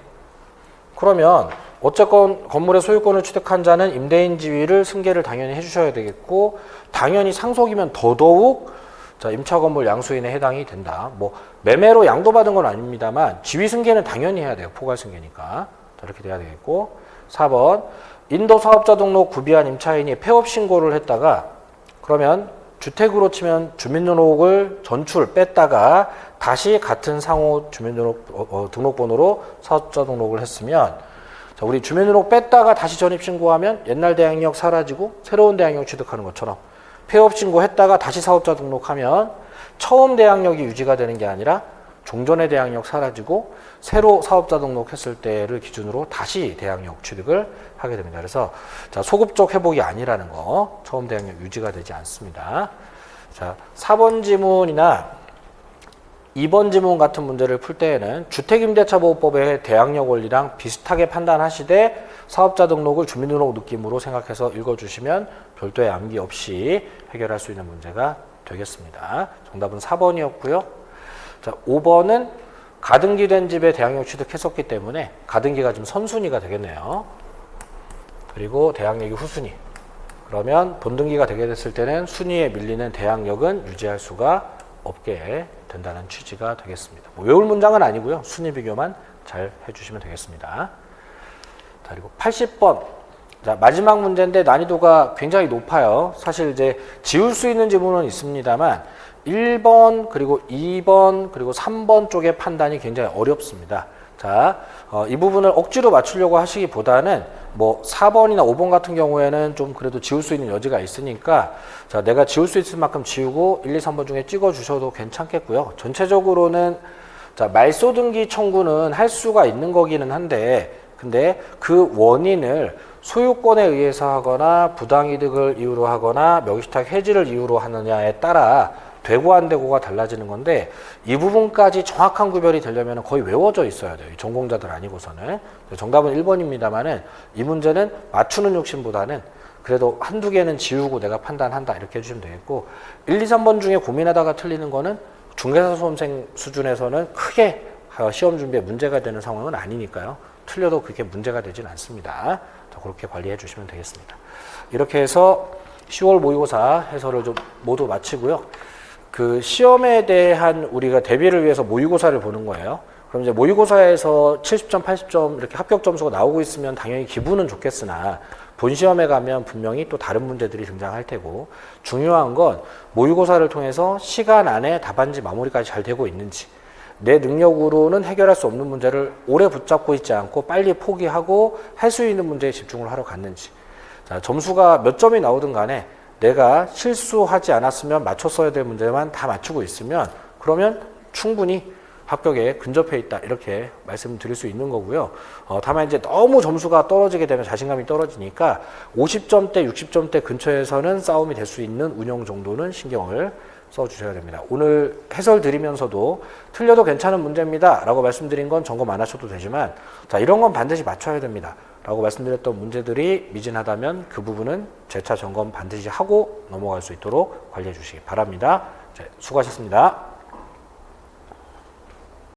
그러면 어쨌건 건물의 소유권을 취득한 자는 임대인 지위를 승계를 당연히 해주셔야 되겠고, 당연히 상속이면 더더욱 자, 임차건물 양수인에 해당이 된다. 뭐 매매로 양도받은 건 아닙니다만 지위 승계는 당연히 해야 돼요. 포괄 승계니까. 자, 이렇게 돼야 되겠고, 4번 인도 사업자 등록 구비한 임차인이 폐업 신고를 했다가 그러면 주택으로 치면 주민등록을 전출 뺐다가 다시 같은 상호 등록번호로 사업자 등록을 했으면 자, 우리 주민등록 뺐다가 다시 전입신고하면 옛날 대항력 사라지고 새로운 대항력 취득하는 것처럼 폐업 신고했다가 다시 사업자 등록하면 처음 대항력이 유지가 되는 게 아니라 종전의 대항력 사라지고 새로 사업자 등록했을 때를 기준으로 다시 대항력 취득을 하게 됩니다. 그래서 자, 소급적 회복이 아니라는 거, 처음 대항력 유지가 되지 않습니다. 자, 4번 지문이나 2번 지문 같은 문제를 풀 때에는 주택임대차보호법의 대항력 원리랑 비슷하게 판단하시되 사업자 등록을 주민등록 느낌으로 생각해서 읽어주시면 별도의 암기 없이 해결할 수 있는 문제가 되겠습니다. 정답은 4번이었고요. 자, 5번은 가등기 된 집에 대항력 취득했었기 때문에 가등기가 지금 선순위가 되겠네요. 그리고 대항력이 후순위. 그러면 본등기가 되게 됐을 때는 순위에 밀리는 대항력은 유지할 수가 없게 된다는 취지가 되겠습니다. 뭐 외울 문장은 아니고요. 순위 비교만 잘 해주시면 되겠습니다. 자, 그리고 80번. 자, 마지막 문제인데 난이도가 굉장히 높아요. 사실 이제 지울 수 있는 지문은 있습니다만 1번 그리고 2번 그리고 3번 쪽의 판단이 굉장히 어렵습니다. 자, 이 부분을 억지로 맞추려고 하시기보다는 뭐 4번이나 5번 같은 경우에는 좀 그래도 지울 수 있는 여지가 있으니까 자, 내가 지울 수 있을 만큼 지우고 1, 2, 3번 중에 찍어 주셔도 괜찮겠고요. 전체적으로는 자, 말소등기 청구는 할 수가 있는 거기는 한데 근데 그 원인을 소유권에 의해서 하거나 부당이득을 이유로 하거나 명의신탁 해지를 이유로 하느냐에 따라 되고 안 되고가 달라지는 건데 이 부분까지 정확한 구별이 되려면 거의 외워져 있어야 돼요. 전공자들 아니고서는. 정답은 1번입니다만은 이 문제는 맞추는 욕심보다는 그래도 한두 개는 지우고 내가 판단한다 이렇게 해주시면 되겠고 1, 2, 3번 중에 고민하다가 틀리는 거는 중개사 수험생 수준에서는 크게 시험 준비에 문제가 되는 상황은 아니니까요. 틀려도 그렇게 문제가 되진 않습니다. 그렇게 관리해 주시면 되겠습니다. 이렇게 해서 10월 모의고사 해설을 좀 모두 마치고요. 그 시험에 대한 우리가 대비를 위해서 모의고사를 보는 거예요. 그럼 이제 모의고사에서 70점, 80점 이렇게 합격 점수가 나오고 있으면 당연히 기분은 좋겠으나 본 시험에 가면 분명히 또 다른 문제들이 등장할 테고 중요한 건 모의고사를 통해서 시간 안에 답안지 마무리까지 잘 되고 있는지 내 능력으로는 해결할 수 없는 문제를 오래 붙잡고 있지 않고 빨리 포기하고 할 수 있는 문제에 집중을 하러 갔는지 자, 점수가 몇 점이 나오든 간에 내가 실수하지 않았으면 맞췄어야 될 문제만 다 맞추고 있으면 그러면 충분히 합격에 근접해 있다 이렇게 말씀드릴 수 있는 거고요. 다만 이제 너무 점수가 떨어지게 되면 자신감이 떨어지니까 50점대, 60점대 근처에서는 싸움이 될 수 있는 운영 정도는 신경을 써주셔야 됩니다. 오늘 해설 드리면서도 틀려도 괜찮은 문제입니다 라고 말씀드린 건 점검 안 하셔도 되지만 자, 이런 건 반드시 맞춰야 됩니다 라고 말씀드렸던 문제들이 미진하다면 그 부분은 재차 점검 반드시 하고 넘어갈 수 있도록 관리해 주시기 바랍니다. 자, 수고하셨습니다.